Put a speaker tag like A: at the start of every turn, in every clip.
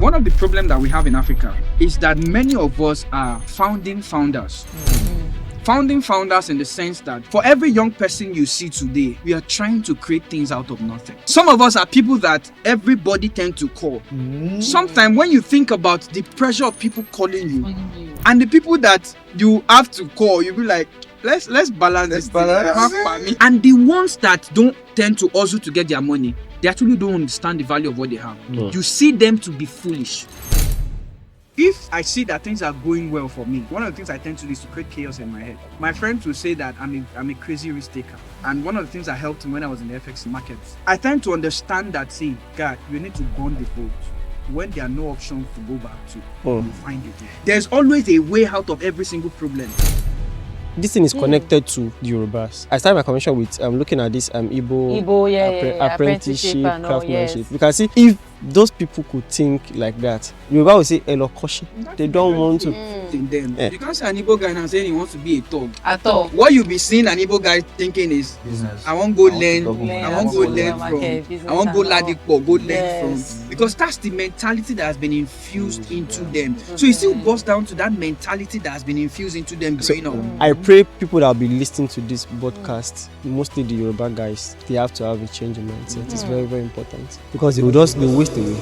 A: One of the problems that we have in Africa is that many of us are founding founders. Founding founders in the sense that for every young person you see today, we are trying to create things out of nothing. Some of us are people that everybody tend to call. Sometimes when you think about the pressure of people calling you and the people that you have to call, you'll be like, let's balance this thing. And the ones that don't tend to hustle to get their money, they actually don't understand the value of what they have. You see them to be foolish. If I see that things are going well for me, one of the things I tend to do is to create chaos in my head. My friends will say that I'm a crazy risk taker. And one of the things that helped me when I was in the FX markets, I tend to understand that, see, God, you need to burn the boat. When there are no options to go back to, you find it. There's always a way out of every single problem.
B: This thing is connected to the Yorubas. I started my conversation with looking at this Igbo apprenticeship, craftsmanship. You can see if those people could think like that, Yoruba will say Elokoshi. They don't want to.
A: Them. You can't see an Igbo guy now saying he wants to be a thug. At all. What you'll be seeing an Igbo guy thinking is, business. I want to go learn. I want to go learn from. I want to go Ladipo, go learn from. Because that's the mentality that has been infused into them. So it still boils down to that mentality that has been infused into them growing up.
B: I pray people that will be listening to this podcast, mostly the Yoruba guys, they have to have a change in mindset. It's very, very important because they will waste away.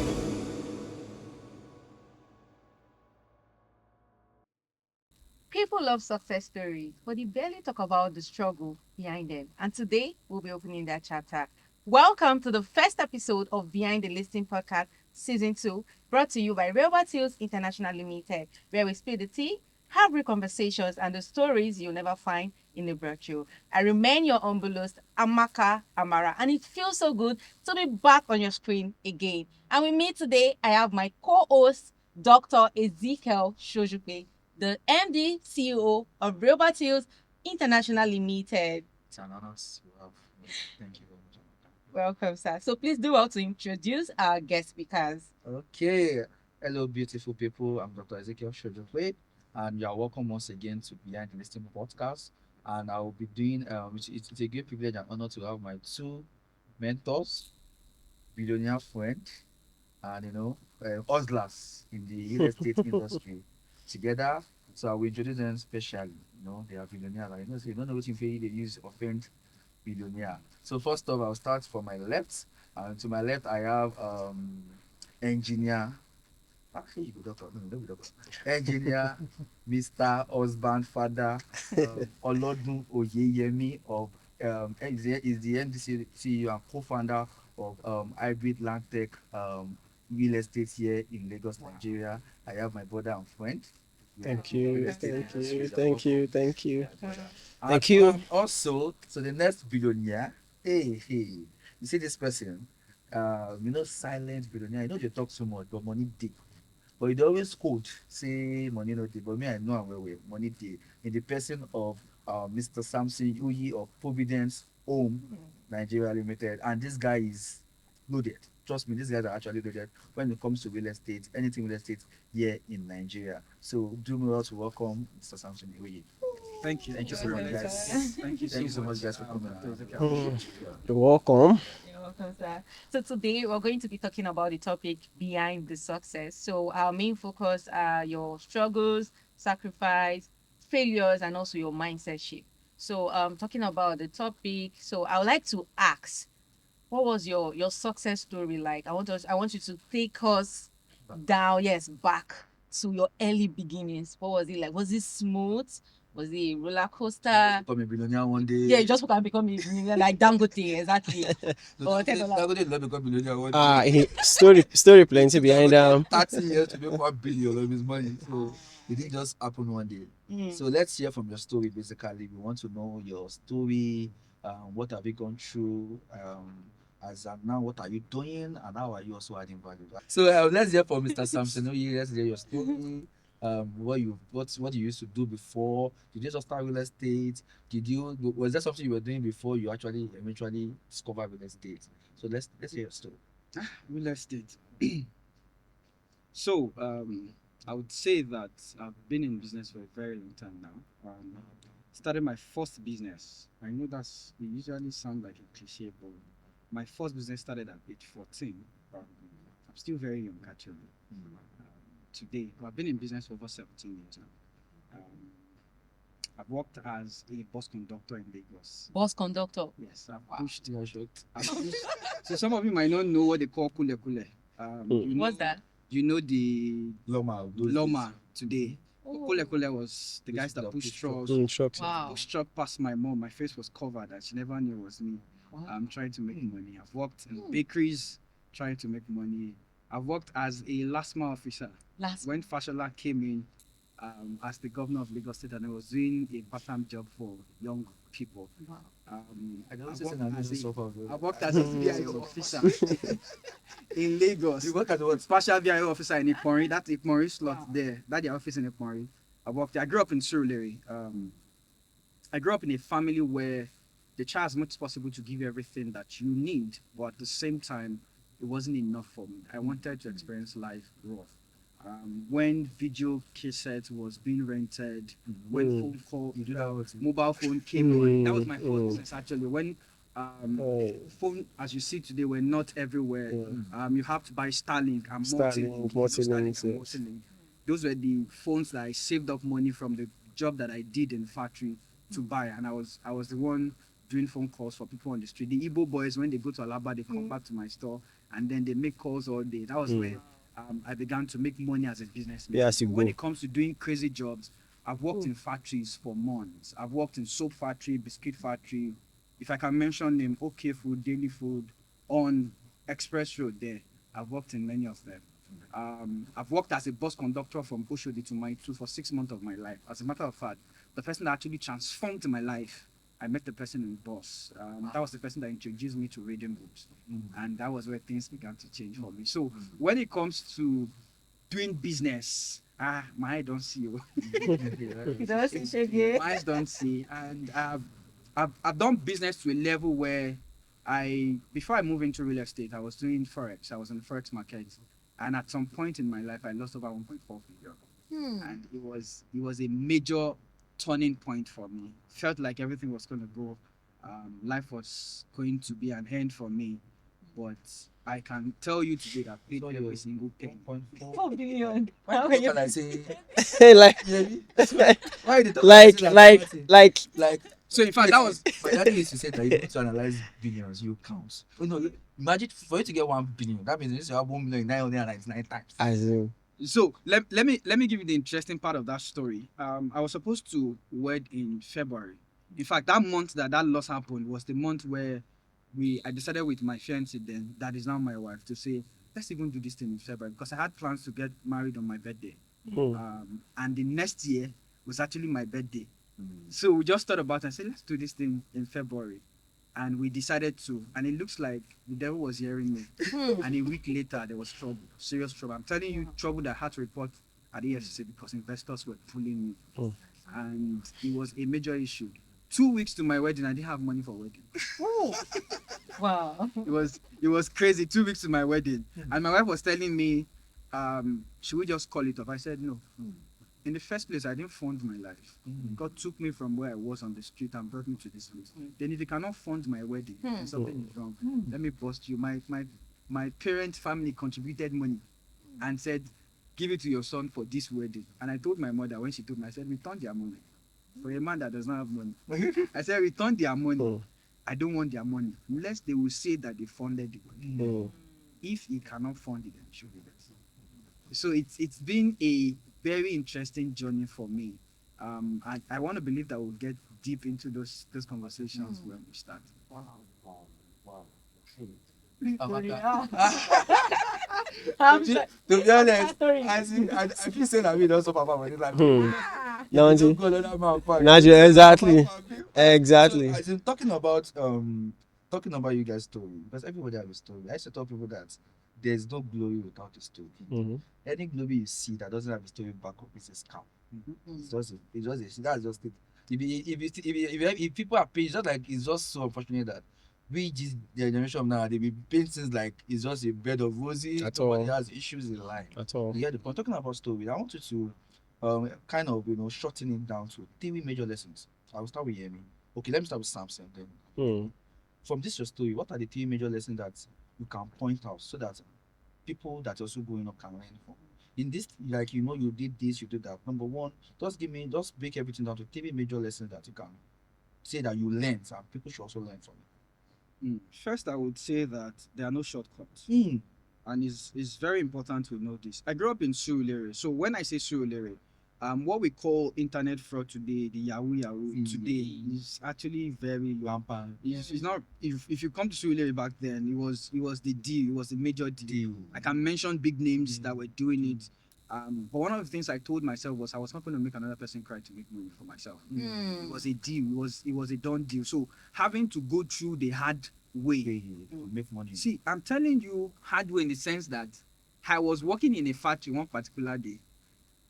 C: People love success stories, but they barely talk about the struggle behind them. And today, we'll be opening that chapter. Welcome to the first episode of Behind the Listing Podcast, Season 2, brought to you by Railway Tales International Limited, where we spill the tea, have real conversations, and the stories you'll never find in a brochure. I remain your humble host, Amaka Amara, and it feels so good to be back on your screen again. And with me today, I have my co-host, Dr. Ezekiel Shojupe, the MD CEO of Railway Tales International Limited.
D: It's an honor to have you. Thank you very much.
C: Welcome, sir. So please do well to introduce our guest speakers.
D: Okay. Hello, beautiful people. I'm Dr. Ezekiel Shojupe, and you are welcome once again to Behind the Listing Podcast. And I will be doing, it's a great privilege and honor to have my two mentors, billionaire friend, and hustlers in the real estate industry together. So I will introduce them specially. They are billionaires. So you don't know what they use offend billionaire. So first off, I'll start from my left. And to my left, I have engineer. Actually, you go doctor. No, don't be doctor. Engineer, Mr. Husband Father, Olodun Oyeyemi of is the MD CEO and co-founder of Hybrid Land Tech real estate here in Lagos, Nigeria. I have my brother and friend.
B: Thank you.
D: Also, so the next billionaire, hey, you see this person, silent billionaire. They talk so much, but money deep. But they always quote, say money no deep. But me, I know I'm well, money deep. In the person of Mr. Samson Uyi of Providence Home Nigeria Limited, and this guy is loaded. Trust me, these guys are actually loaded when it comes to real estate, anything real estate here in Nigeria. So do me well to welcome Mr. Samson Uyi.
A: Thank you.
D: Thank you so much, guys.
A: Thank you
D: so much, guys, for coming.
B: You're welcome.
C: You're welcome, sir. So today we're going to be talking about the topic behind the success. So our main focus are your struggles, sacrifice, failures, and also your mindset shift. So talking about the topic, so I would like to ask, what was your success story like? I want you to take us down, back to your early beginnings. What was it like? Was it smooth? Was it a roller coaster?
D: Become a billionaire one day.
C: Yeah, you just can become a billionaire like Dangote, exactly.
D: Dangote did not become billionaire one day.
B: Story plenty behind
D: 30 years to make 1 billion of his money. So it didn't just happen one day. So let's hear from your story. Basically, we want to know your story. What have you gone through? As of now, what are you doing, and how are you also adding value? So let's hear from Mr. Samson. Let's hear your story. What you used to do before? Did you just start real estate? Was that something you were doing before you actually eventually discovered real estate? So let's hear your story.
A: Real estate. So I would say that I've been in business for a very long time now. Started my first business. I know it usually sounds like a cliche, but my first business started at age 14. I'm still very young actually. Today, I've been in business for over 17 years now. I've worked as a bus conductor in Lagos.
C: Bus conductor.
A: Yes, I've pushed. So some of you might not know what they call kule kule.
C: What's that?
A: You know the
D: Loma
A: today. Kule kule was the guys that pushed trucks.
B: Trucks.
C: Wow.
A: Pushed truck past my mom. My face was covered and she never knew it was me.
C: Wow.
A: I'm trying to make money. I've worked in bakeries trying to make money. I've worked as a last mile officer. When Fashola came in as the governor of Lagos State, and I was doing a part-time job for young people.
C: Wow.
A: I worked as a VIO officer in Lagos.
D: You work as what?
A: Special VIO officer in Ipori. That's Ipori slot there. That's the office in Ipori. I grew up in Surulere. I grew up in a family where they try as much as possible to give you everything that you need, but at the same time, it wasn't enough for me. I wanted to experience life raw. When video cassette was being rented, when phone call, mobile phone came on, that was my first business actually. When phone, as you see today, were not everywhere. You have to buy Starlink and Multilink. Those were the phones that I saved up money from the job that I did in the factory to buy, and I was the one doing phone calls for people on the street. The Igbo boys, when they go to Alaba, they come back to my store and then they make calls all day. That was where I began to make money as a businessman.
B: Yes,
A: when it comes to doing crazy jobs, I've worked in factories for months. I've worked in soap factory, biscuit factory. If I can mention them, OK Food, Daily Food, on Express Road there. I've worked in many of them. I've worked as a bus conductor from Oshodi to Maitu for 6 months of my life. As a matter of fact, the person that actually transformed my life, I met the person in bus. That was the person that introduced me to reading books. And that was where things began to change for me. So when it comes to doing business, my eye don't see you. My eyes don't see. And I've done business to a level where before I moved into real estate, I was doing Forex. I was in the Forex market. And at some point in my life, I lost over 1.4 billion. And it was a major turning point for me. Felt like everything was going to go. Life was going to be an end for me. But I can tell you today that I paid every single penny.
C: 4 billion.
D: Why can I say?
B: like.
A: So in fact, that was.
D: My daddy used to say that you need to analyze billions, you count. Imagine for you to get 1 billion, that means you have 1,999 times.
B: As in.
A: So let me give you the interesting part of that story. I was supposed to wed in February. In fact, that month that loss happened was the month where I decided with my fiancée then, that is now my wife, to say, let's even do this thing in February, because I had plans to get married on my birthday. And the next year was actually my birthday. So we just thought about it and said, let's do this thing in February. And we decided to. And it looks like the devil was hearing me. And a week later, there was trouble, serious trouble. I'm telling you, trouble that I had to report at the EFCC because investors were pulling me. And it was a major issue. 2 weeks to my wedding, I didn't have money for wedding.
C: Wow.
A: It was crazy. 2 weeks to my wedding. And my wife was telling me, should we just call it off? I said, no. In the first place, I didn't fund my life. God took me from where I was on the street and brought me to this place. Then if you cannot fund my wedding, then something is wrong. Let me bust you. My parents' family contributed money and said, give it to your son for this wedding. And I told my mother, when she told me, I said, return their money. For a man that does not have money. I said, return their money. I don't want their money. Unless they will say that they funded the wedding. If he cannot fund it, then it should be that. So it's been a very interesting journey for me. I want to believe that we'll get deep into those conversations when we start.
D: Wow.
C: To
D: be honest, I feel saying that we don't suffer from it.
B: Exactly.
D: So, as in talking about you guys' story, because everybody has a story. I used to tell people that there's no glory without a story. Any glory you see that doesn't have a story back up is a scam. It's just that's just it. If people are paid, it's just so unfortunate that the generation of now, they be painting things like it's just a bed of roses. Nobody has issues in life.
B: At all.
D: You get the point. Talking about story, I want you to kind of shorten it down to 3 major lessons. I will start with Yemi. Okay, let me start with Samson then. From this your story, what are the 3 major lessons that you can point out so that people that also going up can learn from. In this, like, you know, you did this, you did that. Number one, just break everything down to 3 major lessons that you can say that you learned, and people should also learn from it.
A: First, I would say that there are no shortcuts.
D: Mm.
A: And it's very important to know this. I grew up in Surulere. So when I say Surulere, what we call internet fraud today, the Yahoo today, is actually very
D: rampant.
A: It's not. If you come to Surulere back then, it was the deal. It was the major deal. I can mention big names that were doing it. But one of the things I told myself was I was not going to make another person cry to make money for myself. It was a deal. It was a done deal. So having to go through the hard way
D: to make money.
A: See, I'm telling you hard way in the sense that I was working in a factory one particular day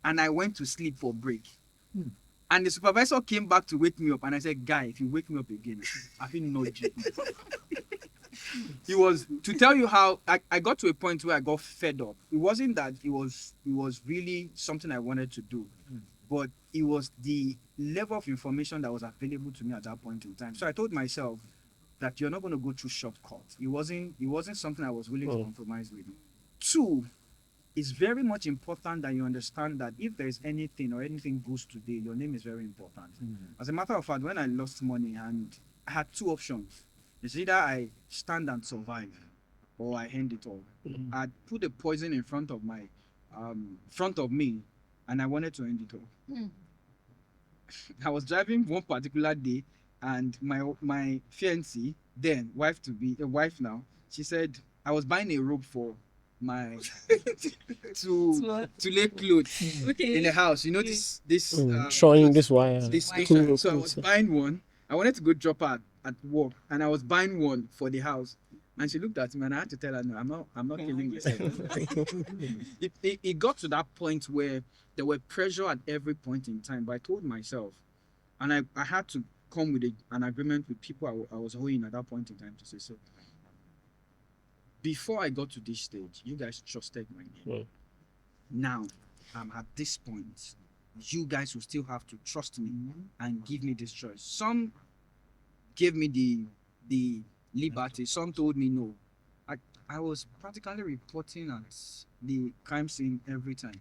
A: and I went to sleep for break. And the supervisor came back to wake me up and I said, guy, if you wake me up again, I feel no joke. It was to tell you how I got to a point where I got fed up. It wasn't that it was really something I wanted to do, but it was the level of information that was available to me at that point in time. So I told myself that you're not going to go through shortcuts. It wasn't something I was willing to compromise with. 2, it's very much important that you understand that if there's anything or anything goes today, your name is very important. As a matter of fact, when I lost money and I had 2 options, it's either I stand and survive or I end it all. I put the poison in front of me and I wanted to end it all. I was driving one particular day and my fiancée, then wife to be, a wife now, she said I was buying a rope for my to lay clothes in the house. You know this
B: showing this wire.
A: So I was buying one. I wanted to go drop her at work, and I was buying one for the house. And she looked at me, and I had to tell her, no, I'm not killing myself. It got to that point where there were pressure at every point in time. But I told myself, and I had to come with an agreement with people I was owing at that point in time to say, so before I got to this stage, you guys trusted my name. Now, at this point, you guys will still have to trust me and give me this choice. Some gave me the liberty. Some told me no. I was practically reporting at the crime scene every time.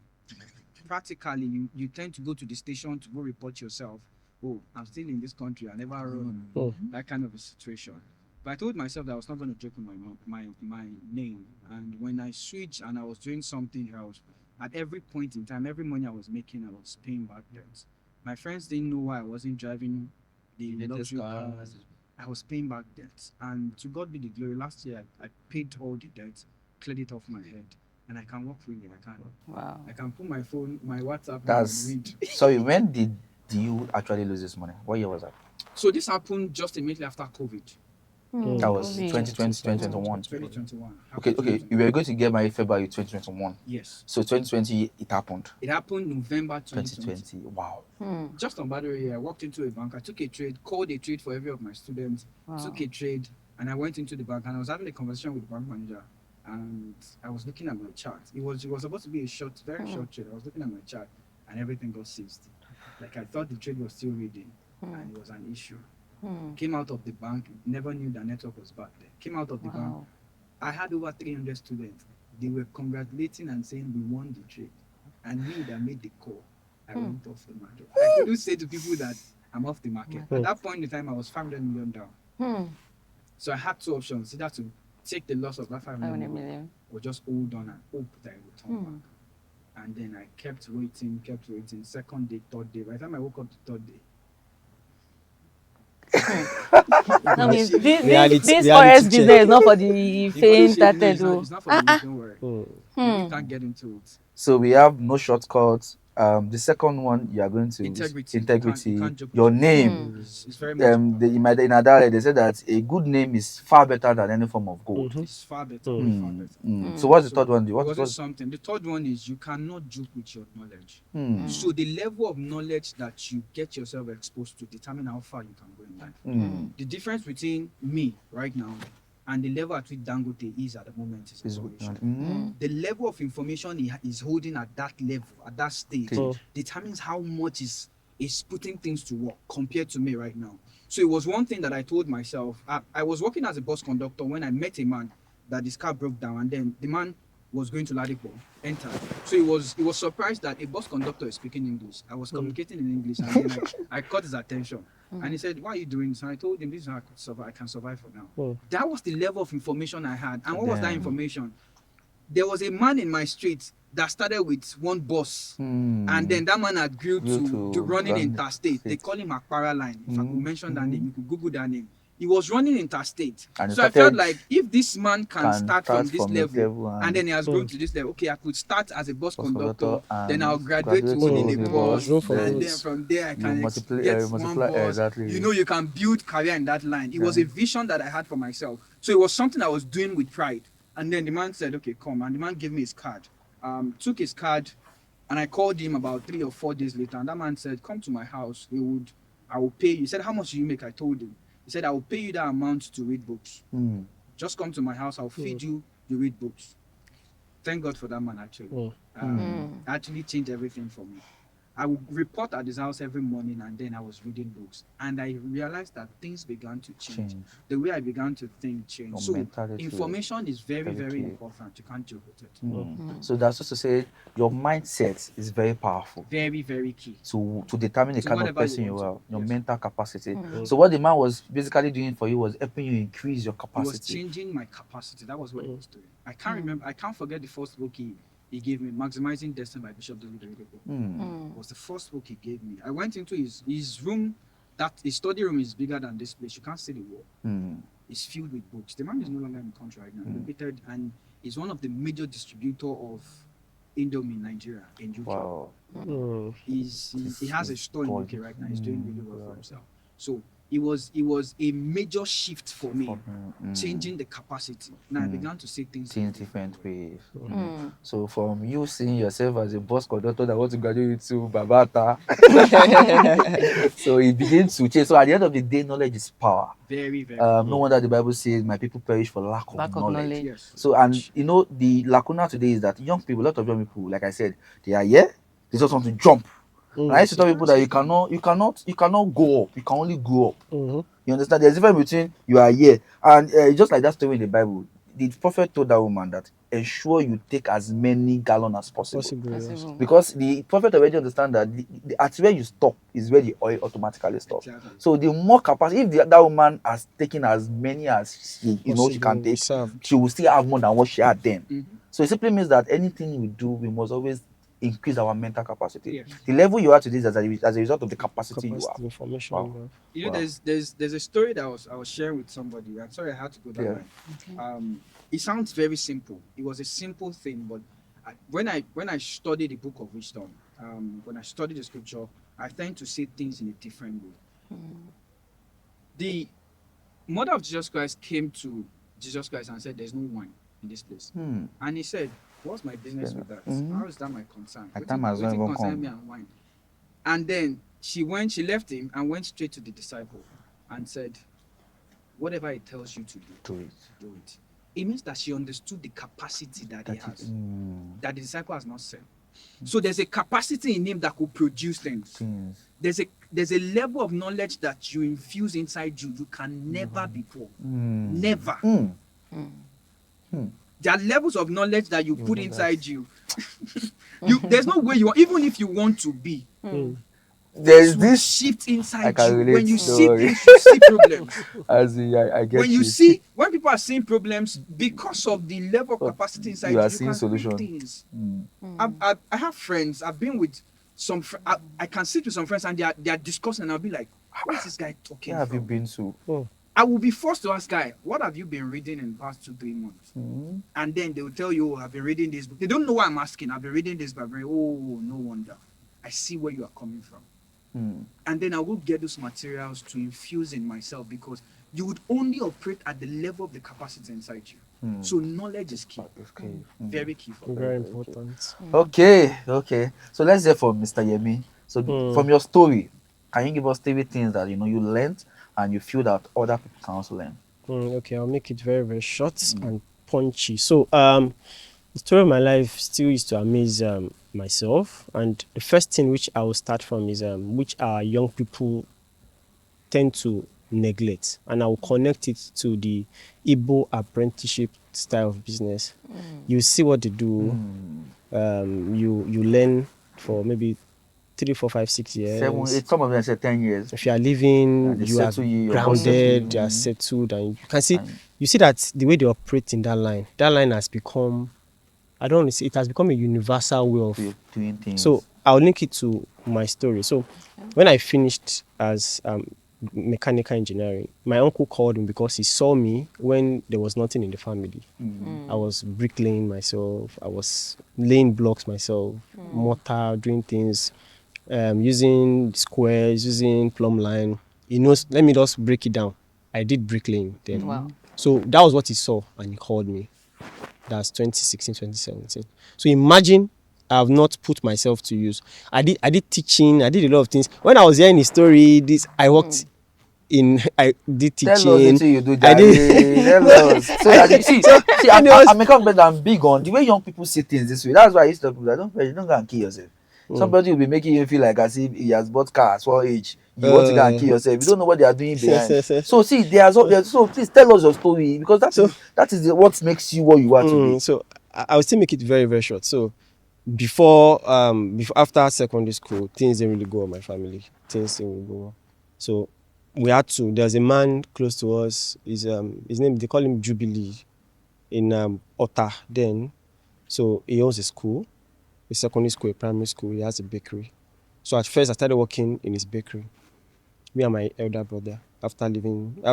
A: Practically, you tend to go to the station to go report yourself. Oh, I'm still in this country. I never run. That kind of a situation. But I told myself that I was not going to joke with my name. And when I switched and I was doing something else, at every point in time, every money I was making, I was paying back debts. My friends didn't know why I wasn't driving the luxury cars. I was paying back debts. And to God be the glory, last year I paid all the debts, cleared it off my head. And I can walk freely. I can put my phone, my WhatsApp and read.
D: Sorry, when did you actually lose this money? What year was that?
A: So this happened just immediately after COVID.
D: That was 2020, 2021.
A: 2021.
D: Okay. You were going to get married February 2021.
A: Yes.
D: So 2020, it happened.
A: It happened November 2020.
D: Wow.
A: Just on Badore, I walked into a bank. I took a trade, called a trade for every of my students. Took a trade, and I went into the bank, and I was having a conversation with the bank manager, and I was looking at my chart. It was supposed to be a very short trade. I was looking at my chart, and everything got seized. Like I thought the trade was still reading, and it was an issue. Came out of the bank, never knew the network was back there. Came out of the bank. I had over 300 students. They were congratulating and saying we won the trade. And me that made the call, I went off the market. I couldn't say to people that I'm off the market. At that point in time, I was 500 million down. So I had 2 options, either to take the loss of that 500 million or just hold on and hope that I would turn back. And then I kept waiting. Second day, third day. By the time I woke up the 3rd day,
C: I mean, this forest business is not for the faint-hearted.
A: It's not for the don't worry. You can't get into it.
D: So we have no shortcuts. The second one, you are going to
A: integrity.
D: You
A: can't joke
D: your
A: with
D: name.
A: It's very much
D: In a dialect, they say that a good name is far better than any form of gold.
A: it's far better.
D: So what's the third one?
A: Something. The third one is you cannot joke with your knowledge. So the level of knowledge that you get yourself exposed to determine how far you can go in life. The difference between me right now and the level at which Dangote is at the moment is the level of information he is holding at that level, at that stage, determines how much is putting things to work compared to me right now. So it was one thing that I told myself. I was working as a bus conductor when I met a man that his car broke down, and then the man was going to Ladipo, entered. So he was surprised that a bus conductor is speaking English. I was communicating in English, and then I caught his attention. And he said, "Why are you doing this?" And I told him, "This is how I can survive for now." That was the level of information I had. And what was that information? There was a man in my street that started with one bus, and then that man had grew to running interstate. They call him Akpara Line. If I could mention that name, you could Google that name. He was running interstate. So I felt like if this man can start from this level and then he has grown to this level, okay, I could start as a bus conductor, then I'll graduate to owning a bus, and then from there I can get one bus.
D: Exactly.
A: You know, you can build career in that line. It was a vision that I had for myself. So it was something I was doing with pride. And then the man said, "Okay, come." And the man gave me his card. Took his card, and I called him about 3 or 4 days later. And that man said, "Come to my house. I will pay you." He said, "How much do you make?" I told him. He said, "I will pay you that amount to read books. Just come to my house. I'll feed you. You read books." Thank God for that man, actually. Actually changed everything for me. I would report at his house every morning, and then I was reading books. And I realized that things began to change. The way I began to think changed. So information is very, very important. You can't joke with it.
D: So that's just to say, your mindset is very powerful.
A: Very, very key.
D: To determine the kind of person you are, your
A: Yes.
D: mental capacity. So what the man was basically doing for you was helping you increase your
A: He
D: capacity.
A: was changing my capacity. That was what he was doing. I can't remember. I can't forget the first book he gave me, Maximizing Destiny by Bishop David Oyedepo. It was the first book he gave me. I went into his room. That his study room is bigger than this place. You can't see the wall. It's filled with books. The man is no longer in the country right now. Located, and is one of the major distributor of Indomie in Nigeria, in UK.
D: Wow.
A: He has a store in UK right now. He's doing really well for himself. So it was a major shift for me, changing the capacity. And I began to see things
D: in different ways. So from you seeing yourself as a bus conductor that wants to graduate to Babata, so it begins to change. So at the end of the day, knowledge is power.
A: Very, very.
D: No wonder the Bible says, "My people perish for lack of knowledge."
A: Yes.
D: So, and you know, the lacuna today is that young people, a lot of young people, like I said, they are here, they just want to jump. And I used to tell people that you cannot go up. You can only grow up. You understand? There's a difference between you are here and just like that story in the Bible. The prophet told that woman that ensure you take as many gallons as possible. Because the prophet already understand that at where you stop is where the oil automatically stops.
A: Exactly.
D: So the more capacity, if that woman has taken as many as she can take, she will still have more than what she had then. So it simply means that anything we do, we must always increase our mental capacity.
A: Yes.
D: The level you are today is as a result of the capacity you have.
B: Information.
D: Wow.
A: You know, there's a story that I was sharing with somebody. I'm sorry I had to go that line. It sounds very simple. It was a simple thing, but when I study the book of wisdom, when I study the scripture, I tend to see things in a different way. The mother of Jesus Christ came to Jesus Christ and said, "There's no wine in this place." And he said, "What's my business with that? How is that my concern?
D: My time has not even come."
A: Me and wine. And then she left him and went straight to the disciple and said, "Whatever he tells you to do it." It means that she understood the capacity that he has, that the disciple has not said. So there's a capacity in him that could produce things. There's a level of knowledge that you infuse inside you can never be poor. Never. There are levels of knowledge that you put inside you. There's no way even if you want to be.
D: There's this
A: shift inside
D: you.
A: When you see things, you see problems.
D: I get
A: when people are seeing problems, because of the level of capacity inside you,
D: are seeing solutions.
A: I have friends. I've been with some. I can sit with some friends and they are discussing, and I'll be like, "What is this guy talking
D: Where have
A: from?"
D: you been to?
A: I will be forced to ask guy, "What have you been reading in the past 2-3 months?" And then they will tell you, "Oh, I've been reading this book." They don't know why I'm asking. I've been reading this, but oh, no wonder. I see where you are coming from. And then I will get those materials to infuse in myself, because you would only operate at the level of the capacity inside you. So knowledge is key. Very key for me.
B: Very important.
D: Okay. So let's hear from Mr. Yemi. So from your story, can you give us 3 things that you learned and you feel that other people can also learn?
B: Okay, I'll make it very, very short and punchy. So the story of my life still used to amaze myself, and the first thing which I will start from is which our young people tend to neglect, and I will connect it to the Igbo apprenticeship style of business. You see what they do. You learn for maybe 3, 4, 5, 6 years.
D: 7, 8, some of them say 10 years.
B: If you are living,
D: And they
B: you are
D: settle you, your
B: grounded,
D: boss
B: you are
D: settle
B: settled, and you can see,
D: And-
B: you see that the way they operate in that line has become, I don't want to say, it has become a universal way of
D: Way of doing things.
B: So I'll link it to my story. So when I finished as mechanical engineering, my uncle called me because he saw me when there was nothing in the family. I was bricklaying myself. I was laying blocks myself, mortar, doing things, using squares, using plumb line. He knows. Let me just break it down. I did bricklaying then.
C: Wow.
B: So that was what he saw, and he called me. That's 2016, 2017. So imagine I have not put myself to use. I did teaching. I did a lot of things. When I was hearing his story, I worked I did teaching.
D: Tell us what you do,
B: I did.
D: Tell us. So that you see, I'm becoming I'm big on the way young people see things this way. That's why I used to tell people, don't go and kill yourself. Somebody will be making you feel like as if he has bought cars for age. You want to go and kill yourself. You don't know what they are doing behind. So see, so please tell us your story, because that is what makes you what you are today.
B: So I will still make it very, very short. So before after secondary school, things didn't really go on my family. Things didn't really go on. So we had to. There's a man close to us. His name, they call him Jubilee, in Ota then. So he owns a school, a secondary school, a primary school. He has a bakery. So at first I started working in his bakery. Me and my elder brother. After leaving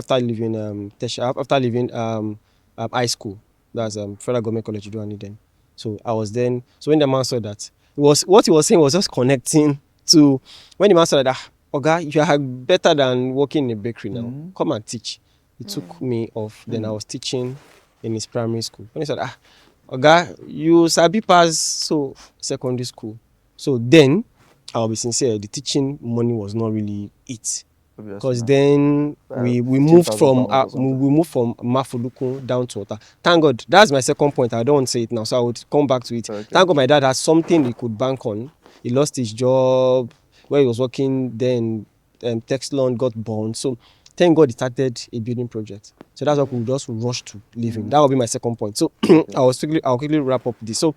B: high school, that's Federal Government College Idoani then. So I was then. So when the man saw that, what he was saying was just connecting to when the man said that, Oga, you are better than working in a bakery now. Come and teach. He took me off. Then I was teaching in his primary school. When he said, Oga, you sabi pass so secondary school. So then, I'll be sincere, the teaching money was not really it. Because then we moved from Mafuluku down to Ota. Thank God, that's my second point. I don't want to say it now, so I would come back to it. Okay. Thank God my dad has something he could bank on. He lost his job where he was working then. Texlon got burned. So thank God he started a building project. So that's why we just rushed to leave him. That will be my second point. So I'll quickly wrap up this. So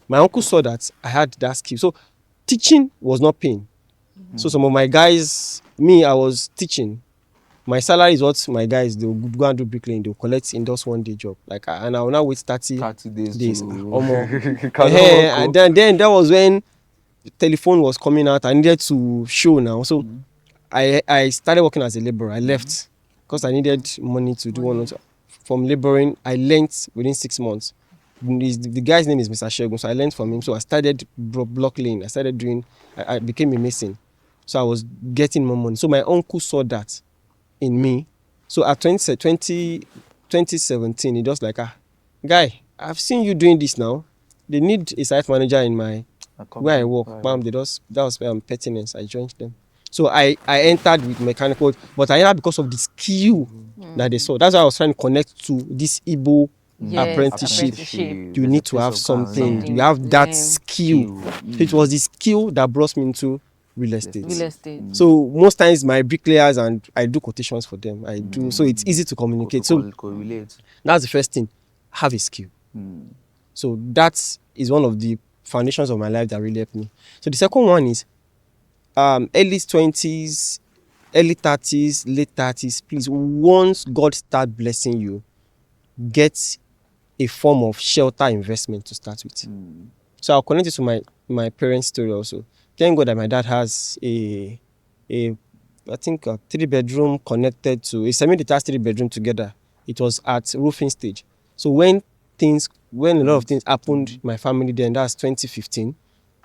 B: my uncle saw that I had that skill. So teaching was not paying. So some of my guys, I was teaching. My salary is what my guys, they'll go and do bricklaying, they'll collect in just 1 day job. And I will now wait 30 days. And then that was when the telephone was coming out. I needed to show now. So I started working as a laborer. I left because I needed money to do one or two. From laboring, I learned within 6 months. The guy's name is Mr. Shegun, so I learned from him. So I started block laying. I became a mason. So I was getting more money. So my uncle saw that in me. So at 2017, he just like, guy, I've seen you doing this now. They need a site manager in where I work. That was pertinence. I joined them. So I entered with mechanical, but I entered because of the skill that they saw. That's why I was trying to connect to this Igbo apprenticeship. You need to have something. You have that skill. So it was the skill that brought me into real estate. So most times my bricklayers, and I do quotations for them. I do. So it's easy to communicate. So that's the first thing. Have a skill. So that is one of the foundations of my life that really helped me. So the second one is early 20s, early 30s, late 30s. Please, once God start blessing you, get a form of shelter investment to start with. So I'll connect it to my parents' story also. Thank God that my dad has a 3-bedroom connected to a semi-detached 3-bedroom together. It was at roofing stage. So when a lot of things happened in my family then, that's 2015.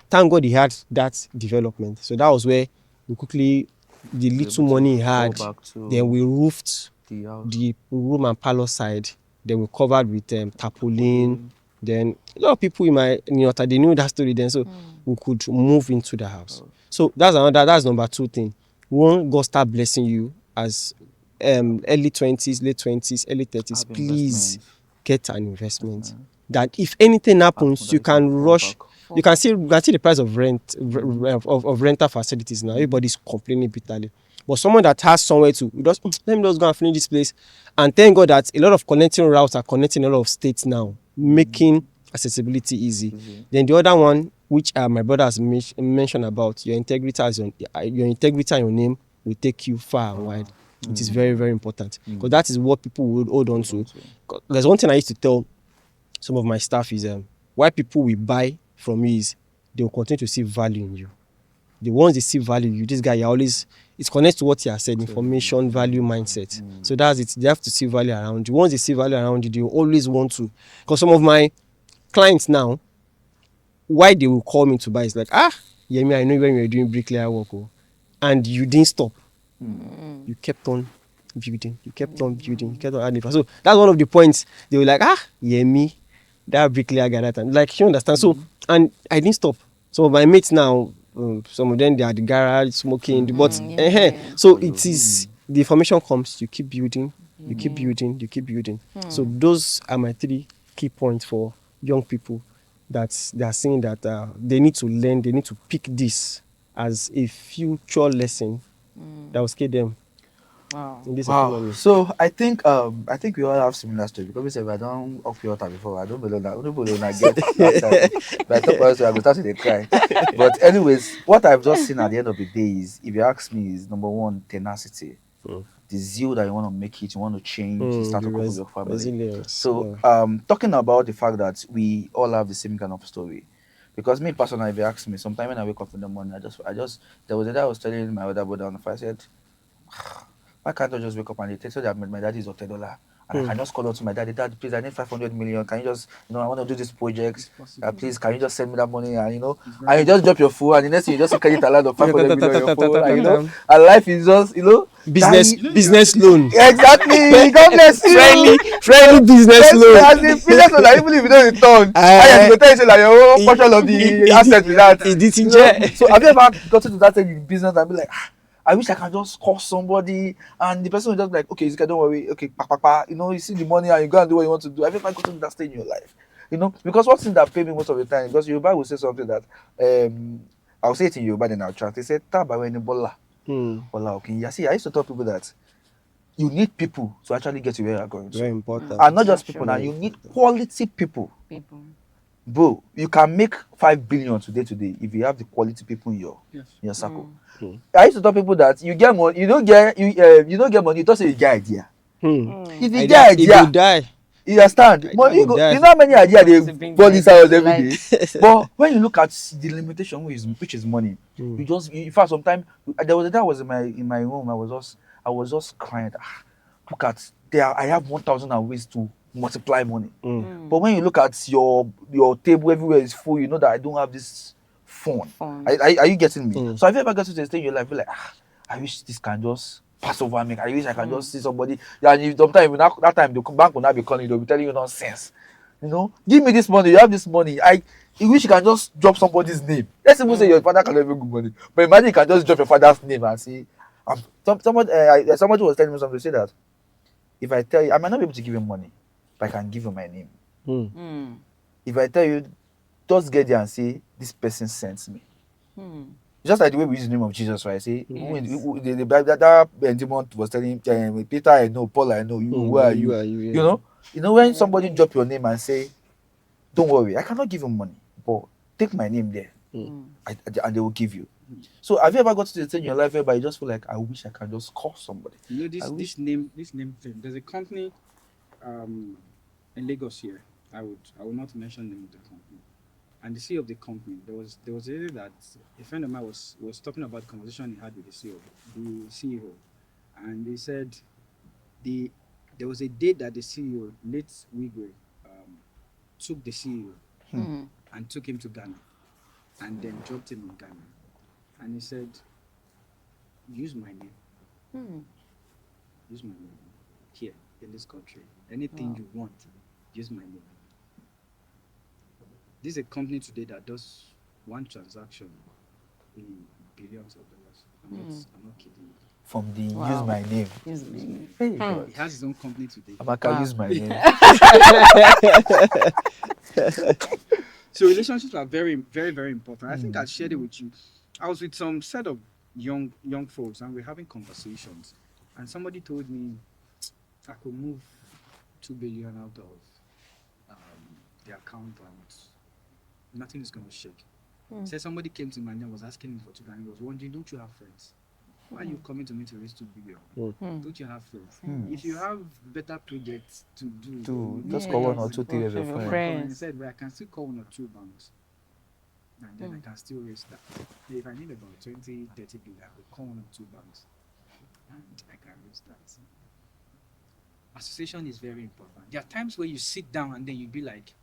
B: Thank God he had that development. So that was where we quickly, the little money he had, then we roofed the room and parlor side. Then we covered with tarpaulin. Then a lot of people they knew that story then, so we could move into the house. So that's number 2 thing. One, God start blessing you as early 20s, late 20s, early 30s. Please get an investment. That if anything happens, you can rush. You can see the price of rent of rental facilities now. Everybody's complaining bitterly. But someone that has somewhere to just let me just go and finish this place. And thank God that a lot of connecting routes are connecting a lot of states now, making accessibility easy. Then the other one, which my brother has mentioned about, your integrity as your integrity and your name will take you far and wide. It is very, very important, because that is what people would hold on to. There's one thing I used to tell some of my staff is why people will buy from you is they will continue to see value in you. The ones they see value in you, this guy, you always, it connects to what you have said, information, value, mindset. So that's it. They have to see value around you. Once they see value around you, they will always want to. Because some of my clients now, why they will call me to buy is like, Yemi, I know when you were doing bricklayer work, and you didn't stop. You kept on building, you kept on building, you kept on adding. So that's one of the points. They were like, Yemi, that bricklayer guy that time. Like, you understand? So, and I didn't stop. Some of my mates now, some of them, they are the garage smoking, but so it is, the information comes, you keep building, you keep building, you keep building. So those are my 3 key points for young people that they are saying that they need to learn, they need to pick this as a future lesson that will scale them in this economy.
D: So I think we all have similar stories, because we said I don't up your water before. I don't believe that. I don't believe I get that. But I thought also I will start to cry. But anyways, what I've just seen at the end of the day is, if you ask me, is number 1, tenacity. The zeal that you want to make it, you want to change, start to cope with your family.
B: Resilience.
D: So talking about the fact that we all have the same kind of story. Because me personally, if you ask me, sometimes when I wake up in the morning, I just there was a day I was telling my other brother on the phone, I said, why can't I just wake up and they tell you that my daddy is $10, and I can just call out to my daddy, Dad, please, I need 500 million. Can you just, I want to do this project. Please, can you just send me that money? And and you just drop your phone, and the next thing you just credit a lot of 500 million on your phone. And life is just,
B: business loan.
D: Exactly. God bless you.
B: Friendly business loan.
D: As a business loan, even if you don't return, I can tell you that your own portion of the asset with that. So have you ever gotten to that stage in business and be like, I wish I can just call somebody, and the person will just be like, okay, Zika, don't worry, okay, you see the money and you go and do what you want to do. Have you ever gotten to that stage in your life? Because one thing that paid me most of the time, because Yoruba will say something that, I'll say it in Yoruba, then I'll translate. They say, Taba weni bola. Bola, okay. Yeah, see, I used to tell people that you need people to actually get to where you're going to.
B: Very important.
D: And not just people now, you need quality people. Bro, you can make 5 billion today if you have the quality people in your circle. I used to tell people that you get money, you don't get money, you don't say you get idea. If you get idea,
B: you die.
D: You understand? Money go, you know how many ideas they burn this house every day. But when you look at the limitation, which is money, you just, in fact, sometimes there was a day I was in my room, I was just crying. Look at there, I have 1,000 ways to multiply money. But when you look at your table, everywhere is full, you know that I don't have this phone. Are you getting me? So have you ever got to the stage in your life, you're like, I wish this can just pass over me. I wish I can just see somebody. Yeah, and sometimes that time the bank will not be calling, they'll be telling you nonsense. Give me this money, you have this money. I wish you can just drop somebody's name. Let's even say your father can have good money. But imagine you can just drop your father's name and say, somebody was telling me something to say that if I tell you, I might not be able to give you money, but I can give you my name. If I tell you, just get there and say, this person sends me. Just like the way we use the name of Jesus, right? Say, the Bible, that demon was telling Peter, I know, Paul, I know, who are you? You know, when somebody drop your name and say, don't worry, I cannot give you money, but take my name there, and they will give you. So have you ever got to the stage in your life where you just feel like, I wish I can just call somebody?
A: This name thing. There's a company in Lagos here. I will not mention the name of the company. And the CEO of the company, there was a day that a friend of mine was talking about the conversation he had with the CEO, and they said there was a day that the CEO, late Wigwe, took the CEO and took him to Ghana, and then dropped him in Ghana, and he said, use my name, use my name here in this country. Anything you want, use my name. This is a company today that does one transaction in billions of dollars. I'm not kidding you.
D: From the use my name. Hey,
A: he has his own company today.
D: Amaka, use my name.
A: So relationships are very, very, very important. I think I shared it with you. I was with some set of young folks, and we're having conversations, and somebody told me I could move 2 billion out of the account and nothing is going to shake. Said somebody came to me and was asking me for 2 billion. He was wondering, don't you have friends? Why are you coming to me to raise 2 billion? Don't you have friends? If you have better projects to do,
D: just call 1 or 2 3 of your friends.
A: He said, well, I can still call 1 or 2 banks. And then I can still raise that. If I need about 20, 30 billion, I will call 1 or 2 banks. And I can raise that. Association is very important. There are times where you sit down and then you be like,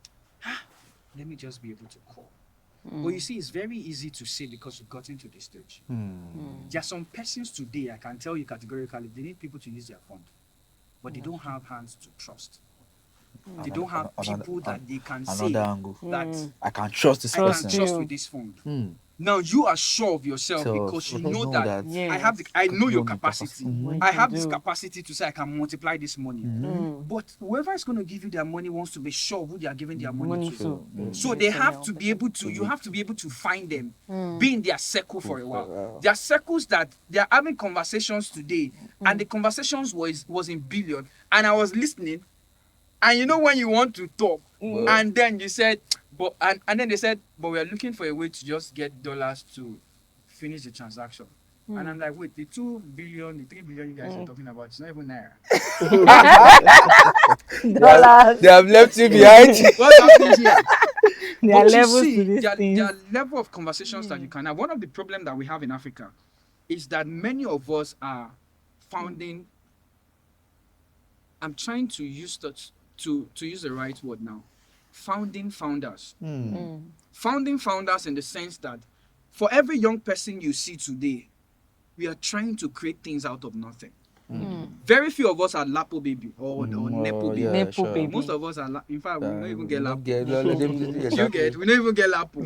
A: let me just be able to call. But you see, it's very easy to say because you've gotten to this stage. There are some persons today, I can tell you categorically, they need people to use their fund, but they don't have hands to trust. They don't have people that they can say that
D: I can trust this person.
A: I can trust with this fund. Now you are sure of yourself because you know that I know your capacity. I have this capacity to say I can multiply this money. But whoever is going to give you their money wants to be sure who they are giving their money to. So they have to be able to. You have to be able to find them, be in their circle for a while. There are circles that they are having conversations today, and the conversations was in billion, and I was listening. And you know when you want to talk, and then you said, but and then they said, but we are looking for a way to just get dollars to finish the transaction. And I'm like, wait, the 2 billion, the 3 billion you guys are talking about, it's not even naira.
D: They have left you behind.
A: What's happening here?
C: There are
A: But you
C: levels
A: see,
C: to these
A: there
C: things.
A: are level of conversations that you can have. One of the problems that we have in Africa is that many of us are founding. I'm trying to use that to use the right word now. Founding founders. Founding founders in the sense that for every young person you see today, we are trying to create things out of nothing. Very few of us are Lapo baby or Nepo baby.
C: Nepo baby.
A: Most of us are, in fact, we don't even get Lapo.
D: You
A: You get? We don't even get Lapo.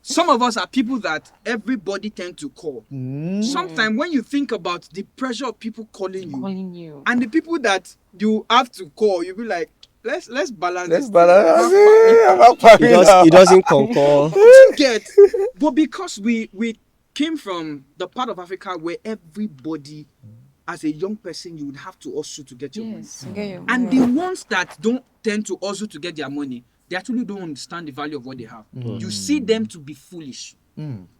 A: Some of us are people that everybody tend to call. Sometimes when you think about the pressure of people calling you, and the people that you have to call, you'll be like, let's balance.
D: Let's
A: this
D: balance.
B: It doesn't concur.
A: You get? But because we came from the part of Africa where everybody, as a young person, you would have to hustle to get your money. And the ones that don't tend to hustle to get their money, they actually don't understand the value of what they have. You see them to be foolish.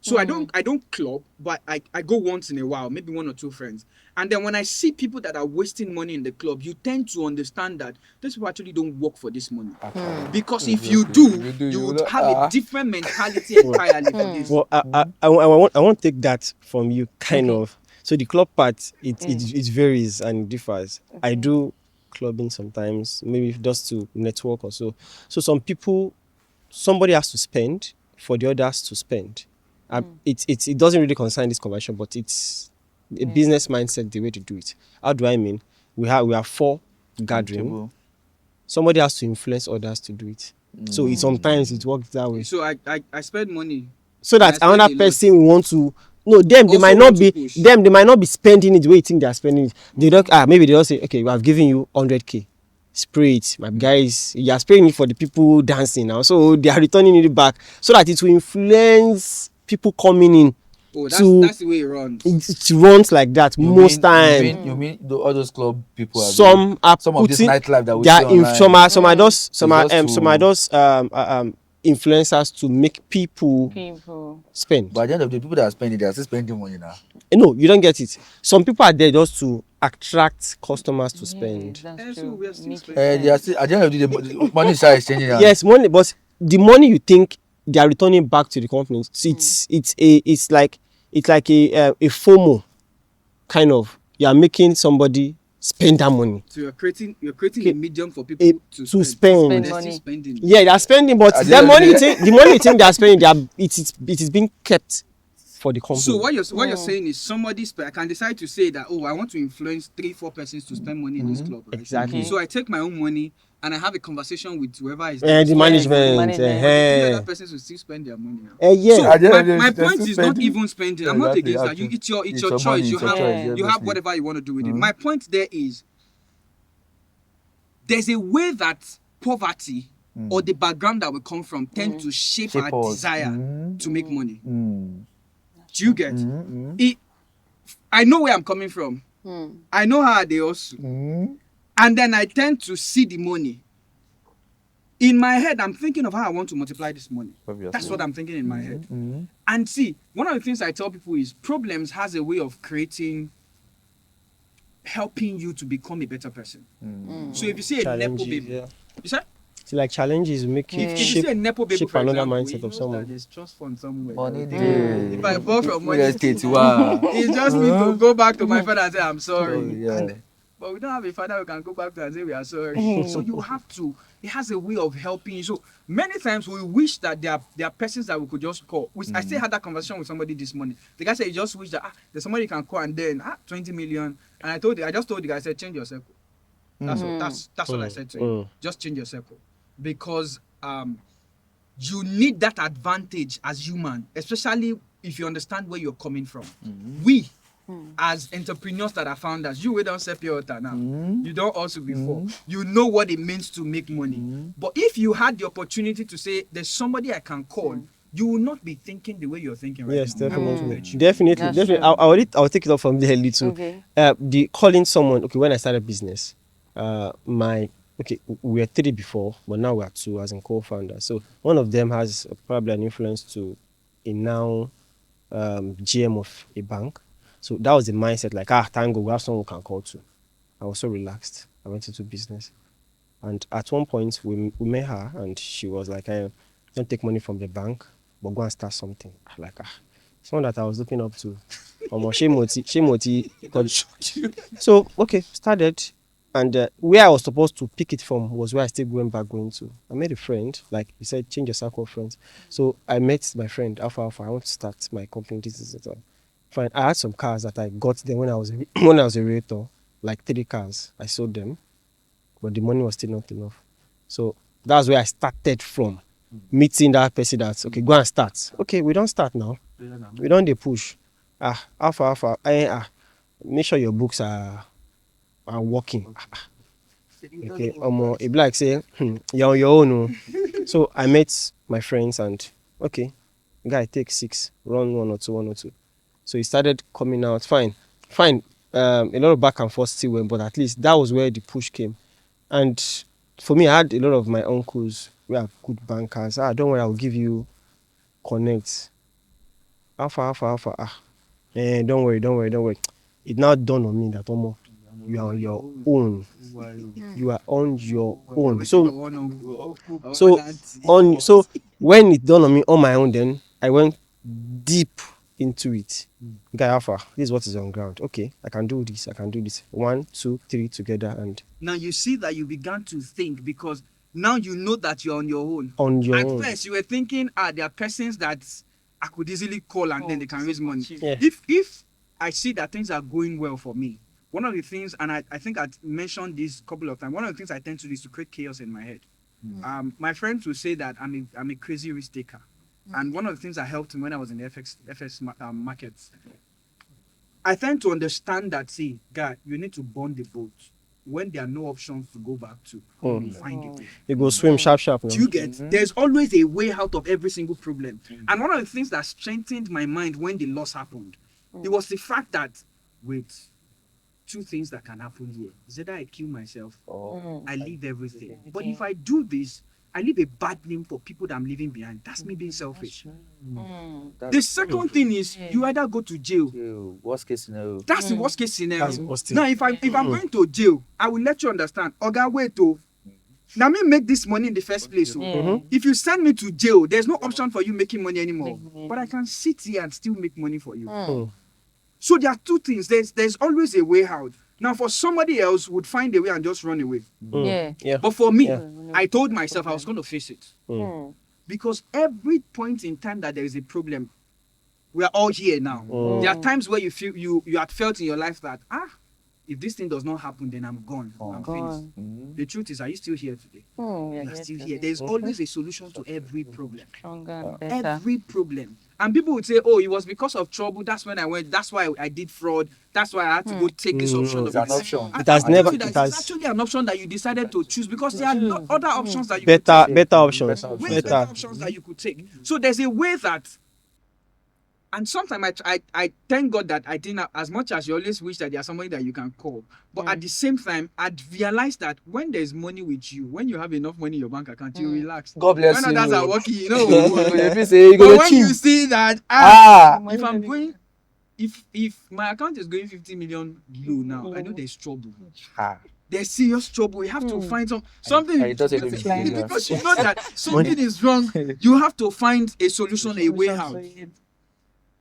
A: So I don't club, but I go once in a while, maybe 1 or 2 friends. And then when I see people that are wasting money in the club, you tend to understand that these people actually don't work for this money. Because if you do, you would have a different mentality entirely for this.
B: Well, I want to take that from you, kind of. So the club part, it varies and differs. I do clubbing sometimes, maybe just to network or so. So some people, somebody has to spend for the others to spend. It doesn't really concern this conversion, but it's a business mindset, the way to do it. How do I mean? We have 4 gathering. Somebody has to influence others to do it. So sometimes it works that way.
A: So I spend money.
B: So that
A: I
B: another
A: spend a lot.
B: person will want to. No, they might not be spending it the way you think they are spending it. They don't maybe they don't say, okay, we have given you 100k. Spray it, my guys. You are spraying it for the people dancing now, so they are returning it back so that it will influence people coming in.
A: Oh, that's the way it runs.
B: It runs like that most times.
D: You mean all those club people?
B: Some of this
D: nightlife that we
B: they
D: see online.
B: some are those influencers to make people spend.
D: But at the end of the day, people that are spending, they are still spending money now.
B: No, you don't get it. Some people are there just to attract customers to spend.
A: So we are still spending.
D: They are still, at the end of the day, the money is exchanging.
B: Yes, money, but the money you think they are returning back to the company, it's like a FOMO kind of. You are making somebody spend that money.
A: So you're creating a medium for people to
B: spend.
A: Money. Spending.
B: Yeah, they are spending, but the money you think they are spending, it is being kept for the company.
A: So what you're saying is somebody can decide to say that, I want to influence 3-4 persons to spend money in this club. Right?
B: Exactly.
A: So I take my own money and I have a conversation with whoever is
B: the management.
A: But the other persons will still spend their money.
B: Yeah.
A: So my point is not even spending. I'm not against that. It's your choice. You have whatever you want to do with it. My point there is there's a way that poverty or the background that we come from tend to shape our desire to make money. Do you get? I know where I'm coming from. I know how they also. And then I tend to see the money. In my head, I'm thinking of how I want to multiply this money.
D: Obviously.
A: That's what I'm thinking in my head. And see, one of the things I tell people is problems has a way of helping you to become a better person. So if you see a Nepo baby, you say?
B: See, like challenges make you
A: If you see a Nepo baby,
B: shape
A: for
B: another
A: example,
B: mindset
A: he
B: of
A: knows
B: someone.
A: that there's trust fund somewhere.
D: Money
A: If I borrow from money,
D: Real estate, wow.
A: it's just me to go back to my father and say, I'm sorry.
D: Oh, yeah.
A: But we don't have a father we can go back to and say we are sorry. So you have to, it has a way of helping you. So many times we wish that there are persons that we could just call. I still had that conversation with somebody this morning. The guy said he just wish that there's somebody you can call and then 20 million. And I just told the guy, I said, change your circle. That's what I said to him. Just change your circle. Because you need that advantage as human, especially if you understand where you're coming from. We, as entrepreneurs that are founders, we don't sell pure water now. You don't also before. You know what it means to make money. But if you had the opportunity to say, there's somebody I can call, you will not be thinking the way you're thinking right
B: yes,
A: now.
B: definitely. I'll take it up from there a little.
C: Okay.
B: The calling someone. Okay, when I started business, we were 3 before, but now we are 2 as in co-founders. So one of them has probably an influence to a now GM of a bank. So that was the mindset, like, thank God, we have someone we can call to. I was so relaxed. I went into business. And at one point, we met her, and she was like, don't take money from the bank, but go and start something. Like, someone that I was looking up to. So, okay, started. And where I was supposed to pick it from was where I still going to. I made a friend, like you said, change your circle of friends. So I met my friend, Alpha. I want to start my company, this. Fine. I had some cars that I got them when I was a realtor, like 3 cars. I sold them, but the money was still not enough. So that's where I started from, meeting that person that's, okay, go and start. Okay, we don't start now. We don't push. Alpha, make sure your books are working. Okay, it be like say, you're on your own. So I met my friends and, okay, guy, take 6, run 1 or 2. So he started coming out, fine. A lot of back and forth still went, but at least that was where the push came. And for me, I had a lot of my uncles who are good bankers. Don't worry, I'll give you connect. Alpha. Don't worry. It now dawned on me that you are on your own. You are on your own. So when it dawned on me on my own, then I went deep into it. Guy Alpha, this is what is on ground. Okay, I can do this. 1, 2, 3 together, and
A: now you see that you began to think, because now you know that you're on your own. At first, you were thinking, there are persons that I could easily call and then they can raise money.
B: Yeah.
A: If I see that things are going well for me, one of the things, and I think I mentioned this a couple of times, one of the things I tend to do is to create chaos in my head. My friends will say that I'm a crazy risk taker. And one of the things that helped me when I was in the FX markets, I tend to understand that, see, guy, you need to burn the boat. When there are no options to go back to, find it.
B: You go swim sharp.
A: Do you get? There's always a way out of every single problem. And one of the things that strengthened my mind when the loss happened, it was the fact that, wait, 2 things that can happen here. Is either I kill myself, I leave everything. But if I do this, I leave a bad name for people that I'm leaving behind. That's me being selfish. The second thing is, you either go to jail.
D: Worst case scenario.
A: That's the worst case scenario.
B: That's
A: Now, if I'm going to jail, I will let you understand. Oga, wait, now me make this money in the first place. If you send me to jail, there's no option for you making money anymore. But I can sit here and still make money for you. So there are 2 things. There's always a way out. Now, for somebody else would find a way and just run away.
C: Yeah.
A: But for me, I told myself I was going to face it. Because every point in time that there is a problem, we are all here now. There are times where you feel you had felt in your life that, if this thing does not happen, then I'm gone. I'm finished. The truth is, are you still here today? You are still here. There's always a solution to every problem.
C: Stronger, better.
A: Every problem. And people would say, it was because of trouble. That's when I went. That's why I did fraud. That's why I had to go take this option.
D: It's an option.
A: It's actually an option that you decided to choose, because there are other options that you could take.
B: Better options.
A: Better options that you could take. So there's a way that And sometimes I thank God that I didn't have, as much as you always wish that there's somebody that you can call. But at the same time, I'd realized that when there's money with you, when you have enough money in your bank account, you relax.
D: God bless
A: When
D: you.
A: others are working, you know.
D: If you say you
A: But
D: go
A: when
D: cheap.
A: you see that, if I'm going, if my account is going 50 million low now, I know there's trouble. There's serious trouble. We have to find something.
D: it doesn't even feel
A: Because you know that something is wrong. You have to find a solution, a way out.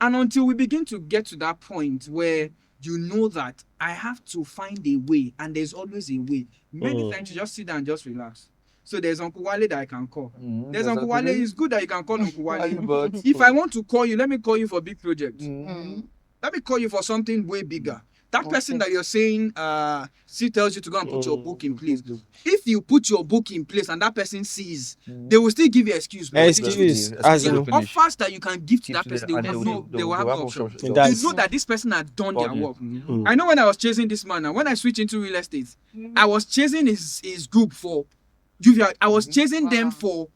A: And until we begin to get to that point where you know that I have to find a way, and there's always a way. Many times you just sit down and just relax. So there's Uncle Wale that I can call. There's Uncle Wale. It's good that you can call Uncle Wale. If I want to call you, let me call you for a big project. Let me call you for something way bigger. That person that you're saying still tells you to go and put your book in place. If you put your book in place and that person sees, they will still give you excuse.
B: Excuse. As
A: There
B: in,
A: are offers that you can give to that person. They will have options. You
B: That's-
A: know that this person has done their work.
B: Mm.
A: I know when I was chasing this man, and when I switched into real estate, I was chasing his group for Juvia. I was chasing them for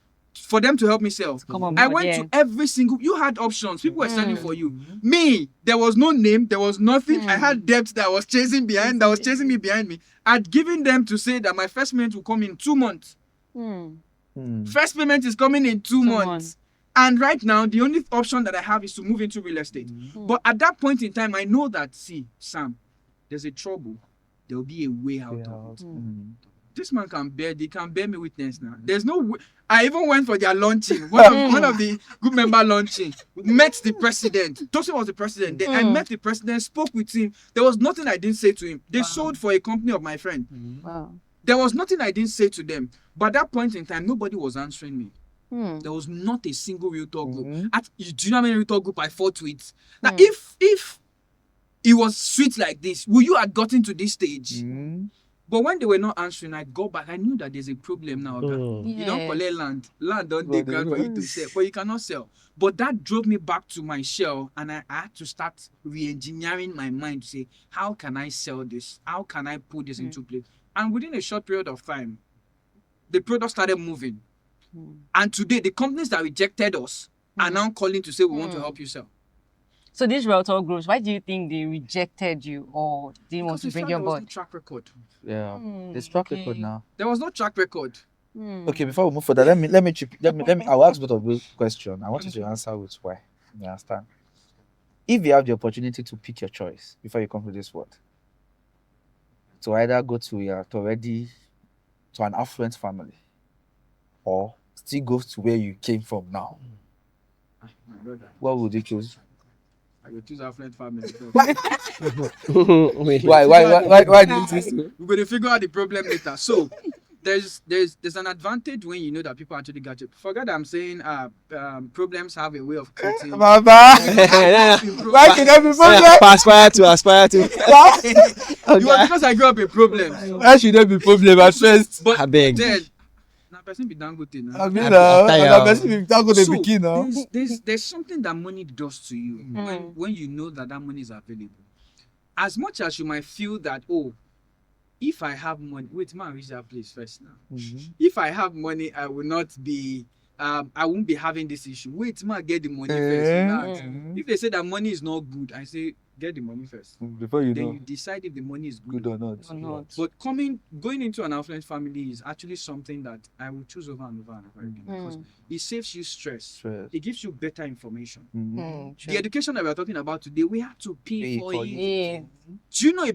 A: them to help me sell. I went to every single. You had options. People were selling for you. Me, there was no name. There was nothing. I had debt that was chasing behind. That was chasing me behind me. I'd given them to say that my first payment will come in 2 months. First payment is coming in 2 months. And right now, the only option that I have is to move into real estate. But at that point in time, I know that, see, Sam, there's a trouble. There will be a way out of it. This man can bear me witness now. There's no way. I even went for their launching. One of the group member launching. Met the president. Tosin was the president. I met the president, spoke with him. There was nothing I didn't say to him. They sold for a company of my friend. There was nothing I didn't say to them. But at that point in time, nobody was answering me. There was not a single Real Talk group. Do you know how many Real Talk group I fought with? Now, if it was sweet like this, would you have gotten to this stage? But when they were not answering, I go back. I knew that there's a problem now. You don't collect land. Land don't take ground for you to sell, but you cannot sell. But that drove me back to my shell, and I had to start re-engineering my mind to say, how can I sell this? How can I put this into place? And within a short period of time, the product started moving. And today, the companies that rejected us are now calling to say, we want to help you sell.
C: So these Realtor groups, why do you think they rejected you or didn't want to bring you on
A: There was
C: board?
A: no track record.
D: Yeah, there's track record now.
A: There was no track record.
D: Okay, before we move further, let me. I'll ask both of you a question. I want you to answer with why. You understand? If you have the opportunity to pick your choice before you come to this world, to either go to an affluent family, or still go to where you came from now,
A: My brother,
D: what would you choose?
A: I will choose affluent family.
B: Wait.
D: Why do you choose?
A: We're going to figure out the problem later. So there's an advantage when you know that people actually got you. Forget that I'm saying problems have a way of creating.
D: Baba, why can I be problem?
B: Aspire to.
A: Because I grew up in problems.
D: Why should there be problem at first?
A: But
B: I beg.
A: then, now person be Dangote now.
D: I mean,
B: tired.
D: I'm person be go to
A: So,
D: begin now.
A: there's something that money does to you when you know that money is available. As much as you might feel that, oh, if I have money, wait, man, reach that place first now. If I have money, I will not be, I won't be having this issue. Wait, man, get the money first. Relax. If they say that money is not good, I say get the money first.
D: Before you
A: Then
D: know,
A: you decide if the money is good.
D: good or not.
A: But going into an affluent family is actually something that I will choose over and over and over again because it saves you stress. It gives you better information. The education that we are talking about today, we have to pay for it.
C: Yeah,
A: Do you know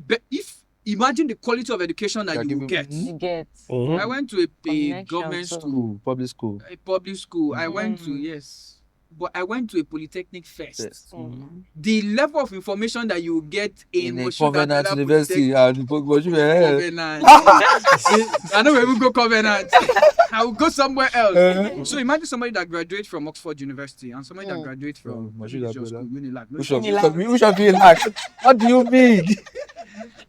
A: imagine the quality of education that you will get?
C: you get.
A: I went to a
C: Connection,
A: government
C: so-
A: school,
D: Public school.
A: a public school. I went to but I went to a polytechnic first.
D: Yes.
A: The level of information that you get in
D: In a
A: Moshood
D: Covenant
A: Abiola
D: University
A: Polytechnic-
D: and
A: Covenant. I don't even go Covenant. I will go somewhere else. So imagine somebody that graduates from Oxford University and somebody that graduates from
D: Moshood
A: religious
D: Abiola.
A: school, Unilag.
D: Which of you like? What do you mean?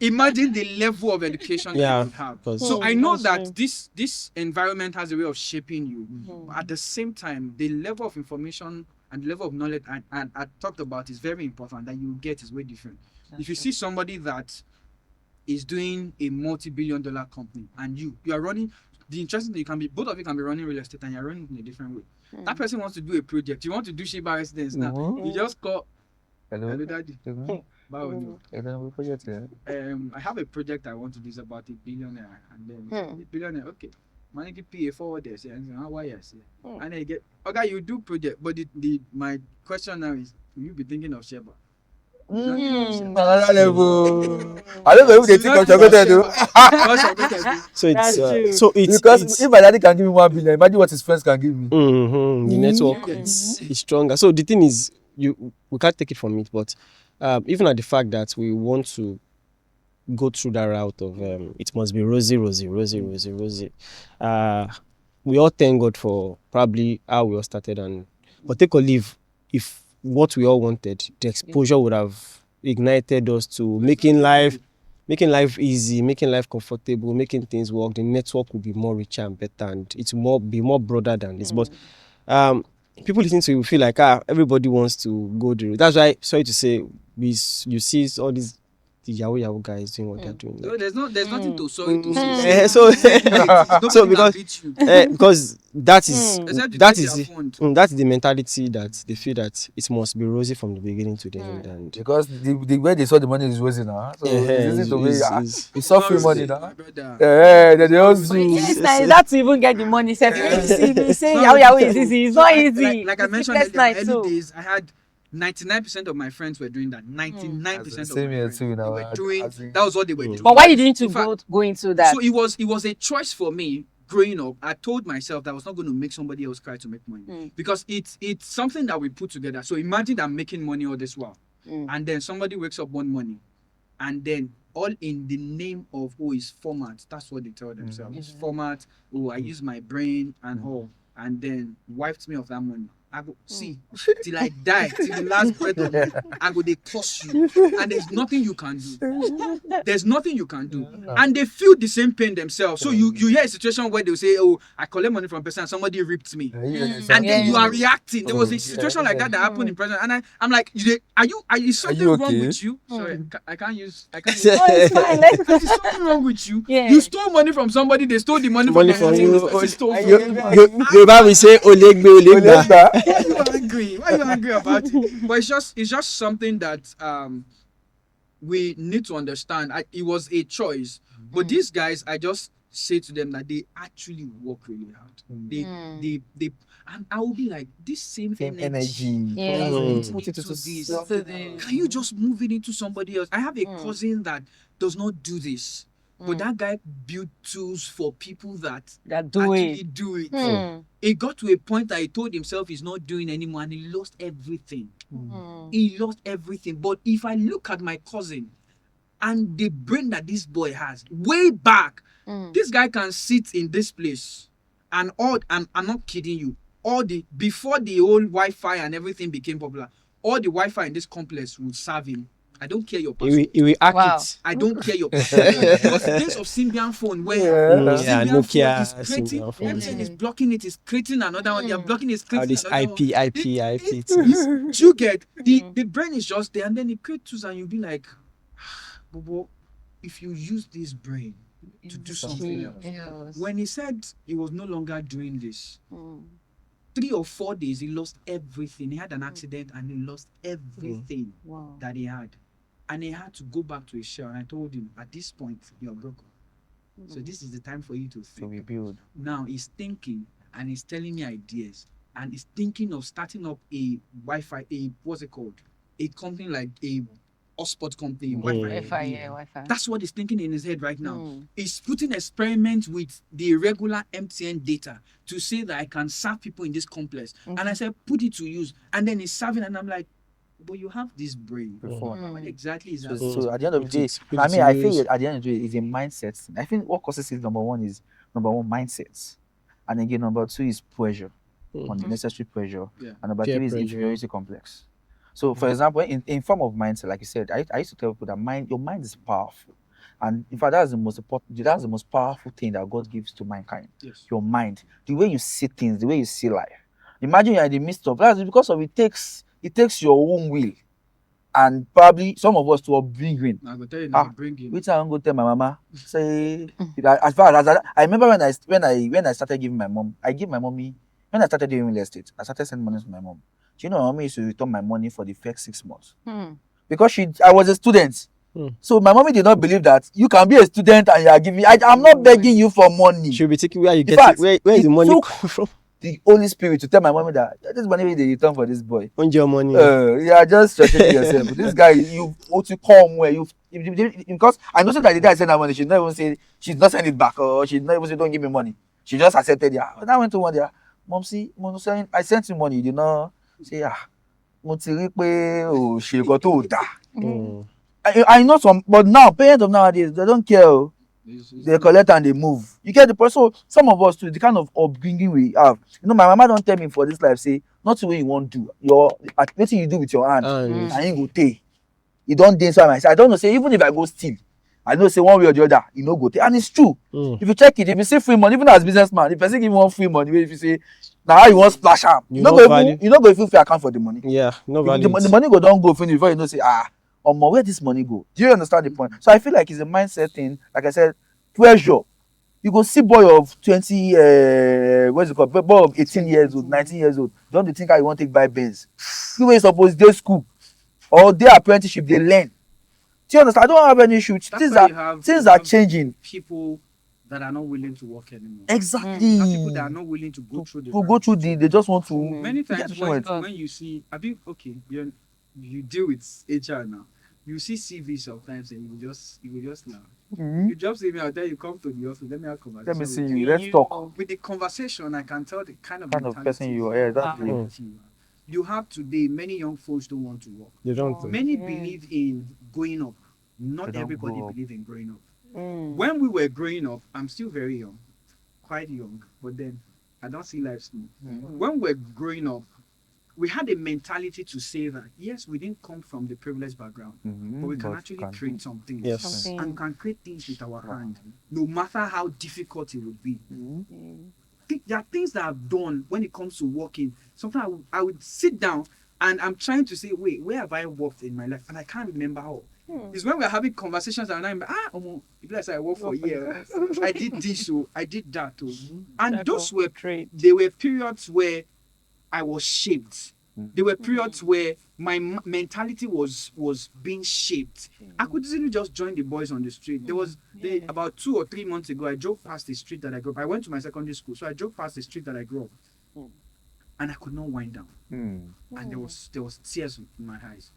A: Imagine the level of education
B: Yeah,
A: that you have.
B: because-
A: So I know
C: That's
A: that this environment has a way of shaping you. At the same time, the level of information and the level of knowledge and I talked about is very important that you get is way different. If you see somebody that is doing a multi-billion-dollar company and you are running, the interesting thing, you can be both of you can be running real estate and you're running in a different way. That person wants to do a project. You want to do Shiba residence now. You just call
D: Hello.
A: Daddy.
D: Hello.
A: Báwo ni?
D: Hello. Project here.
A: I have a project I want to do is about a billionaire, and then a billionaire. Okay, money PA forward there. Say, how are you? And then you get okay. You do project, but my question now is, will you be thinking of Sheba?
D: Another level. I don't know if they think of Chagote though.
B: So it's
D: Because if my daddy can give me 1 billion, imagine what his friends can give me.
B: The network is stronger. So the thing is, we can't take it from it, but even at the fact that we want to go through that route of it must be rosy. We all thank God for probably how we all started, but take or leave, if what we all wanted, the exposure would have ignited us to making life easy, making life comfortable, making things work. The network will be more richer and better, and it will be more broader than this. But people listening to you feel like everybody wants to go the route. That's why, sorry to say, you see all these the Yahoo guys doing what they're doing.
A: No, there's nothing to sorry to say.
B: Because that is the mentality that they feel that it must be rosy from the beginning to the end. And
D: because the way they saw the money is rosy now, so it's easy to be. It's not free money now. They also
C: that to even get the money. You say Yahoo is easy. It's not easy.
A: Like I mentioned early days, I had 99% of my friends were doing that. 99% of my friends were doing that was what they were doing.
C: But why you didn't go into that?
A: So it was a choice for me growing up. I told myself that I was not going to make somebody else cry to make money because it's something that we put together. So imagine I'm making money all this while, and then somebody wakes up one morning, and then all in the name of it's format. That's what they tell themselves. It's format. I use my brain and all, and then wiped me of that money. I go see till I die, till the last breath of me. I go they curse you, and there's nothing you can do. There's nothing you can do, and they feel the same pain themselves. So you hear a situation where they say, I collect money from a person, and somebody ripped me, and then you are reacting. There was a situation like that happened in prison, and I'm like, are you something wrong with you? Sorry, I can't use.
C: No, it's fine.
A: There's something wrong with you. You stole money from somebody. They stole the money from
B: you.
A: Yoruba
B: will say olegbe.
A: Why are you angry about it? But it's just something that we need to understand. It was a choice, but these guys, I just say to them that they actually work really hard. They and I will be like, this same energy. Put it to this. Can you just move it into somebody else? I have a cousin that does not do this. But that guy built tools for people that actually do it. It got to a point that he told himself he's not doing anymore, and he lost everything. He lost everything. But if I look at my cousin and the brain that this boy has, way back, this guy can sit in this place and I'm not kidding you. Before the whole Wi-Fi and everything became popular, all the Wi-Fi in this complex would serve him. I don't care your password.
B: He will hack it.
A: I don't care your password. There was days of Symbian phone where
B: Nokia
A: is creating, MTN is blocking it, is creating another one. They are blocking it, creating
B: this
A: another
B: IP.
A: You get the brain is just there, and then it creates tools, and you'll be like, Bobo, if you use this brain to do something else. When he said he was no longer doing this, 3 or 4 days he lost everything. He had an accident and he lost everything that he had. And he had to go back to his shell. And I told him, at this point, you're broken. So this is the time for you to think.
D: To rebuild.
A: Now he's thinking and he's telling me ideas. And he's thinking of starting up a Wi-Fi, what's it called? A company like a hotspot company.
C: Wi-Fi.
A: That's what he's thinking in his head right now. He's putting experiments with the regular MTN data to say that I can serve people in this complex. And I said, put it to use. And then he's serving, and I'm like, but you have this brain. What exactly is that?
D: So at the end of the day, I feel at the end of the day, it's a mindset thing. I think what causes it, number one, mindset. And again, number 2 is pressure, unnecessary pressure. And number 3 is inferiority complex. So, for example, in form of mindset, like you said, I used to tell people that your mind is powerful. And in fact, that's the most powerful thing that God gives to mankind.
A: Yes.
D: Your mind. The way you see things, the way you see life. Imagine you're in the midst of that, because of it takes your own will. And probably some of us to upbringing.
A: I go tell you now, upbringing.
D: Which I'm going to tell my mama. Say, as far as I remember when I started giving my mom, when I started doing real estate, I started sending money to my mom. you know, my mommy used to return my money for the first 6 months. Because I was a student. So my mommy did not believe that you can be a student and you are giving. I'm not begging you for money.
B: She'll be taking where you get it. Where is the money coming from?
D: The Holy Spirit to tell my mommy that this money they return for this boy.
B: On your money.
D: You are just stretching yourself. This guy, you ought to come where you because I noticed that the day I sent her money, she's not even say she's not sending it back or she's not even say don't give me money. She just accepted it. When I went to one day, Mom, see, I sent you money. You did not say I know some, but now parents of nowadays they don't care. They collect and they move. You get the point. So some of us too, the kind of upbringing we have. You know, my mama don't tell me for this life, say, not the way you want to do. Your activity you do with your hand, and you go take. You don't dance by myself. I don't know, say, even if I go steal, I know say one way or the other, you know go take. And it's true. If you check it, if you see free money, even as businessman, if person give you one free money, if you say, now how you want splash am, you know go if you account for the money.
B: Yeah, no value.
D: The money go don't go finish before you know say where this money go? Do you understand the point? So I feel like it's a mindset thing. Like I said, pressure. You go see boy of 20, what's it called? Boy of 18 years old, 19 years old. Don't you think I want to take buy Benz? You ain't supposed to school or their apprenticeship, they learn. Do you understand? I don't have any issue. Things are changing.
A: People that are not willing to work anymore.
D: Exactly.
A: People that are not willing to go through
D: they just want to.
A: Many times when you see, you deal with HR now. You see CV sometimes and you just laugh. You just see me out there, you come to the office, let me have conversation.
D: Let me see you. Let's talk.
A: With the conversation, I can tell the kind of
D: person you are. Yeah, that's
A: you have today. Many young folks don't want to work.
B: They don't.
A: Many believe in growing up. Not everybody believe in growing up. When we were growing up, I'm still very young, quite young, but then I don't see life smooth. When we're growing up, we had a mentality to say that yes, we didn't come from the privileged background, but we can actually create some things.
B: Yes.
A: And can create things with our hand, no matter how difficult it would be. There are things that I've done when it comes to working. Sometimes I would sit down and I'm trying to say, wait, where have I worked in my life? And I can't remember how. It's when we're having conversations and I'm like, I worked for a year. I did this, so I did that too. And those were there were periods where I was shaped. There were periods where my mentality was being shaped. I could easily just join the boys on the street. There was about 2 or 3 months ago, I drove past the street that I grew up. I went to my secondary school, so I drove past the street that I grew up, and I could not wind down. And there was tears in my eyes.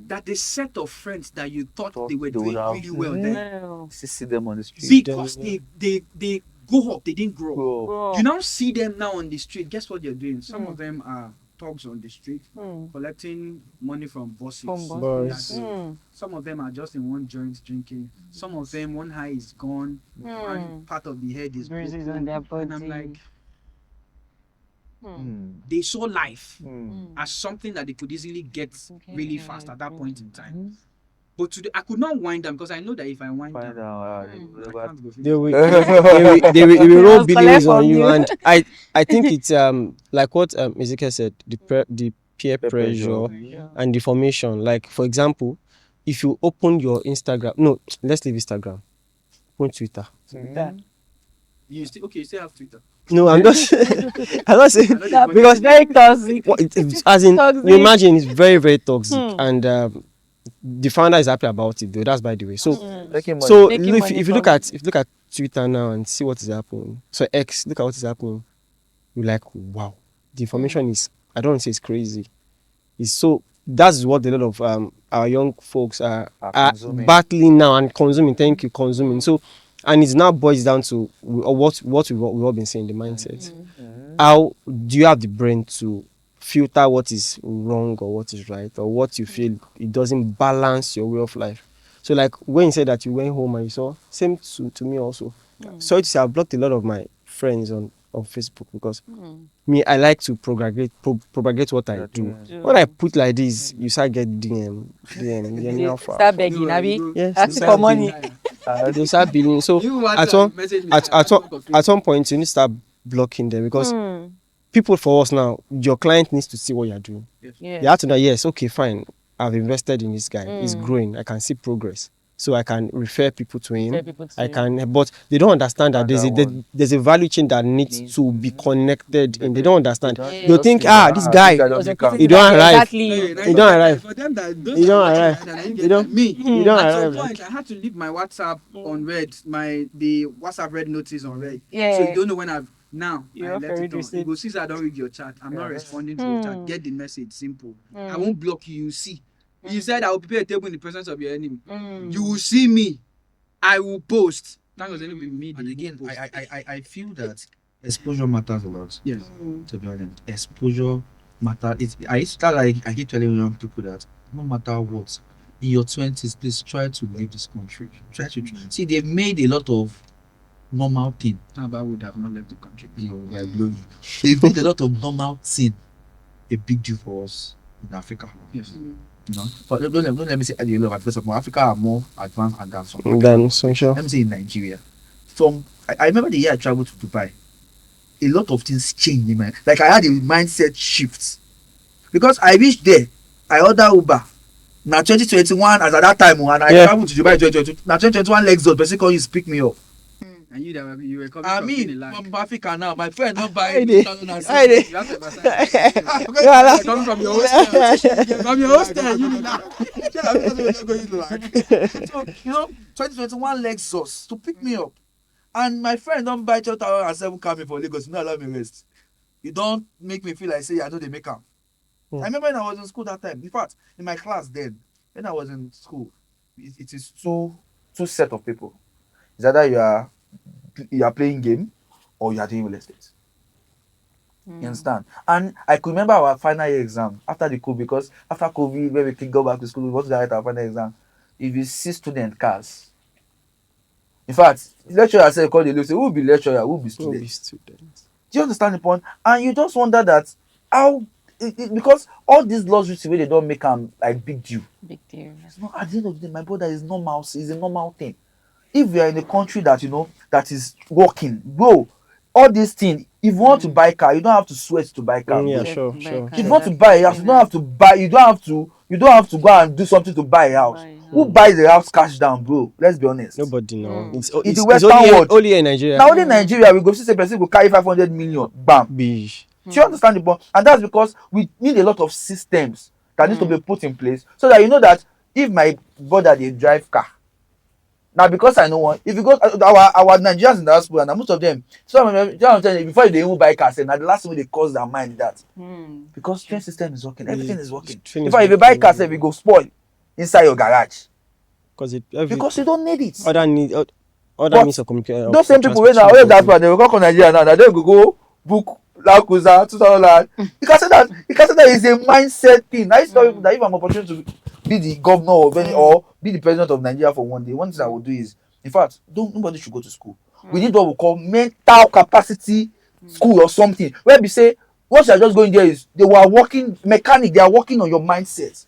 A: That the set of friends that you thought they were doing really well then,
D: see them on the street
A: because they go up, they didn't grow. You now see them now on the street. Guess what they're doing? Some of them are thugs on the street, collecting money from bosses. Some of them are just in one joint drinking. Some of them, one eye is gone, and part of the head is broken. And I'm like, they saw life as something that they could easily get really fast at that point in time. But today, I could not wind them because I know that if I wind them,
B: they will roll billions on you. And I think it's like what Ezekiel said, the peer pressure and the formation. Like, for example, if you open your Instagram, no, let's leave Instagram, open Twitter.
A: You still have Twitter.
B: No, I'm not saying because
C: very toxic.
B: As in, you imagine it's very, very toxic, and the founder is happy about it though. That's by the way. So if you look at Twitter now and see what is happening, so X, look at what is happening, you're like, wow, the information is, I don't want to say it's crazy. It's so, that's what a lot of our young folks are battling now and consuming. Thank you, consuming. So, and it's now boils down to what we've all been saying, the mindset. How do you have the brain to filter what is wrong or what is right, or what you feel it doesn't balance your way of life? So like when you said that you went home and you saw, same to me also. Sorry to say, I've blocked a lot of my friends on Facebook because me, I like to propagate what I do. When I put like this, you start get DM.
C: Start begging, Abby.
B: Yes,
C: ask for money.
B: They start billing. So at some point, you need to start blocking them because people for us now, your client needs to see what you're doing. You have to know, yes, okay, fine. I've invested in this guy. He's growing. I can see progress. so I can refer people to him. But they don't understand that there's a value chain that needs to be connected, and they don't understand. They think, this guy, he don't arrive. He don't arrive.
A: For them that
B: You don't arrive. You don't.
A: me.
B: You don't
A: At some
B: arrive.
A: point, I had to leave my WhatsApp on red, the WhatsApp red notice on red.
C: Yeah.
A: So you don't know when I've now
B: You
A: I
B: have
A: left it
B: already
A: on.
B: said-
A: You go see I don't read your chat. I'm not responding to your chat. Get the message. Simple. I won't block you. You see. You said I will prepare a table in the presence of your enemy. You will see me. I will post. That was anyway me.
D: And again, I feel that exposure matters a lot.
A: Yes.
D: To be honest, exposure matters. I keep telling young people that no matter what, in your 20s, please try to leave this country. Try to see. They've made a lot of normal thing.
A: How about would have not left the country?
D: They've made a lot of normal thing a big deal for us in Africa.
A: Yes.
D: You know, but don't let me say a lot of advanced. Africa are more advanced and advanced.
B: Then social.
D: Let me say in Nigeria. I remember the year I traveled to Dubai. A lot of things changed in my like I had a mindset shift because I reached there. I ordered Uber. Now 2021 as at that time, and I traveled to Dubai 2022. Now 2021 Lexus, person call you pick me up.
A: And you were coming
D: from Africa now. My friend not buy
B: I did.
D: 2006.
A: You have to emphasize. Coming from your hostel. From your hostel, you
D: So, 2021 Lexus to pick me up. And my friend don't buy 2007 coming for Lagos. You don't allow me rest. You don't make me feel like say I know they make them. I remember when I was in school that time. In fact, in my class then, when I was in school, it is two set of people. It's either you are playing game or you are doing real estate. You understand? And I could remember our final year exam after the COVID, because after COVID, when we can go back to school, we want to write our final exam. If you see student cars, in fact, lecturer said, call the list, who will be lecturer, who will be student? Do you understand the point? And you just wonder that how, because all these lawsuits where they don't make them like big deal. It's not, at the end of the day, my brother, is normal. It's a normal thing. If we are in a country that that is working, bro, all these things. If you want to buy car, you don't have to sweat to buy car.
B: Yeah, sure.
D: If you want to buy a house, you don't have to buy. You don't have to go and do something to buy a house. Who buys the house cash down, bro? Let's be honest.
B: Nobody know. It's
D: the Western world.
B: Only in Nigeria.
D: Now only in Nigeria we go see say person go carry 500 million. Bam.
B: Beige.
D: Do you understand the point? And that's because we need a lot of systems that need to be put in place so that you know that if my brother they drive car. Now because I know one, if you go our Nigerians in the diaspora, now most of them, some of them, you know what I'm saying, before they even buy cars, now the last thing they cause their mind that because train system is working, everything is working. In fact, if you buy cars, it go spoil inside your garage because you don't need it.
B: Other means of communication.
D: Those same people when that's why they will come to Nigeria now. They will go book Land Cruiser 2000. You can say that is a mindset thing. I used to tell people that if I'm opportunity to be the governor or be the president of Nigeria for one day, one thing I will do is, in fact, nobody should go to school. We need what we call mental capacity school or something. Where we say, what you are just going there is they are working on your mindset.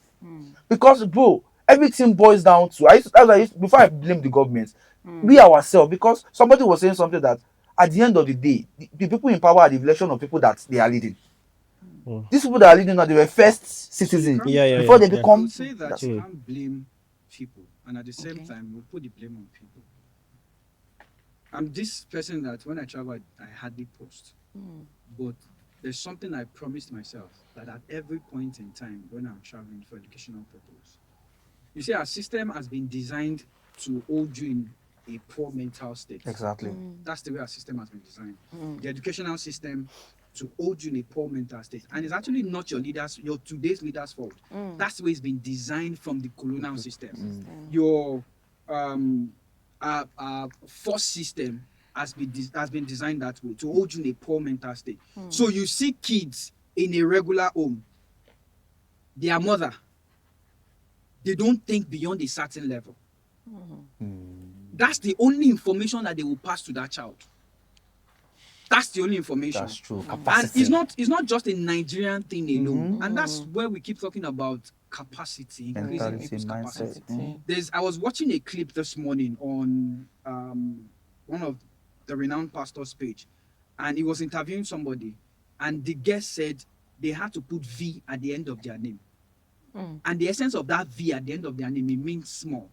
D: Because, bro, everything boils down to before I blame the government, we ourselves, because somebody was saying something that at the end of the day, the people in power are the reflection of people that they are leading. These people that are leading now, they were first citizens before they become.
A: I would say that you can't blame people, and at the same time, we put the blame on people. I'm this person that when I traveled, I hardly post, but there's something I promised myself that at every point in time when I'm traveling for educational purpose, you see, our system has been designed to hold you in a poor mental state.
D: Exactly.
A: That's the way our system has been designed. The educational system to hold you in a poor mental state. And it's actually not your today's leaders' fault. That's the way it's been designed from the colonial system. Your force system has been designed that way to hold you in a poor mental state. So you see kids in a regular home, their mother, they don't think beyond a certain level. That's the only information that they will pass to that child. That's the only information.
D: That's true.
A: Capacity. And it's not just a Nigerian thing alone. And that's where we keep talking about capacity, increasing people's capacity. I was watching a clip this morning on one of the renowned pastor's page, and he was interviewing somebody, and the guest said they had to put V at the end of their name. And the essence of that V at the end of their name, it means small.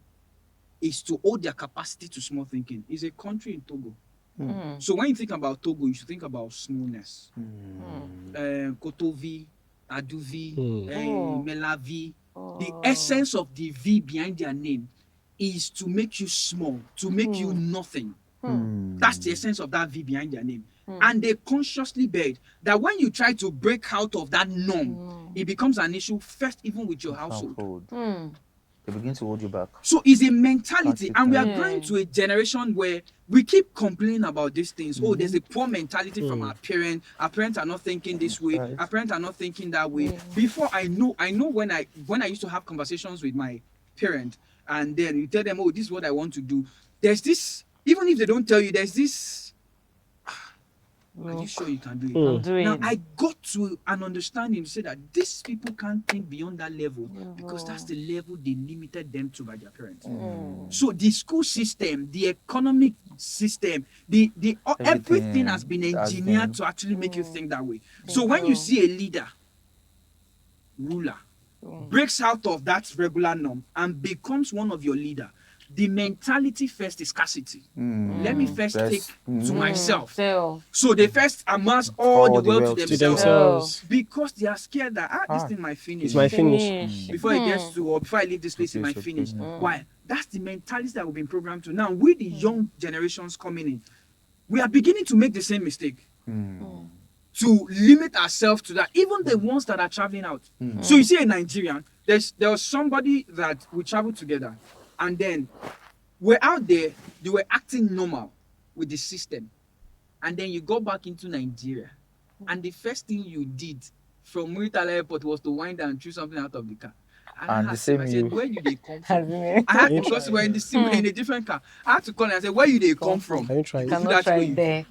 A: is to hold their capacity to small thinking. Is a country in Togo.
C: Mm.
A: So when you think about Togo, you should think about smallness. Kotovi, Aduvi, Melavi. The essence of the V behind their name is to make you small, to make you nothing. That's the essence of that V behind their name. And they consciously bet that when you try to break out of that norm, it becomes an issue first, even with your household.
D: They begin to hold you back.
A: So it's a mentality, and we are going to a generation where we keep complaining about these things. Oh, there's a poor mentality from our parents. Our parents are not thinking this way.
B: Right.
A: Our parents are not thinking that way. Before I know when I used to have conversations with my parent, and then you tell them, oh, this is what I want to do. There's this, even if they don't tell you, there's this. Are you sure you can do it?
C: I'll do
A: Now
C: it.
A: I got to an understanding to say that these people can't think beyond that level because that's the level they limited them to by their parents. So the school system, the economic system, the everything has been engineered to actually make you think that way. So when you see a leader, ruler, breaks out of that regular norm and becomes one of your leader, the mentality first is scarcity. Let me first take to myself. So they first amass all the wealth to themselves because they are scared that this thing might finish.
B: It might finish.
A: Before it gets to, or before I leave this place, it might finish. Why? That's the mentality that we've been programmed to. Now, with the young generations coming in, we are beginning to make the same mistake. To limit ourselves to that, even the ones that are traveling out. So you see a Nigerian, there was somebody that we traveled together, and then we're out there, they were acting normal with the system. And then you go back into Nigeria, and the first thing you did from Muritala Airport was to wind down and chew something out of the car.
D: And the same
A: I said,
D: you.
A: where you they come from? I had to, because we're in the same in a different car. I had to call and I said, where you they come from?
B: Can you try it?
C: Cannot
A: That's
C: try
A: where
C: it
A: you-
C: there.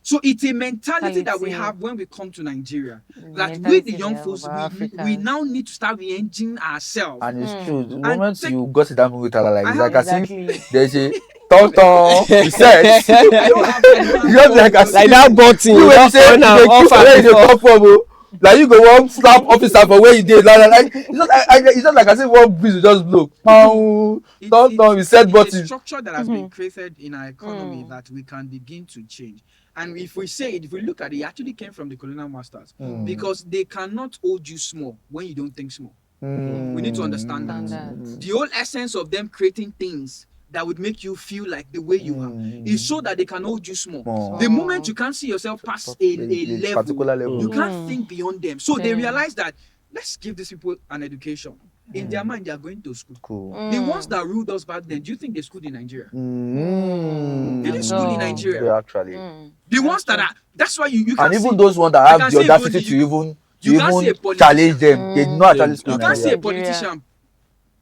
A: So it's a mentality that we
C: Mentality.
A: have when we come to Nigeria. That we,
C: Mentality
A: the young
C: of
A: folks, we
C: Africans.
A: now need to start re-engineering ourselves.
D: And it's true. The moment
A: take-
D: you got to that movie like this, I can see
C: Exactly.
D: there's a tonton research.
A: I don't have any-
D: You have like a
B: Like that button,
D: you
B: you
D: will
B: don't
D: say
B: on and
D: they
B: off
D: keep where
B: and
D: you dey
B: before.
D: come from. Oh. Like you go one slap officer for where you did. Like it's not like I say one breeze will just blow. Pow, tonton reset
A: it's a
D: button.
A: structure that has been created in our economy that we can begin to change. And if we say it, if we look at it, it actually came from the colonial masters because they cannot hold you small when you don't think small. We need to understand that. The whole essence of them creating things that would make you feel like the way you are is so that they can hold you small. The moment you can't see yourself past a level,
D: Particular level.
A: you can't think beyond them. So they realize that let's give these people an education. In their mind, they are going to school.
D: Cool.
A: The ones that ruled us back then, do you think they schooled in Nigeria? They didn't
D: Mm.
A: school in
C: No.
A: Nigeria.
D: Yeah, actually.
A: The ones that are, that's why you can
D: And
A: see,
D: even those ones that
A: I
D: have
A: can
D: the
A: say
D: audacity
A: even
D: to even
A: you can't see a politician.
D: challenge them, they did not actually school
A: you
D: in
A: can't see a
D: Nigeria.
A: politician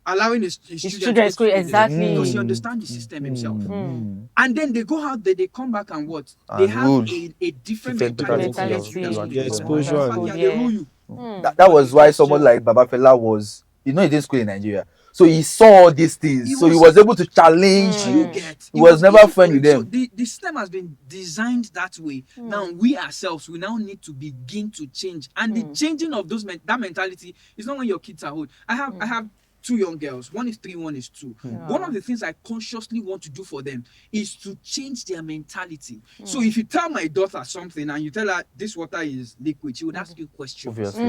A: allowing his
C: Children
A: children to
C: school,
A: go to
C: exactly.
A: because he understands the system himself.
D: Mm.
A: And then they go out there, they come back and what? They
D: And
A: have
D: rule.
A: a different
D: Different
A: mentality.
C: mentality.
B: Yeah, exposure and-
A: And they rule you.
D: That was why someone like Baba Fela was, he didn't school in Nigeria. So he saw all these things.
A: He
D: So he
A: was-
D: was able to challenge
A: You
D: you.
A: get.
D: He was never
A: easy
D: friend
A: for
D: with
A: it. So
D: them.
A: the system has been designed that way. Now we ourselves, we now need to begin to change. And the changing of that mentality is not when your kids are old. I have 2 young girls. One is 3, one is 2. One of the things I consciously want to do for them is to change their mentality. So if you tell my daughter something and you tell her this water is liquid, she would ask you questions.
D: Obviously.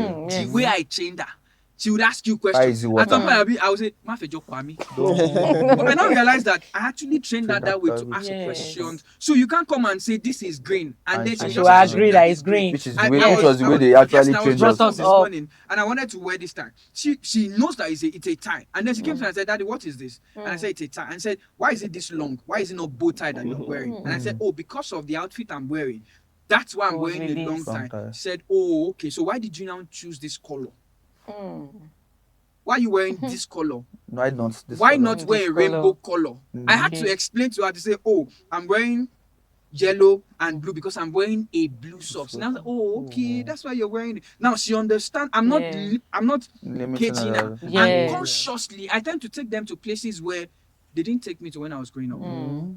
A: The way I trained her, she would ask you
D: Why is
A: questions.
D: it
A: At
D: water?
A: some point, I would say, "Ma fe joko ami." But I now realize that I actually trained her that way to ask
C: Yes.
A: questions. So you can't come and say this is green and then
D: And
A: she
D: she
A: just
D: will
A: assume
C: agree that it's green.
D: Which is
A: I-
D: the way,
A: I
D: which was the way they
A: yes,
D: actually
A: I was
D: trained
A: dressed
D: us.
A: up this morning and I wanted to wear this tie. She knows that it's a tie. And then she came to me and said, "Daddy, what is this?" And I said, "It's a tie." And said, "Why is it this long? Why is it not bow tie that you're wearing?" And I said, "Oh, because of the outfit I'm wearing. That's why I'm wearing a long
C: released.
A: tie."
D: Long tie.
A: She said, "Oh, okay. So why did you now choose this color? Why are you wearing this color?
D: Why not this
A: Why
D: color?
A: not wear a
C: This
A: rainbow color?" I had to
C: Okay.
A: explain to her to say, "Oh, I'm wearing yellow and blue because I'm wearing a blue socks." And I was like, "Oh, okay, that's why you're wearing it." Now she understands. I'm not
D: Limiting
A: catching her.
D: her.
C: Yeah.
A: And consciously, I tend to take them to places where they didn't take me to when I was growing up.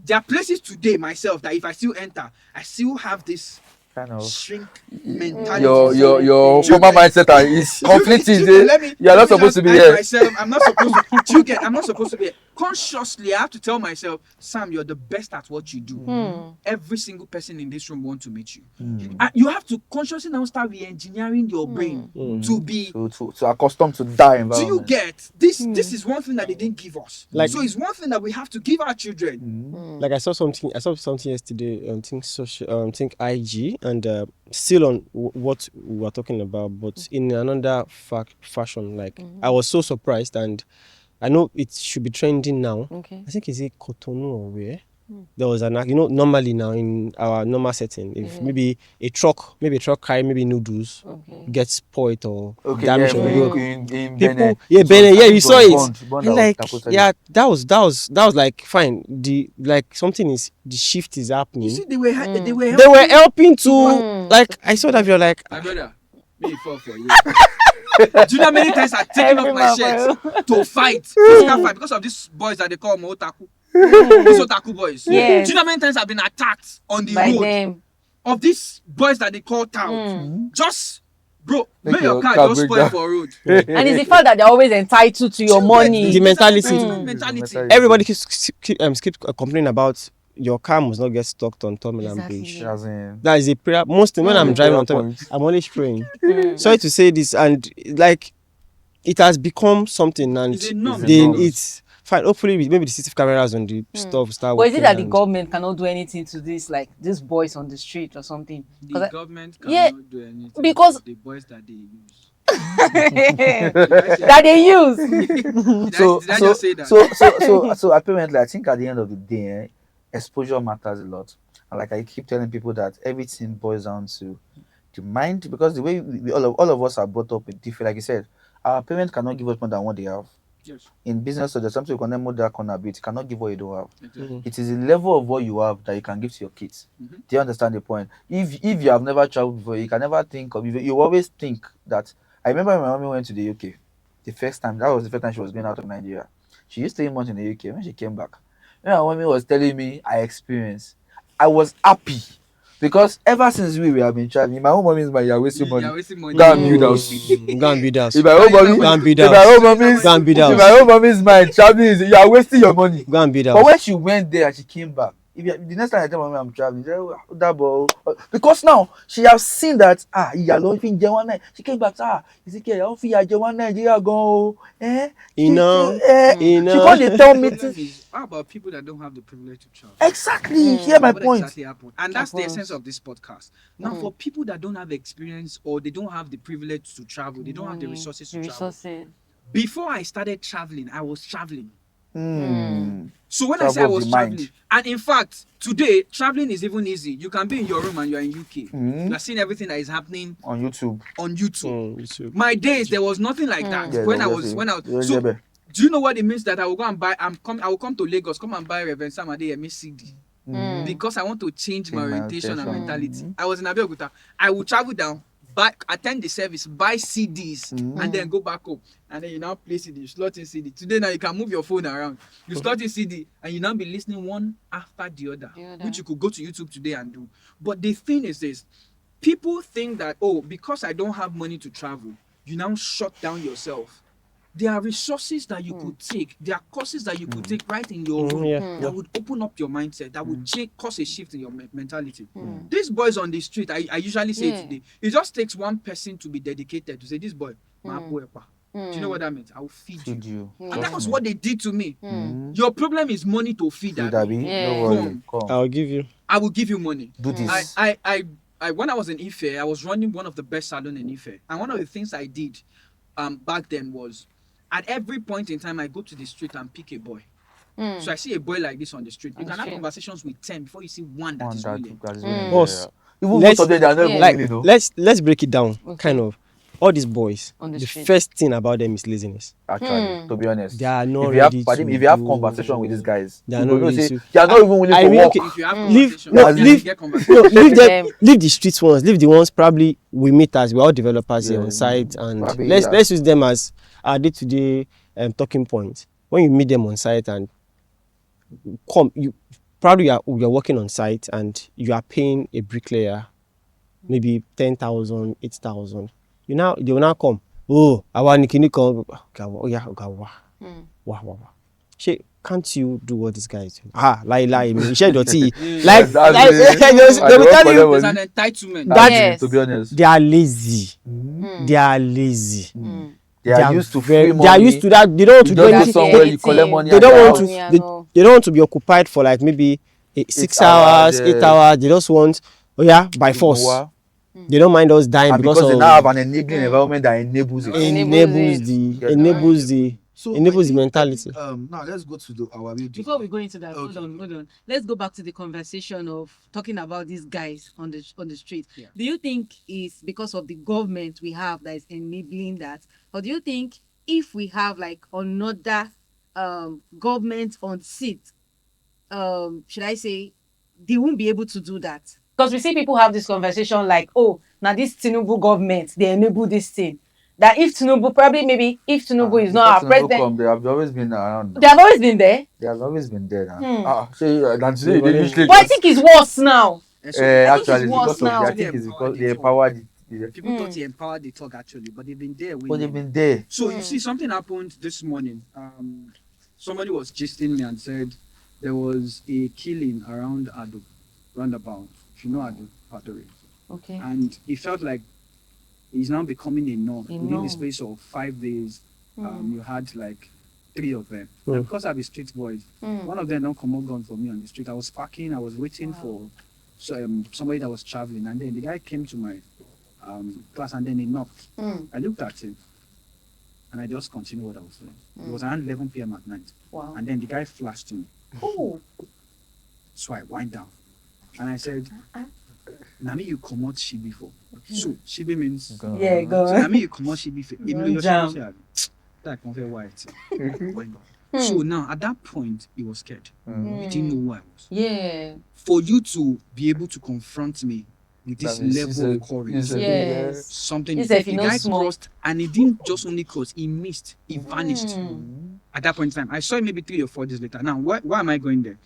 A: There are places today myself that if I still enter, I still have this
D: Kind of.
A: shrink mentality.
D: Your former mindset is conflicting.
A: Let me
D: You are not
A: let me
D: supposed to be
A: just
D: here.
A: ask myself, I'm not supposed to. You get? I'm not supposed to be here. consciously, I have to tell myself, Sam, you're the best at what you do. Every single person in this room wants to meet you. And you have to consciously now start re-engineering your brain to be
D: to accustomed to that environment.
A: do you get this? This is one thing that they didn't give us. So it's one thing that we have to give our children.
B: Like I saw something yesterday. Think IG, and still on what we were talking about, but in another fashion. Like I was so surprised, and I know it should be trending now.
E: Okay.
B: I think is it Cotonou or where? There was normally now in our normal setting, if maybe a truck carry maybe noodles, gets spoiled or damaged, people, Benin, you saw it, and like, that was like fine. The like something is the shift is happening.
A: You see, they were
B: helping to like I saw that you're like,
A: my brother, me fall for you. Do you know how many times I've taken off my shirt to fight, physical fight, because of these boys that they call Otaku? These Otaku boys.
E: Yes.
A: Do you know how many times I've been attacked on the
E: by
A: road
E: them.
A: of these boys that they call tout? Just, bro, make your car just spoil for road.
E: And it's the fact that they're always entitled to your money.
B: the mentality.
A: Mentality.
B: Everybody keeps complaining about your car must not get stuck on terminal bridge. That is a prayer. Most time when I'm driving on terminal, I'm always praying. Sorry to say this, and like it has become something, and
A: It's a norm.
B: it's fine. Hopefully, maybe the CCTV cameras on the stuff start
E: Or is
B: working.
E: it that the government cannot do anything to this, like these boys on the street or something?
A: The government cannot
E: Yeah,
A: do anything
E: because-
A: the boys that they use.
E: that they use.
A: Did I just say that?
D: So apparently, I think at the end of the day, exposure matters a lot. And like I keep telling people that everything boils down to the mind, because the way all of us are brought up with different, like you said, our parents cannot give us more than what they have.
A: Yes.
D: In business, so there's something you can more that corner bit. You cannot give what you don't have.
A: Exactly.
D: It is the level of what you have that you can give to your kids. Do you understand the point? If you have never traveled before, you can never think of. You always think that. I remember when my mommy went to the UK, the first time. That was the first time she was going out of Nigeria. She used 3 months in the UK. When she came back, when my mommy was telling me I experienced, I was happy. Because ever since we have been traveling, my own mommy is you're wasting money.
A: You're wasting money.
D: Go and build house.
B: Go and build house.
D: If my own mommy,
B: Go and build
D: if my
B: house.
D: own mommy's,
B: Go and build
D: if
B: house.
D: my own mommy's mind traveling is you are wasting your money.
B: Go and build
D: But
B: house.
D: when she went there and she came back, the next time I tell mommy I'm traveling, she said, "Oh, that boy," because now she has seen that you don't think one night. She came back, is it okay? I don't feel one Nigeria go,
B: You know.
D: She can't tell me.
A: How about people that don't have the privilege to travel?
D: Exactly. Hear my
A: What
D: point.
A: exactly happened? And that's the essence of this podcast. Now, for people that don't have experience or they don't have the privilege to travel, they don't have the resources to travel. Before I started traveling, I was traveling. So when I say I was traveling, and in fact, today traveling is even easy. You can be in your room and you're in UK. You are seeing everything that is happening
D: On YouTube.
A: on YouTube. My days there was nothing like that.
D: Yeah,
A: when I
D: obviously.
A: was so. Do you know what it means that I will go and buy? I will come to Lagos, come and buy Reverend Sam Adeyemi CD because I want to change my orientation and mentality. I was in Abeokuta. I will travel down, attend the service, buy CDs, and then go back home. And then you now play CD, you slot in CD. Today now you can move your phone around. You slot in CD, and you now be listening one after the other, which you could go to YouTube today and do. But the thing is this: people think that because I don't have money to travel, you now shut down yourself. There are resources that you could take. There are courses that you could take right in your room that would open up your mindset, that would cause a shift in your mentality. These boys on the street, I usually say today, it just takes one person to be dedicated to say, this boy, my boy, do you know what that means? I will feed you. And that was what they did to me. Your problem is money to feed that.
D: No worry.
B: I will
A: give you money.
D: Do this.
A: I when I was in Ife, I was running one of the best salons in Ife. And one of the things I did back then was, at every point in time, I go to the street and pick a boy. So I see a boy like this on the street. You can have conversations with 10 before you see one that is willing.
B: Boss,
D: Even most of them, they are not
B: like,
D: willing,
B: let's break it down. Kind of. All these boys,
E: On the
B: the
E: street.
B: first thing about them is laziness.
D: Actually, to be honest.
B: They are not
D: if you have,
B: ready
D: pardon
B: to
D: me, if you have
B: do-
D: conversation with these guys,
B: They are
D: you
B: not
D: will know,
B: ready
D: say,
B: to-
D: they are not even willing
B: I
D: to
B: mean,
D: walk.
B: okay.
A: If you have
B: Leave-
A: conversation,
B: no,
A: then
B: leave-
A: you get conversation.
B: No, leave
E: them.
B: leave the street ones, leave the ones probably we meet as we're all developers here on site, and
D: Probably,
B: let's use them as our day-to-day talking points. When you meet them on site and you you're working on site and you are paying a bricklayer maybe 10,000, 8,000. They will now come. Oh, I want to come. Wah. She can't you do what this guy is doing? Lie, me. Share your tea.
D: That's
B: They will tell you
A: It's an entitlement.
B: that
D: to be honest.
B: they are lazy.
C: Mm.
B: They are lazy.
C: Mm.
D: They are used to
B: very,
D: free money.
B: they are used to that. They don't want to
D: You
B: do
D: don't go
B: anything.
D: somewhere, you collect money.
B: They
D: and
B: don't
D: you're
B: want
D: out.
B: to.
C: Yeah,
B: They,
C: no.
B: they don't want to be occupied for like maybe 6 hours, 8
D: yes.
B: hours. They just want, by force.
D: Wow.
B: They don't mind us dying
D: And
B: because
D: because they
B: of
D: now have an enabling environment that enables it.
B: enables the
F: So
B: enables
F: I
B: the
F: think-
B: mentality.
F: Now let's go to our real deal.
E: Before we go into that,
F: Okay.
E: hold on. Let's go back to the conversation of talking about these guys on the street.
A: Yeah.
E: Do you think it's because of the government we have that is enabling that, or do you think if we have like another government on seat, should I say, they won't be able to do that? Because we see people have this conversation like, oh, now this Tinubu government, they enable this thing. That if Tinubu, probably maybe if Tinubu is not our president,
D: They have always been around.
E: they have always been there.
D: They have always been there now.
E: Hmm.
D: So that's they usually
E: But I think it's worse now.
A: And so
D: actually
E: it's
D: because
E: worse
D: of
E: now.
D: I think it's because they empowered the
A: people thought he empowered the talk actually, but they've been there.
D: but they've been there.
A: So you see, something happened this morning. Somebody was gisting me and said there was a killing around Ado, roundabout. If you know Ado, Patori.
E: Okay.
A: And it felt like it's now becoming a norm.
E: A
A: Within
E: norm.
A: the space of 5 days, you had like 3 of them.
B: Mm.
A: And because I be street boys, one of them don't come out gun for me on the street. I was parking, I was waiting for somebody that was traveling, and then the guy came to my class and then he knocked. I looked at him and I just continued what I was saying. It was around 11 p.m. at night.
E: Wow.
A: And then the guy flashed me.
E: Oh.
A: So I wind down. And I said, Nami, you come out Shibi for. So Shibi means
E: Yeah, go
A: so
E: on.
A: Nami, you come out Shibi for.
E: Jam.
A: That convey white. So now at that point he was scared. He didn't know who I was.
E: Yeah.
A: For you to be able to confront me with this
D: That means
A: level of
D: it's
A: courage,
E: Yes.
A: something
E: Yes,
A: the
E: if you know
A: guy
E: small.
A: crossed, and he didn't just only cross, he missed, he vanished. At that point in time, I saw him maybe 3 or 4 days later. Now, why am I going there?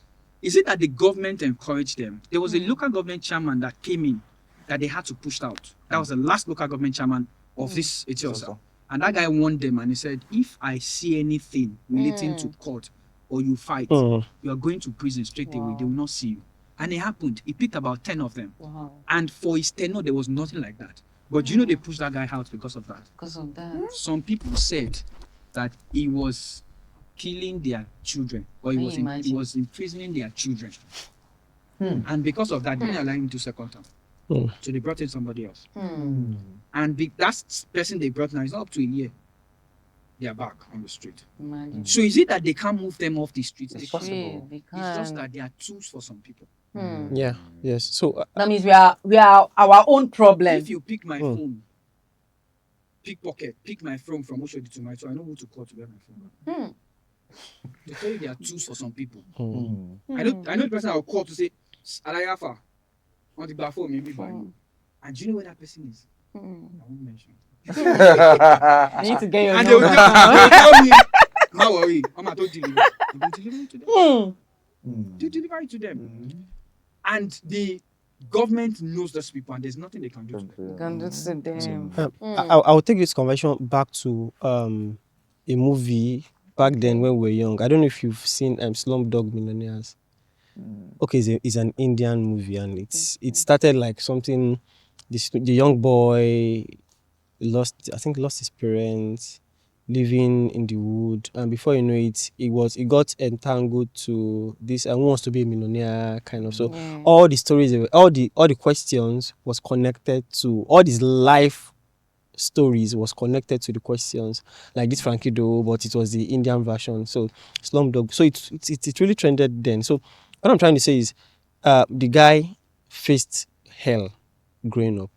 A: Is it that the government encouraged them? There was a local government chairman that came in that they had to push out. That was the last local government chairman of this Etiosa. And that guy warned them and he said, if I see anything relating to court or you fight, you are going to prison straight away. They will not see you. And it happened. He picked about 10 of them.
E: Wow.
A: And for his tenure, there was nothing like that. But you know they pushed that guy out because of that.
E: Because of that.
A: Some people said that he was killing their children, or
E: Can
A: he
E: you
A: was he
E: imagine?
A: was imprisoning their children. And because of that, they didn't allow him to second term. So they brought in somebody else. And that person they brought now is not up to a year. They are back on the street.
E: Imagine.
A: So is it that they can't move them off the streets?
D: It's
A: They
D: possible.
A: can.
E: They
A: It's just
E: can.
A: that they are tools for some people.
B: Yeah. Yes. So
E: That means we are our own problem.
A: If you pick my phone, pickpocket, pick my phone from Oshodi to my, so I know who to call to get my phone. They tell you they are tools for some people. I know the person I will call to say, Alayafa, on the phone, maybe by you. And do you know where that person is? I won't mention.
E: You need to get your
A: And they will
E: number.
A: tell me, don't worry, I'm not deliver. You will deliver it to them. You deliver it to them. And the government knows those people and there's nothing they can do to them.
E: You can do to them.
B: I'll take this conversation back to a movie back then when we were young. I don't know if you've seen Slumdog Millionaires. Okay, it's an Indian movie and it started like something. The young boy lost his parents, living in the wood, and before you know it, he got entangled to this and wants to be a millionaire kind of. So all the stories, all the questions was connected to all these life stories was connected to the questions like this Frankie Do, but it was the Indian version. So Slumdog. So it really trended then. So what I'm trying to say is, the guy faced hell growing up,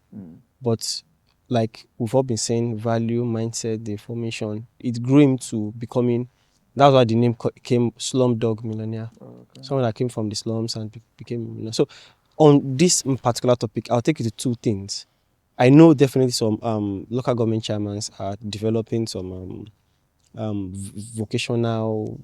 B: but like we've all been saying, value, mindset, the information, it grew him to becoming. That's why the name came Slumdog Millionaire. Someone that came from the slums and became a millionaire. So on this particular topic, I'll take you to 2 things. I know definitely some local government chairmen are developing some vocational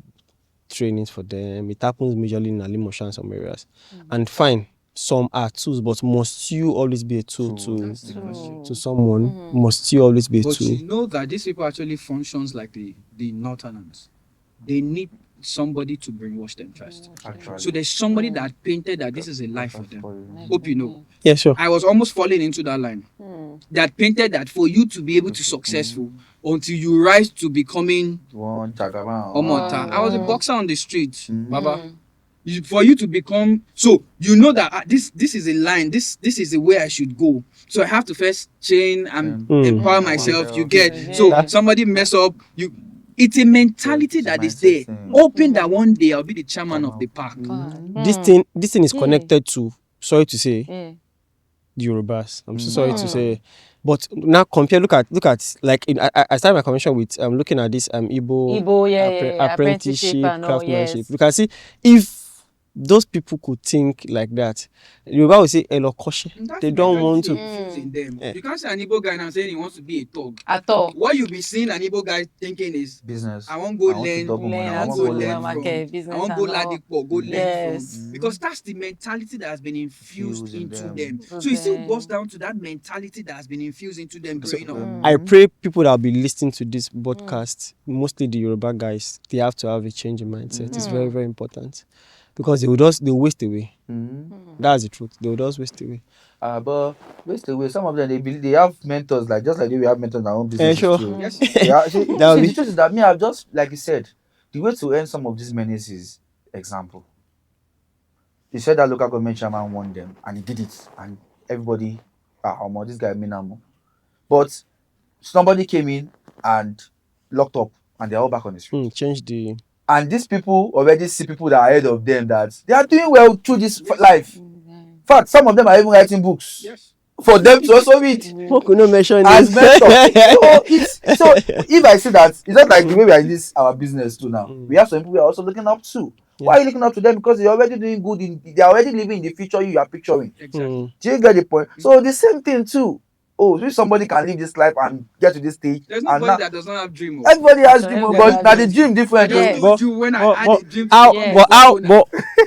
B: trainings for them. It happens majorly in Alimosha and some areas. And fine, some are tools, but must you always be a tool to someone? Must you always be a
A: But
B: tool?
A: you know that these people actually functions like the Northerners. They need somebody to brainwash them first.
D: Actually.
A: So there's somebody that painted that this is a life for them. Hope you know.
B: Yeah, sure.
A: I was almost falling into that line. That painted that for you to be able to successful until you rise to becoming
D: One Jagaban.
A: Omota. I was a boxer on the street, Baba. For you to become, so you know that this is a line. This is the way I should go. So I have to first train and empower myself. You get so somebody mess up. It's a mentality that is there. Hoping that one day I'll be the chairman of the park.
B: This thing is connected to, sorry to say, the Yorubas. I'm so sorry to say. But now compare, look at like I started my conversation with looking at this Igbo apprenticeship, craftsmanship. You can see if those people could think like that, Yoruba would say elokoshe. They don't want to.
A: Them. You can't say an Igbo guy now saying he wants to be a thug.
E: At all.
A: What you be seeing an Igbo guy thinking is
D: Business.
A: I want to go learn. I want to go learn from. I want to go Ladipo, go learn from. Because that's the mentality that has been infused into them. So it still boils down to that mentality that has been infused into them growing up.
B: I pray people that will be listening to this podcast, mostly the Yoruba guys, they have to have a change in mindset. It's very, very important. Because they'll waste away. That's the truth. They'll just waste away.
D: But waste away. Some of them they have mentors, like just like we have mentors in our own business.
B: Sure.
A: Yes.
D: The truth is that me, I've just like you said, the way to end some of these menaces is example. You said that local government chairman won them and he did it, and everybody, this guy Minamo. But somebody came in and locked up, and they're all back on the street.
B: Change the.
D: And these people already see people that are ahead of them that they are doing well through this life. In fact, some of them are even writing books for them to also read.
B: Who could not mention
D: as
B: this?
D: mentors. So if I see that, it's not like the way we are in this our business too now. We have some people we are also looking up to. Why are you looking up to them? Because they're already doing good. They are already living in the future you are picturing.
A: Exactly.
D: Do you get the point? So the same thing too. If somebody can live this life and get to this stage,
A: there's nobody that does not have dream.
D: Everybody has dream, but that the dream different.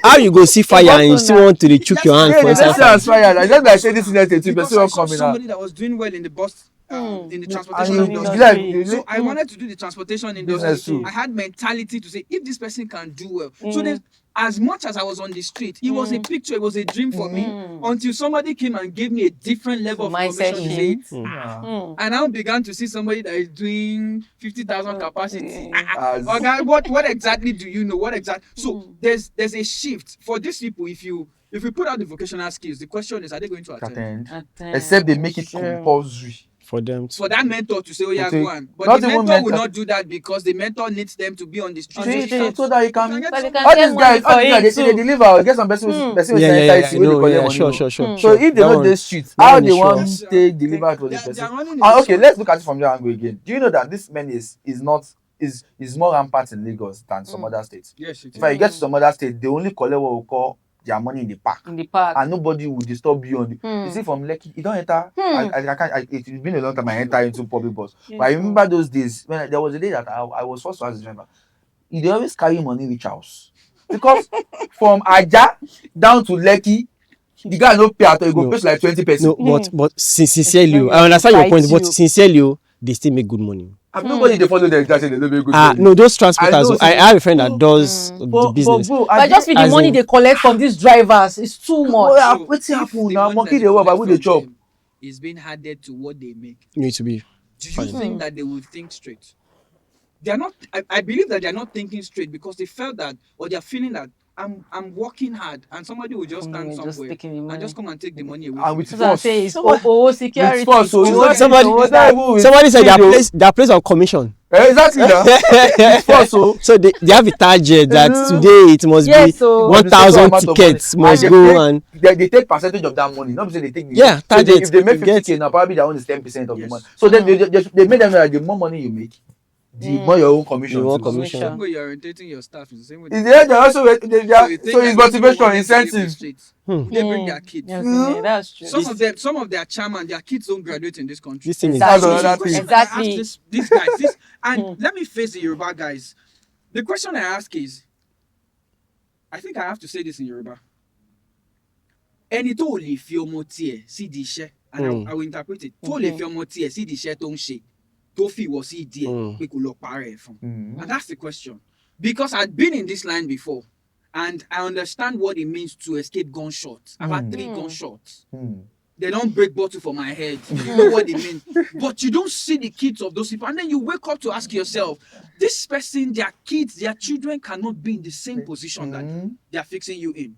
B: How you go see fire and you still want to choke your hand for inside
D: fire? I just like say this in the
A: because I saw somebody that was doing well in the bus. In the transportation industry. So I wanted to do the transportation industry. I had mentality to say if this person can do well. So then as much as I was on the street, it was a picture, it was a dream for me until somebody came and gave me a different level of information to say, and I now began to see somebody that is doing 50,000 capacity. Okay, what exactly do you know? What exactly? So there's a shift for these people. If we put out the vocational skills, the question is, are they going to attend?
D: Except they make it compulsory.
B: For them
A: for that mentor to say, oh yeah, go on. But the mentor will not do that because the mentor needs them to be on the street.
D: So that he can all these guys, they deliver, get some person
B: sure.
D: So if they know the streets, how they want to deliver to the person? Okay, let's look at it from the angle again. Do you know that this menace is more rampant in Lagos than some other states?
A: Yes,
D: if you get to some other states, they only collect what we call their money in the park. And nobody will disturb you on the you see from Lekki, you don't enter. It's been a long time I enter into public bus. But I remember those days when there was a day that I was forced to ask the driver. They always carry money reach house. Because from Aja down to Lekki, the guy no pay at all, you go pay like 20%.
B: No, but sincerely, I understand your point, but sincerely, they still make good money.
D: Nobody they follow them, they don't make good money.
B: No, those transporters. I have a friend that does the business.
E: But just for the money they collect from these drivers, it's too much.
D: What's happening now? Monkey they work, but with the job
A: is being added to what they make.
B: You need to be.
A: Do you think that they will think straight? They are not. I believe that they are not thinking straight because they felt that, or they are feeling that I'm working hard, and somebody will just stand somewhere and just come and take the money away.
D: And with
E: force. Security.
B: Somebody said their place of commission.
D: Exactly.
B: So they have a target that today it must be 1,000 tickets must go and
D: they take percentage of that money. Not because they take
B: target.
D: If they make 50K now, probably they own is 10% of the money. So then they made them know that the more money you make, the more your own commission.
A: The same way you're orientating your staff is the same way.
D: So it's motivation, incentive.
A: They bring their kids.
E: That's true.
A: Some of their chairman, their kids don't graduate in this country.
B: This thing is
E: exactly.
A: These guys, and let me face the Yoruba guys. The question I ask is, I think I have to say this in Yoruba. Ẹni tó lè fi ọmọ tiẹ̀ sí di iṣẹ́, and I will interpret it. Tó lè fi ọmọ tiẹ̀ sí di iṣẹ́ tó ń ṣe. Tó fi ìwọ sí ìdí ẹ̀ pé kò lọ parẹ́ ẹ̀ fún. And that's the question. because I'd been in this line before, and I understand what it means to escape gunshots. I've had 3 gunshots. They don't break bottle for my head. You know what it means. But you don't see the kids of those people. And then you wake up to ask yourself, this person, their kids, their children cannot be in the same position that they are fixing you in.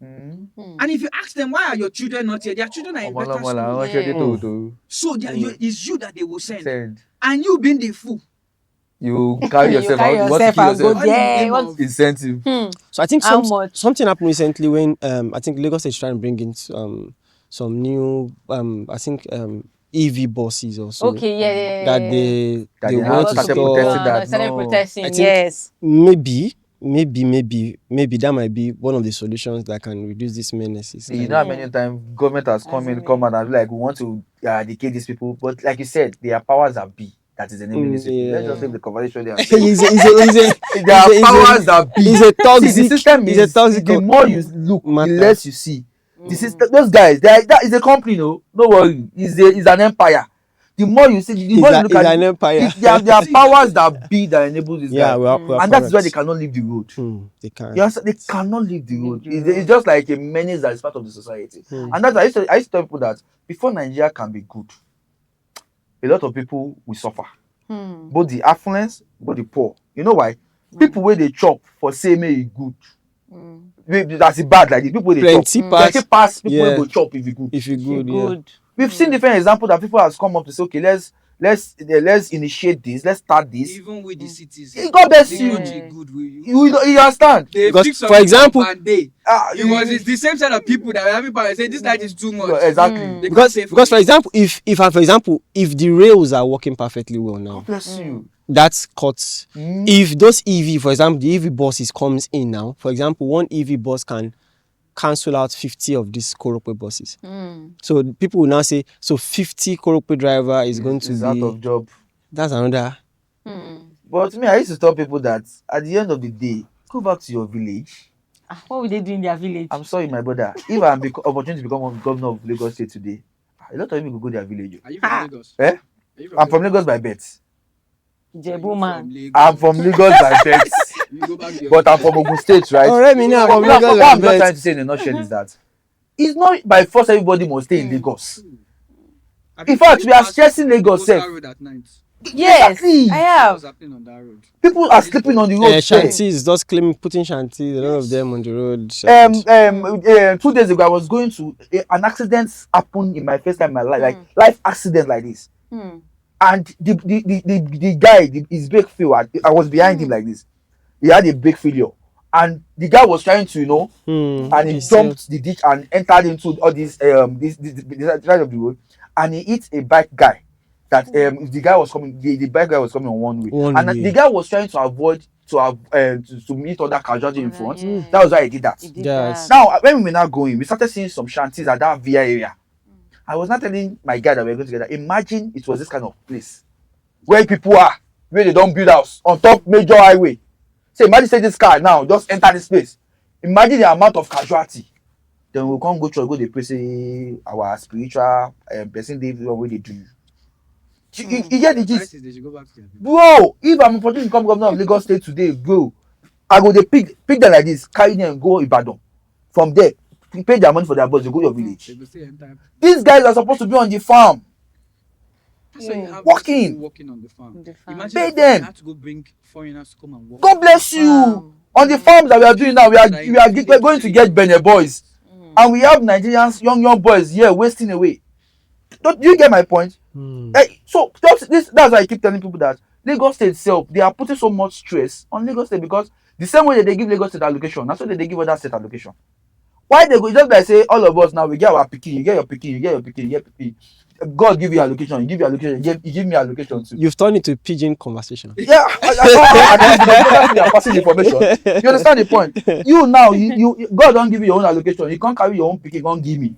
A: And if you ask them, why are your children not here? Their children are in better school. So it's you that they will send. And you being the fool.
D: You carry yourself out. What incentive?
B: So I think something happened recently when I think Lagos is trying to bring in some new I think EV buses or so.
E: Okay,
B: that they want to
E: started protesting. Yes.
B: Maybe that might be one of the solutions that can reduce these menaces.
D: You know how many times government has come and be like, we want to eradicate these people, but like you said, their powers are big. That is the name of this. Let's just leave the conversation there. Their powers are big.
B: It's a toxic.
D: See, the system is toxic. The more you look, the less you see. The system, those guys, that is a company, no worry. It's an empire. The more you see, the more you look at
B: an empire.
D: There are powers that be that enable this guy. And that's why they cannot leave the road.
B: They can't.
D: They cannot leave the road. It's just like a menace that is part of the society. And that's why I used to tell people that before Nigeria can be good, a lot of people will suffer. Both the affluence, both the poor. You know why? People where they chop for say may good. That's bad. Like the people they chop. Pass people where go chop if you good.
B: If you good.
D: We've seen different examples that people have come up to say, okay, let's initiate this, let's start this.
A: Even with the cities.
D: God bless you. You understand?
B: For example,
A: it's the same set of people that everybody say this light is too much.
D: Exactly.
B: Because for example, if the rails are working perfectly well now,
D: God bless you.
B: That's cuts. If those EV, for example, the EV buses comes in now, for example, one EV bus can cancel out 50 of these Korope buses. So people will now say, so 50 Korope driver is going to be
D: out of job.
B: That's another.
D: But to me, I used to tell people that at the end of the day, go back to your village.
E: What will they do in their village?
D: I'm sorry, my brother. If I'm opportunity to become governor of Lagos State today, a lot of people will go to their village.
A: Are you from Lagos?
D: I'm from Lagos by birth.
E: Jebu man.
D: I'm from Lagos by birth. But I'm from Ogun State, right?
B: What I'm
D: not trying to say in a nutshell is that it's not by force everybody must stay in Lagos. In fact, we are stressing Lagos safe.
E: Yes,
D: exactly.
E: I have.
D: People are sleeping on the road.
B: Shanties, just putting shanties, a lot of them on the road.
D: 2 days ago, I was going to an accident happened in my first time in my life, like life accident like this. And the guy, his brake failed. I was behind him like this. He had a brake failure, and the guy was trying to, and he jumped the ditch and entered into all this side of the road, and he hit a bike guy. That the guy was coming, the bike guy was coming on one way, the guy was trying to avoid to meet other casualty in front. That was why he did that.
B: Yes.
D: Now, when we were now going, we started seeing some shanties at that VI area. I was not telling my guy that we were going together. Imagine it was this kind of place where people are, where they don't build house on top major highway. So imagine say this car now just enter this place. Imagine the amount of casualty. Then we'll come go the place, say our spiritual person they do what they do. You get the gist, bro. If I'm opportunity to become governor of Lagos State today, bro, I go they pick them like this, carry them and go Ibadan. From there, pay their money for their bus, they go your village. These guys are supposed to be on the farm. Working
A: on the farm.
D: Imagine pay them.
A: You have to go bring foreigners to come and work.
D: God bless you. On the farms that we are doing now, we're going to get Benin boys, and we have Nigerians, young boys here wasting away. Do you get my point? So that's why I keep telling people that Lagos State itself, they are putting so much stress on Lagos State because the same way that they give Lagos State allocation, that's why they give other state allocation. Why they go just like say all of us now we get our pikin, you get your pikin, you get your pikin, you get pikin. God give you allocation, you give you allocation, you give me allocation too.
B: You've turned it to pidgin conversation.
D: Yeah, I are passing information. You understand the point? You now, you God don't give you your own allocation. You can't carry your own pikin, can't give me.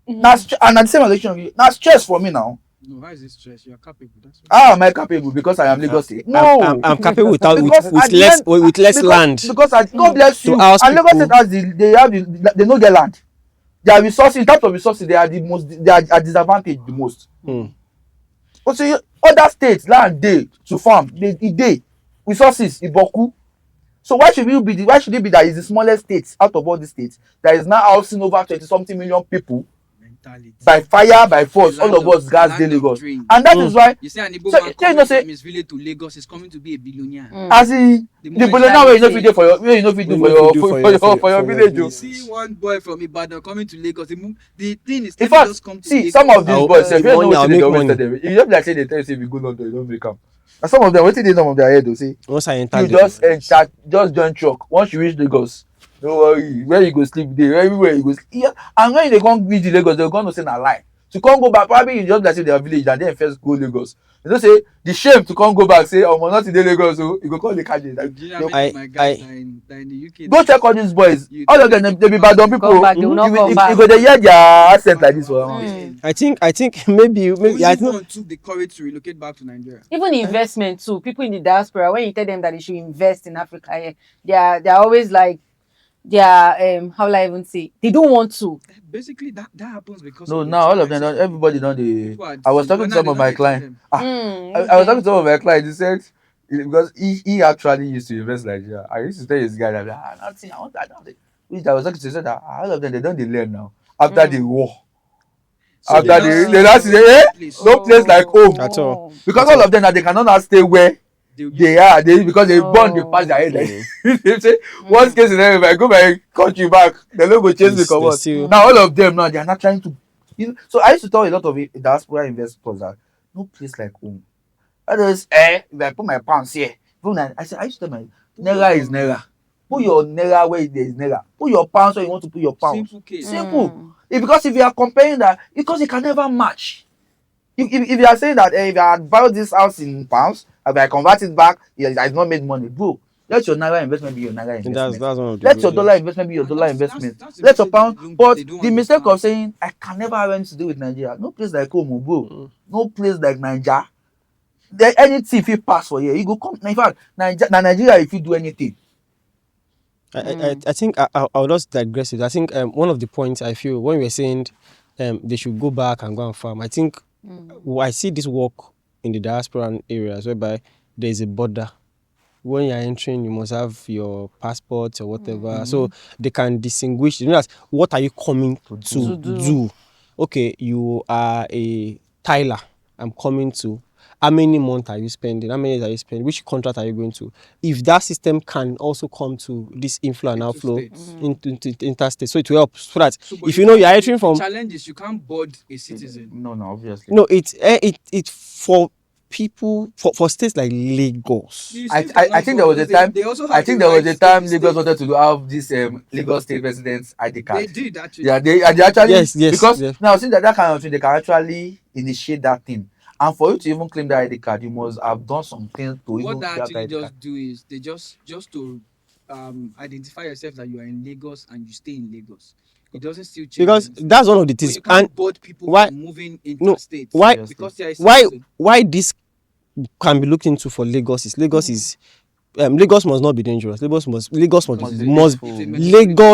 D: And at the same allocation, that's stress for me now.
A: No, why is it stress? You are capable. That's
D: how am I capable? Because I am Lagos State. No,
B: I'm capable with less land.
D: Because God bless you. And Lagos State has they know their land. Their resources, in terms of resources, they are disadvantaged the most. But so other states land day to farm, they resources, Iboku. So why should it be that it's the smallest state out of all the states that is now housing over 20-something million people
A: Mentality.
D: by fire, by force? All of us gas dey Lagos, and that is why.
A: You say an Igbo
D: So
A: man
D: you know
A: coming
D: say
A: from his village to Lagos is coming to be a billionaire.
D: as in the billionaire wey you no fit dey for your wey you no fit do for your village o.
A: See one boy from Ibadan coming to Lagos. The thing is,
D: In
A: let me
D: fact,
A: just come to
D: see
A: Lagos.
D: some of these boys sef, you know
B: money, I'll
D: wetin they
B: make
D: always tell
B: money.
D: them. You just be like say they tell you say if you go London you don make am. And some of them wetin dey some of their head o say
B: Once I enter
D: you
B: Lagos,
D: just join truck once you reach Lagos, no worry where you go sleep there, everywhere you go sleep. Yeah. And when you dey come reach the Lagos, they go come know say na lie. To come go back, probably you just be like say their village and then first go Lagos. You know say the shame to come go back say omo nothing dey Lagos o, you go call the car like,
A: Do you know how many of my guys are in the UK?
D: go check all these boys,
A: You
D: all of
A: tell
D: them
A: me
D: they be
A: to
D: Ibadan
A: come
D: people.
E: back, they will not come back.
D: You go dey hear their accent like this for
B: I think maybe
A: Only
B: I think
A: one took the courage to relocate back to Nigeria.
E: Even investment too. People in the diaspora, when you tell them that they should invest in Africa, yeah, they're always like, how will I even say? They don't want to.
A: Basically, that happens because
D: no
A: of the
D: now all of them
A: external
D: don't, everybody don dey.
A: People are
D: I was talking to
A: now
D: some
A: they
D: of
A: don't
D: my
A: expect
D: clients.
A: them.
D: I was talking to some of my clients. He said because he actually used to invest in Nigeria. I used to tell his guy that nothing. I want that. Nothing. Which I was talking to, he said that all of them they don't dey learn now after the war.
A: So
D: After
A: they
D: they now see no place like home
B: at all.
D: because all of them now they cannot now stay where they are. Because they born they pass their head like they say worst case scenario if I go my country back they no go chase me comot.
B: still-
D: Now all of them now they are not trying to. So I used to tell a lot of diaspora investors that no place like home. Others, if I put my pounds here, I used to tell my naira is naira. Put your naira where there is naira. Put your pounds where you want to put your pounds.
A: Simple case.
D: Simple. Because if you are comparing that, because it can never match. If you are saying that if I had bought this house in pounds, if I convert it back, I've not made money, bro. Let your naira investment be your naira investment.
B: That's one of the
D: Let your
B: good
D: dollar
B: ones.
D: investment be your
A: And
D: dollar
A: that's
D: investment.
A: the
D: Let your
A: message
D: pound.
A: they don't-
D: But
A: they don't
D: the mistake
A: understand.
D: of saying I can never have anything to do with Nigeria. No place like home, bro. No place like Nigeria. Anything if you pass for here, you go come. In fact, Nigeria if you do anything.
B: I think I'll just digress it. I think one of the points I feel when we're saying they should go back and go and farm, I think I see this work in the diaspora areas whereby there is a border. When you're entering, you must have your passport or whatever, so they can distinguish. You know, what are you coming to do? Okay, you are a Tyler. I'm coming to. How many months are you spending? How many days are you spending? Which contract are you going to? If that system can also come to this inflow and outflow into interstate, so it will help. So that
A: So, but
B: if you know you're
A: can't-
B: entering from
A: the challenge is you can't board a citizen.
D: No, obviously.
B: no, it for people for states like Lagos.
A: You
D: I
A: see,
D: think there was a time.
A: they also
D: I
A: have
D: think
A: the
D: there was a
A: rights
D: time
A: to the
D: Lagos
A: state.
D: wanted to have this Lagos State Residents ID
A: They
D: card.
A: did actually.
D: Yeah, they actually
B: Yes,
D: because
B: yes.
D: now since that kind of thing they can actually initiate that thing. And for you to even claim that ID card, you must have done something to even
A: What they
D: grab that
A: actually
D: ID card.
A: just do is they just to identify yourself that you are in Lagos and you stay in Lagos. It doesn't still change
B: Because
A: anything.
B: that's one of the
A: But
B: things.
A: you can't
B: And
A: board people
B: why-
A: from moving
B: no,
A: interstate.
B: why-
A: Because they are a citizen.
B: why this can be looked into for Lagos is Lagos must not be dangerous. Lagos must
D: Must be
B: Lagos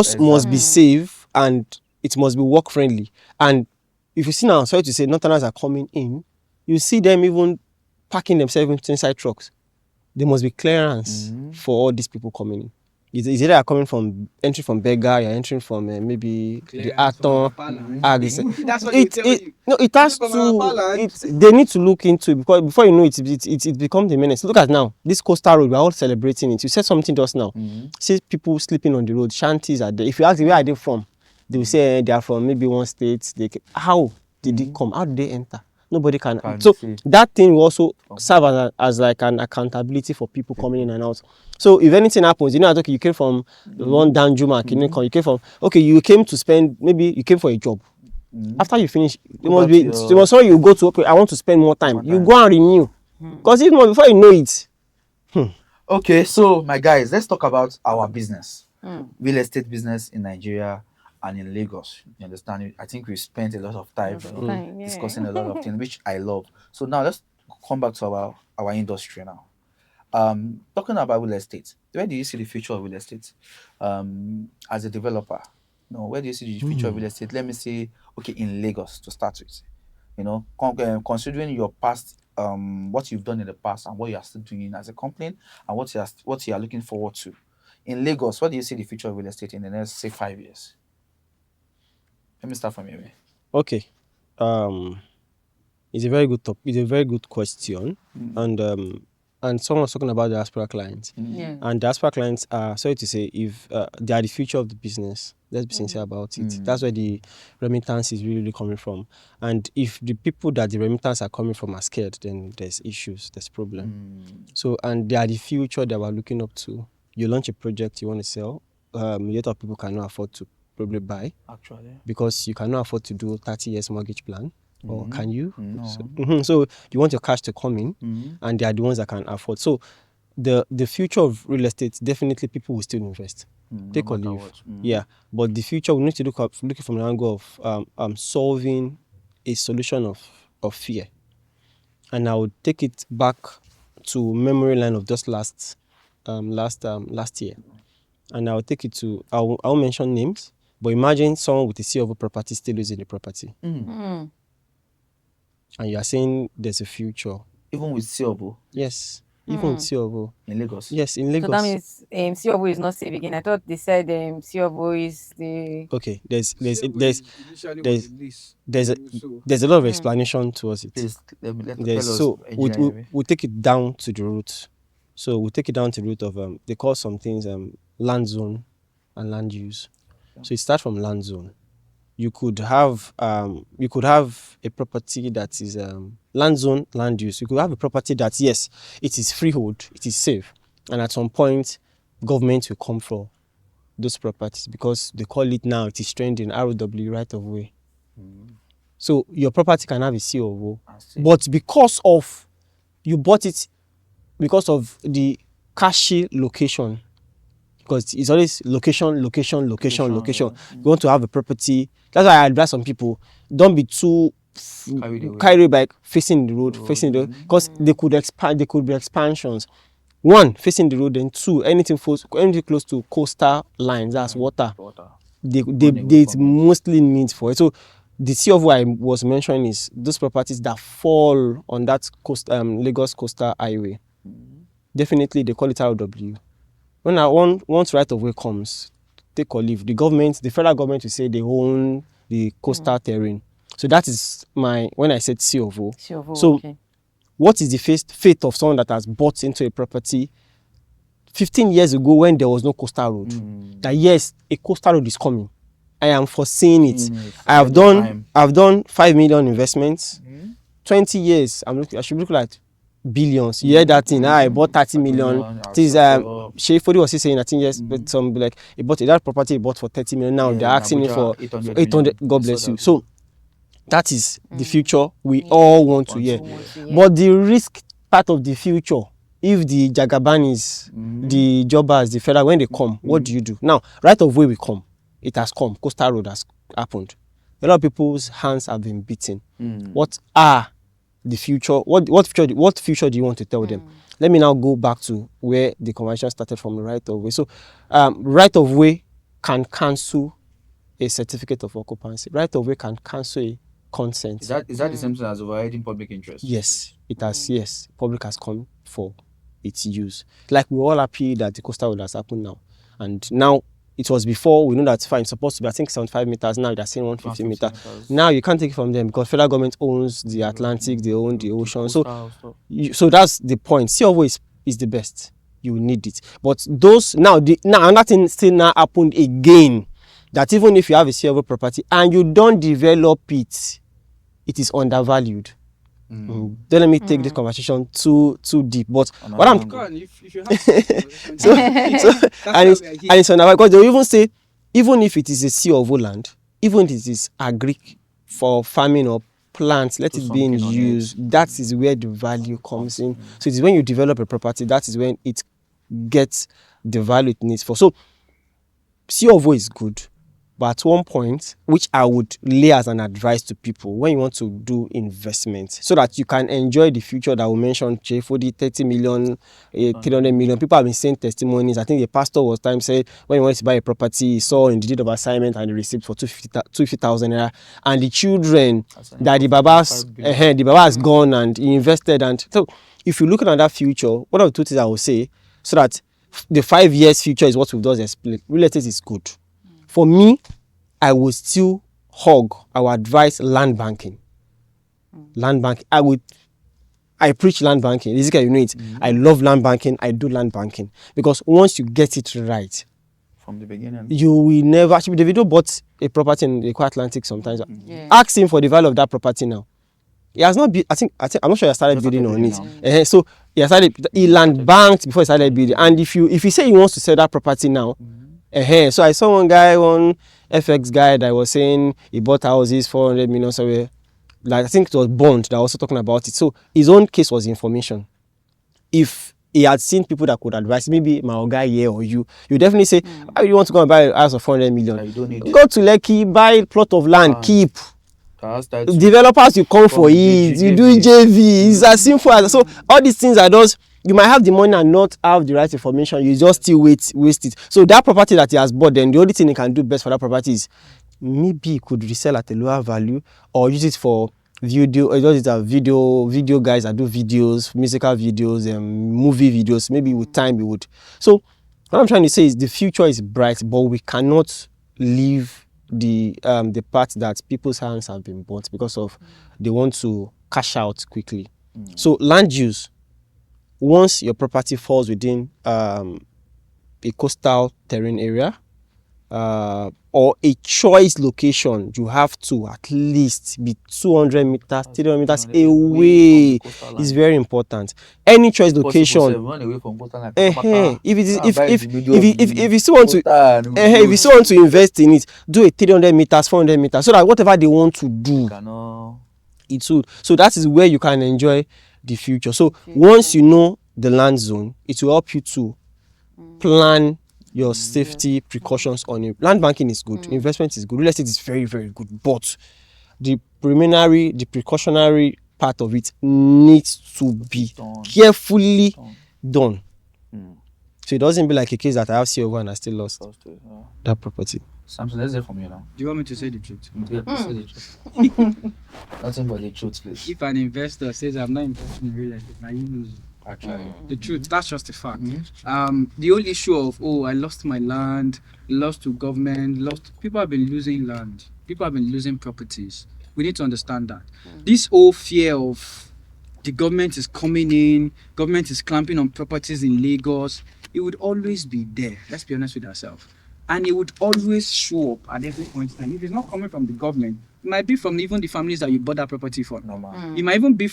D: peaceful.
B: must be safe and it must be work friendly. And if you see now, sorry to say, Northerners are coming in, you see them even parking themselves inside trucks. There must be clearance for all these people coming in. It's either you're coming from entering from Bega, you're entering from maybe the
A: Clearance from
B: Aton.
A: Apala.
B: This.
A: That's what they tell you.
B: It has
A: From
B: to.
A: Apala.
B: They need to look into it because before you know it becomes a menace. Look at now this coastal road. We're all celebrating it. You said something just now. See people sleeping on the road. Shanties are there. If you ask them, where are they from, they will say they are from maybe one state. How did they come? How did they enter? Nobody can. So
D: see.
B: that thing will also serve as like an accountability for people coming in and out. So if anything happens, you know, okay, you came from one Danjuma, you came from, okay, you came to spend, maybe you came for a job. After you finish, there must be, there must you go to, okay, I want to spend more time. You go and renew. Because if not, before you know it.
D: Okay, so my guys, let's talk about our business, real estate business in Nigeria and in Lagos. You understand? I think we spent a lot of time discussing a lot of things, which I love. So now let's come back to our industry now. Talking about real estate, where do you see the future of real estate? As a developer, where do you see the future of real estate? Let me say, okay, in Lagos to start with. Considering your past, what you've done in the past and what you are still doing as a company and what you are looking forward to. in Lagos, what do you see the future of real estate in the next, say, 5 years? Let me start from here.
B: Okay. It's a very good It's a very good question, and someone was talking about diaspora clients.
E: Yeah.
B: And diaspora clients are, sorry to say, if they are the future of the business. Let's be sincere about it. That's where the remittance is really coming from. And if the people that the remittance are coming from are scared, then there's issues, there's problem. So, and they are the future that we're looking up to. You launch a project you want to sell, a lot of people cannot afford to probably buy.
D: Actually.
B: Because you cannot afford to do 30 years mortgage plan. Or can you?
D: No.
B: So you want your cash to come in, and they are the ones that can afford. So the future of real estate, definitely people will still invest. Take or leave. Yeah, but the future, we need to look from the angle of solving a solution of fear. And I would take it back to memory line of just last year, and I will take it to I'll mention names, but imagine someone with a C of a property still losing the property. And you are saying there's a future.
D: Even with COVO?
B: Yes. Even with COVO.
D: In Lagos?
B: Yes, in Lagos.
E: So that means COVO is not safe again. I thought they said COVO is the...
B: Okay, there's a lot of explanation towards it.
D: Please, so
B: we'll take it down to the root. So we'll take it down to the root of they call some things land zone and land use. So it starts from land zone. You could have a property that is land zone, land use. You could have a property that, yes, it is freehold, it is safe, and at some point, government will come for those properties because they call it now, it is trending, ROW, right of way. So your property can have a COO, but because of you bought it because of the cashy location, because it's always location. You want to have a property. That's why I advise some people, don't be too carried by facing the road, because they could expand. There could be expansions. One, facing the road, then two, anything close to coastal lines, that's water. They mostly need for it. So the COV I was mentioning is those properties that fall on that Lagos Coastal Highway. Definitely, they call it ROW. Once right of way comes, take or leave. The federal government will say they own the coastal terrain. So that is when I said COVO. So okay. What is the fate of someone that has bought into a property 15 years ago when there was no coastal road? That yes, a coastal road is coming. I am foreseeing it. I've done 5 million investments. 20 years, I should look like billions. You hear that thing? I bought 30 million. This Shey Fodi was saying, I think yes, but some like he bought that property he bought for 30 million. Now they're asking me for 800. God bless you. So that is the future we all want to hear. But the risk part of the future, if the Jagabanis, the jobbers, the federal, when they come, what do you do? Now, right of way will come. It has come. Coastal road has happened. A lot of people's hands have been beaten. What are the future? What future do you want to tell them? Let me now go back to where the conversation started from, the right of way. So, right of way can cancel a certificate of occupancy. Right of way can cancel a consent.
D: Is that the same thing as overriding public interest?
B: Yes, it has. Yes, public has come for its use. Like we're all happy that the coastal road has happened now, and now. It was before, we know that's fine, it's supposed to be, I think, 75 meters. Now they're saying 150 meters. Now you can't take it from them because federal government owns the Atlantic, they own the ocean. So that's the point. COO is the best. You need it. But those, now nothing still now happened again. That even if you have a COO property and you don't develop it, it is undervalued. Don't let me take this conversation too deep. But what I'm
A: if you have
B: it's on because they even say, even if it is a COO land, even if it is agric for farming or plants, let it be in use. That is where the value comes in. So it is when you develop a property, that is when it gets the value it needs for. So COO is good. But at one point, which I would lay as an advice to people when you want to do investment, so that you can enjoy the future that we mentioned, for the 30 million, 300 million. People have been saying testimonies. I think the pastor was said when he wanted to buy a property, he saw in the deed of assignment and the receipt for 250,000 naira. And the children that the Baba has gone and he invested. And so if you're looking at that future, what are the two things I would say, so that the 5 years future is what we've just explained. Real estate is good. For me, I would still I would advise land banking. Land banking. I preach land banking. Ezekiel, you know it. I love land banking. I do land banking. Because once you get it right,
D: from the beginning,
B: you will never. Actually, Davido bought a property in the Eco Atlantic sometimes. Ask him for the value of that property now. He has not I think I'm not sure he started building on it. So he land banked before he started building. And if he say he wants to sell that property now, so I saw one FX guy that was saying he bought houses 400 million somewhere. Like I think it was Bond that was also talking about it. So his own case was information. If he had seen people that could advise, maybe my guy here or you definitely say, "Why you want to go and buy a house of 400 million?
D: you don't need
B: Go to Lekki, buy a plot of land, keep." Developers, you come for it. You do JV. It's as simple as so. All these things are those. You might have the money and not have the right information. You just still waste it. So that property that he has bought, then the only thing he can do best for that property is maybe he could resell at a lower value or use it for video. Or use it as video guys that do videos, musical videos, and movie videos. Maybe with time he would. So what I'm trying to say is the future is bright, but we cannot leave the part that people's hands have been bought because of they want to cash out quickly. So land use, once your property falls within a coastal terrain area or a choice location, you have to at least be 200 meters, 300 meters away. It's very important. Any choice location.
D: Run away from coastal
B: if you still want to invest in it, do a 300 meters, 400 meters, so that whatever they want to do, it would. So that is where you can enjoy the future. So once you know the land zone, it will help you to plan your safety precautions on it. Land banking is good. Investment is good. Real estate is very, very good. But the preliminary, the precautionary part of it needs to be carefully done. So it doesn't be like a case that I have CO and I still lost that property.
D: Samson, let's hear from you now.
A: Do you want me to say the truth?
D: Say the truth. Nothing but the truth, please.
A: If an investor says I'm not investing in real estate, now you lose.
D: Actually,
A: the truth, that's just a fact. The whole issue of I lost my land, lost to government, people have been losing land, people have been losing properties. We need to understand that. This whole fear of the government is coming in, government is clamping on properties in Lagos, it would always be there. Let's be honest with ourselves. And it would always show up at every point in time. If it's not coming from the government, it might be from even the families that you bought that property for. It might even be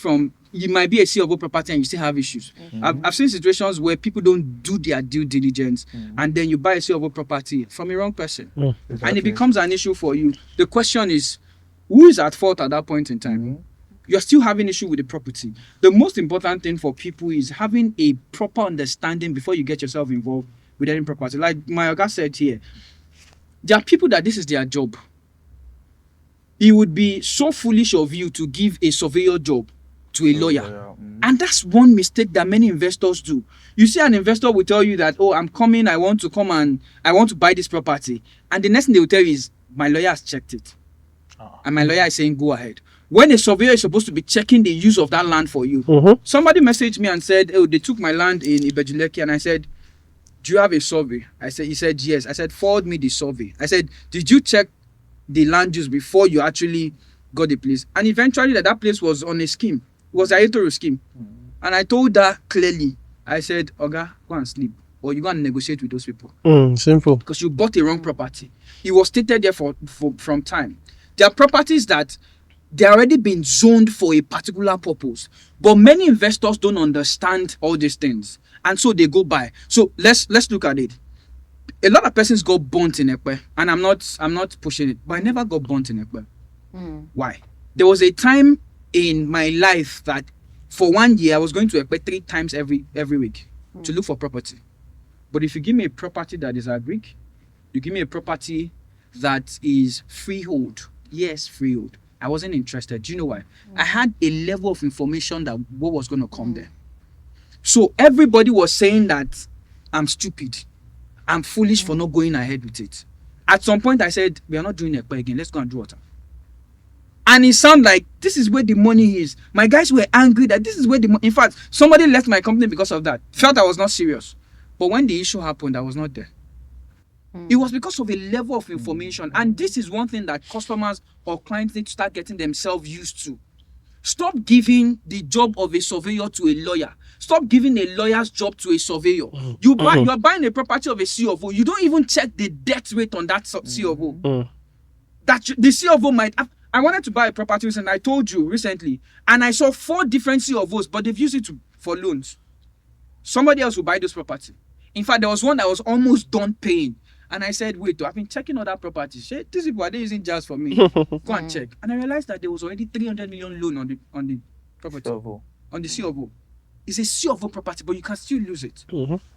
A: you might be a CFO property and you still have issues. I've seen situations where people don't do their due diligence and then you buy a CFO property from a wrong person. Exactly. And it becomes an issue for you. The question is, who is at fault at that point in time? You're still having issue with the property. The most important thing for people is having a proper understanding before you get yourself involved with any property. Like Mayoga said here, there are people that this is their job. It would be so foolish of you to give a surveyor job to a lawyer. And that's one mistake that many investors do. You see an investor will tell you that, I'm coming, I want to buy this property. And the next thing they will tell you is, my lawyer has checked it. And my lawyer is saying, go ahead. When a surveyor is supposed to be checking the use of that land for you, somebody messaged me and said, they took my land in Ibejuleki, and I said, do you have a survey? He said, yes. I said, forward me the survey. I said, did you check the land use before you actually got the place? And eventually that place was on a scheme. It was a Aitoro scheme. And I told her clearly, I said, Oga, go and sleep. Or you go and negotiate with those people.
B: Simple.
A: Because you bought a wrong property. It was stated there from time. There are properties that they already been zoned for a particular purpose. But many investors don't understand all these things. And so they go by. So let's look at it. A lot of persons got burnt in Ekpe, and I'm not pushing it, but I never got burnt in Ekpe. Why? There was a time in my life that for 1 year I was going to Ekpe 3 times every week to look for property. But if you give me a property that is agric, you give me a property that is freehold. Yes, freehold. I wasn't interested. Do you know why? I had a level of information that what was going to come there. So everybody was saying that I'm stupid. I'm foolish for not going ahead with it. At some point I said, we are not doing Ekpe again. Let's go and do water. And it sounded like this is where the money is. My guys were angry that this is where the money. In fact, somebody left my company because of that. Felt I was not serious. But when the issue happened, I was not there. It was because of a level of information. And this is one thing that customers or clients need to start getting themselves used to. Stop giving the job of a surveyor to a lawyer. Stop giving a lawyer's job to a surveyor. You are buying a property of a CFO. You don't even check the debt rate on that CFO. The CFO might have, I wanted to buy a property recently. I told you recently, and I saw 4 different CFOs, but they've used it for loans. Somebody else will buy this property. In fact, there was one that was almost done paying. And I said, wait, I've been checking other properties. These people, are they using jazz for me? Go and check. And I realized that there was already 300 million loan on the property. On the CFO. It's a CFO property, but you can still lose it.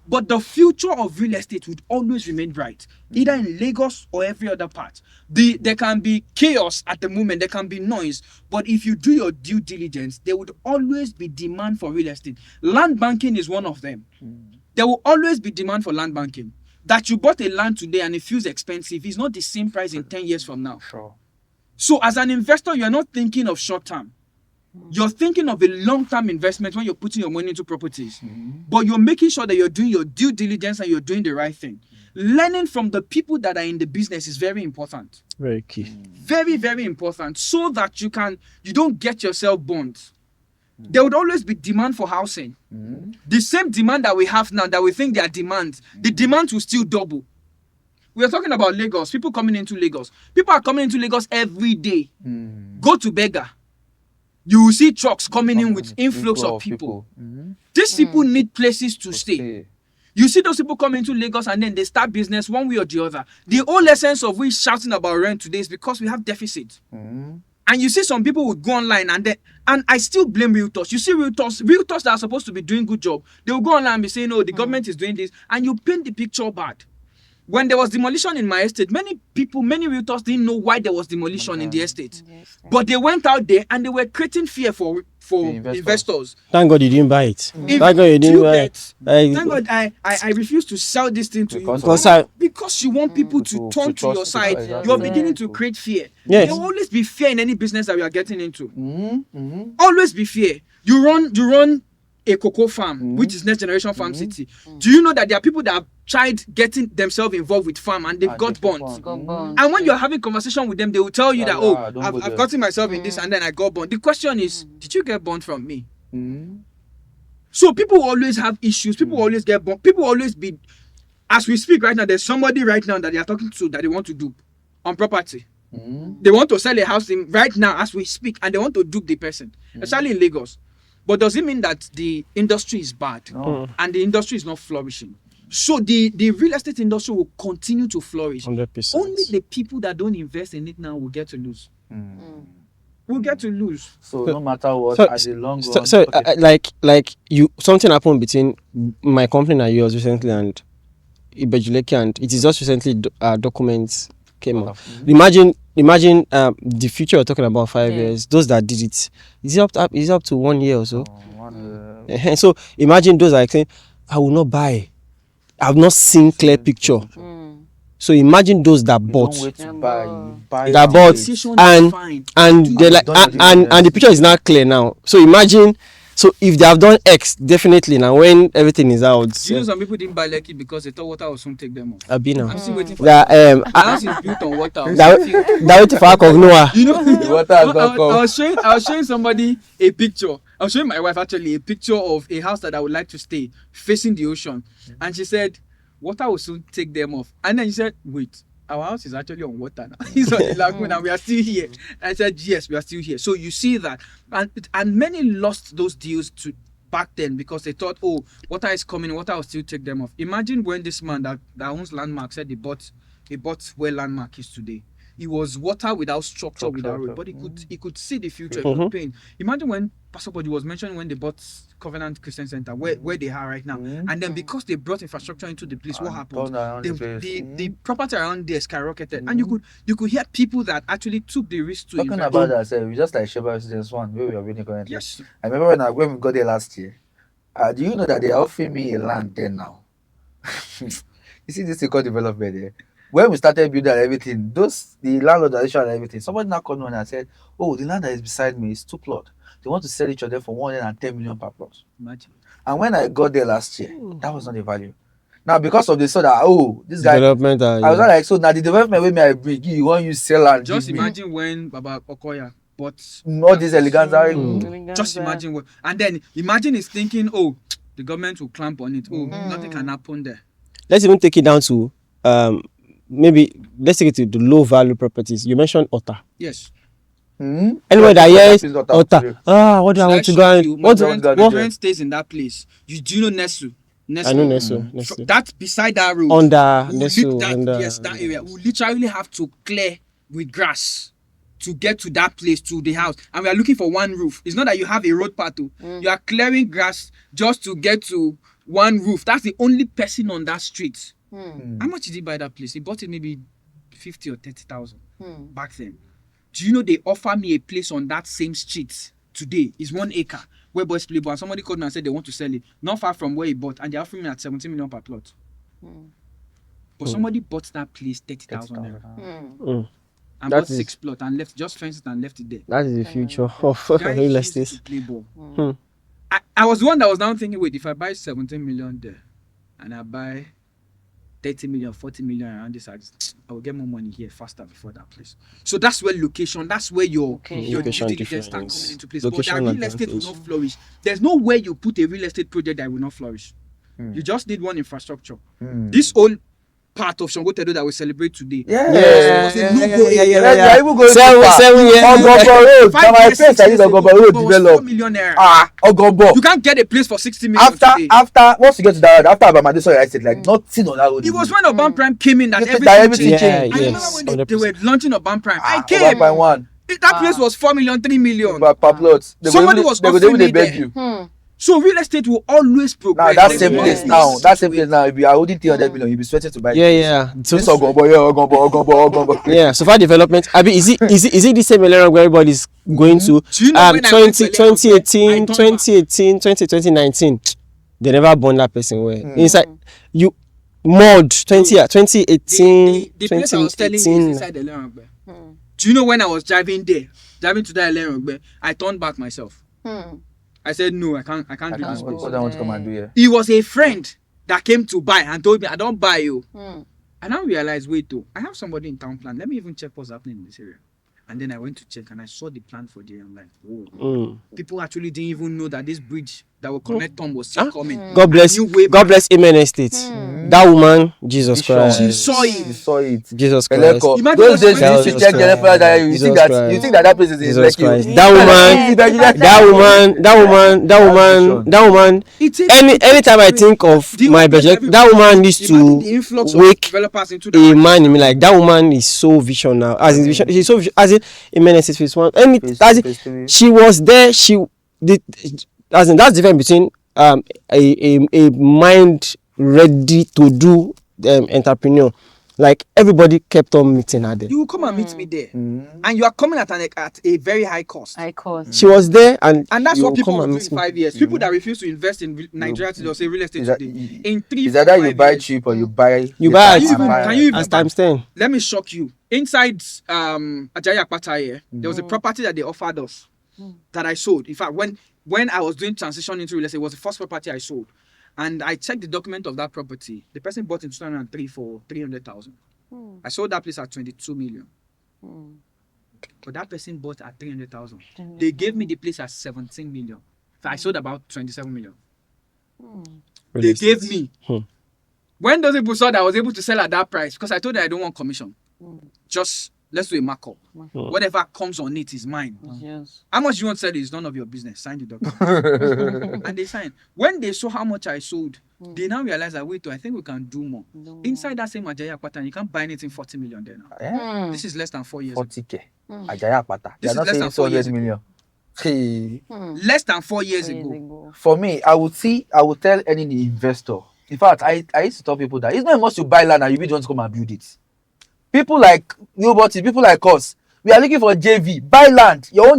A: But the future of real estate would always remain bright, either in Lagos or every other part. There can be chaos at the moment, there can be noise, but if you do your due diligence, there would always be demand for real estate. Land banking is one of them. There will always be demand for land banking. That you bought a land today and it feels expensive is not the same price in 10 years from now.
D: Sure.
A: So as an investor, you're not thinking of short term. You're thinking of a long-term investment when you're putting your money into properties. But you're making sure that you're doing your due diligence and you're doing the right thing. Learning from the people that are in the business is very important.
B: Very key.
A: Very, very important. So that you don't get yourself burnt. There would always be demand for housing. The same demand that we have now, that we think they are demand, the demand will still double. We are talking about Lagos, people coming into Lagos. People are coming into Lagos every day. Go to Bega. You will see trucks coming in with influx of people. These people need places to stay. You see those people come into Lagos and then they start business one way or the other. The whole essence of we shouting about rent today is because we have deficit. And you see some people would go online and I still blame realtors. You see realtors that are supposed to be doing good job. They will go online and be saying, oh, the government is doing this. And you paint the picture bad. When there was demolition in my estate, many realtors didn't know why there was demolition in the estate. But they went out there and they were creating fear for investors.
B: Thank God you didn't buy it. Thank God you didn't buy it.
A: Thank God I refuse to sell this thing to you. Because you want people to turn to your side. You're beginning to create fear.
B: Yes.
A: There will always be fear in any business that we are getting into. Always be fear. You run a cocoa farm, which is Next Generation Farm City. Do you know that there are people that have tried getting themselves involved with farm and they've got burnt? And when you're having conversation with them, they will tell you that, I've gotten myself in this and then I got burnt. The question is, did you get burnt from me? So people always have issues. People always get burnt. People always be, as we speak right now, there's somebody right now that they are talking to that they want to dupe on property. They want to sell a house right now as we speak and they want to dupe the person, especially in Lagos. But does it mean that the industry is bad and the industry is not flourishing? So the real estate industry will continue to flourish.
B: 100%.
A: Only the people that don't invest in it now will get to lose. We'll get to lose.
D: So no matter what, at the long run.
B: So like you, something happened between my company and yours recently and Ibejuleki, and it is just recently documents came out. Imagine the future we're talking about 5 years. Those that did it, is up to 1 year or so. So imagine those are saying, I will not buy. I have not seen clear picture. So imagine those that bought.
D: Don't wait to buy. You buy
B: That bought and they're like and the picture is not clear now. So imagine. So if they have done X, definitely now when everything is out.
A: You know some people didn't buy Lekki because they thought water will soon take them off.
B: I'll be now.
A: I'm still waiting for
B: The
A: house is built on water.
B: They're waiting for Ark of Noah.
A: You know,
D: The water has not come.
A: I was showing somebody a picture. I was showing my wife actually a picture of a house that I would like to stay facing the ocean, and she said, "Water will soon take them off." And then she said, "Wait, our house is actually on water now. It's on the lagoon and we are still here." I said, "Yes, we are still here." So you see that, and many lost those deals to back then because they thought, oh, water is coming, water will still take them off. Imagine when this man that owns Landmark said he bought where Landmark is today. It was water without structure, without road, but he could see the future. He could paint. Imagine when Pastor Bodi was mentioning when they bought Covenant Christian Center, where they are right now, and then because they brought infrastructure into the place, what happened? The property around there skyrocketed, and you could hear people that actually took the risk to
D: talking
A: invest.
D: about that. We just like Sheba Residence 1, where we are reading currently.
A: Yes.
D: I remember when we got there last year. Do you know that they are offering me a land there now? You see this thing called development there. When we started building and everything, the landlord and everything, somebody now called me and said, "Oh, the land that is beside me is 2 plots. They want to sell each other for 110 million per plot."
A: Imagine.
D: And when I got there last year, that was not the value. Now because of the so that this guy
B: development.
D: I was not like so now the development with me I bring you want you sell and
A: Just
D: give me.
A: imagine when Baba Okoya bought
D: All these eleganza.
A: just imagine what, and then imagine he's thinking, the government will clamp on it. Nothing can happen there.
B: Let's even take it down to maybe let's take it to the low value properties. You mentioned Ota.
A: Yes.
B: Anyway, that yes, Ota. What do I want to go and
A: what rent stays in that place? Do you know Nesu?
B: I know Nesu.
A: That's beside that road.
B: Under Nesu.
A: Yes, that area. We literally have to clear with grass to get to that place, to the house, and we are looking for one roof. It's not that you have a road path. You are clearing grass just to get to one roof. That's the only person on that street. How much did he buy that place? He bought it maybe 50 or 30,000 back then. Do you know they offer me a place on that same street today? It's 1 acre where boys play ball. And somebody called me and said they want to sell it, not far from where he bought, and they're offering me at 17 million per plot. But somebody bought that place 30,000 naira. And bought 6 plots and left, just fenced it and left it there.
B: That is the future of real estate.
A: I was the one that was now thinking, wait, if I buy 17 million there and I buy 30 million, 40 million around this, I will get more money here faster before that place. So that's where location, that's where your due diligence start coming into place. But that real estate will not flourish. There's no way you put a real estate project that will not flourish. You just need one infrastructure. This whole part of Shango Tedo that we celebrate today.
B: Yeah.
D: 7 years. Ogombo Road. Now my friends I did Ogombo Road develop.
A: 4 million naira.
D: Ogombo.
A: You can't get a place for 60 million.
D: After once you get to that road, after Abamade, sorry, I said like nothing on that road.
A: It was when Urban Prime came in that
D: everything changed.
A: I remember when they were launching Urban Prime. I came.
D: Urban Prime 1.
A: That place was 4 million, 3 million.
D: Per plot.
A: Somebody was offering me
D: beg
A: there.
D: you.
A: So real estate will always progress.
D: Now that same place now, if you are holding 300 million, you'll be sweating to buy.
B: Yeah.
D: So this Ogombo.
B: Yeah. So far development. I mean, is it the same area where everybody's going to?
A: Do you know when
B: 2018, 2019, they never born that person where inside you mod 2018,
A: the place I was telling you is inside the Lerongbe. Do you know when I was driving to that Lerongbe, I turned back myself. I said no, I can't do this.
D: What I want to come and do here?
A: It was a friend that came to buy and told me I don't buy you. I now realized, wait though, I have somebody in town plan. Let me even check what's happening in this area. And then I went to check and I saw the plan for there. I'm like, whoa. People actually didn't even know that this bridge that will connect Tom was still coming.
B: God bless Amen Estate. That woman, Jesus Christ.
A: She saw it.
B: Jesus Christ.
D: Those days you used to check Jennifer that you think that place is in Lekki.
B: That woman. Anytime I think of my budget, that woman needs to wake a man in me. Like that woman is so vision now. As in vision, she's so vision, as in Amen Estate phase 1. She was there. As in that's the difference between a mind ready to do entrepreneur. Like everybody kept on meeting her there.
A: You will come and meet me there, and you are coming at a very high cost.
B: She was there, and
A: that's what people will do in 5 years. People that refuse to invest in Nigeria today, or say real estate today, in 3
D: is that you buy cheap or you buy?
B: Can you even times 10?
A: Let me shock you. Inside Ajayi Akpata here, there was a property that they offered us that I sold. In fact, when I was doing transition into real estate, it was the first property I sold. And I checked the document of that property. The person bought in 2003 for 300,000. I sold that place at 22 million. But that person bought at 300,000. They gave me the place at 17 million. So I sold about 27 million. They gave me. When those people saw that I was able to sell at that price, because I told them I don't want commission. Just let's do a markup. Whatever comes on it is mine. How much you want to sell is none of your business. Sign the document. And they signed. When they saw how much I sold, they now realize that wait, I think we can do more. Inside that same Ajayi Akpata, you can't buy anything 40 million there now. This is less than 4 years.
D: 40K. Ajayi Akpata.
A: This is less than 4 years
D: million.
A: Less than 4 years ago.
D: For me, I would tell any investor. In fact, I used to tell people that it's not much to buy land and you really want to come and build it. People like nobody, people like us, we are looking for JV. Buy land. Your own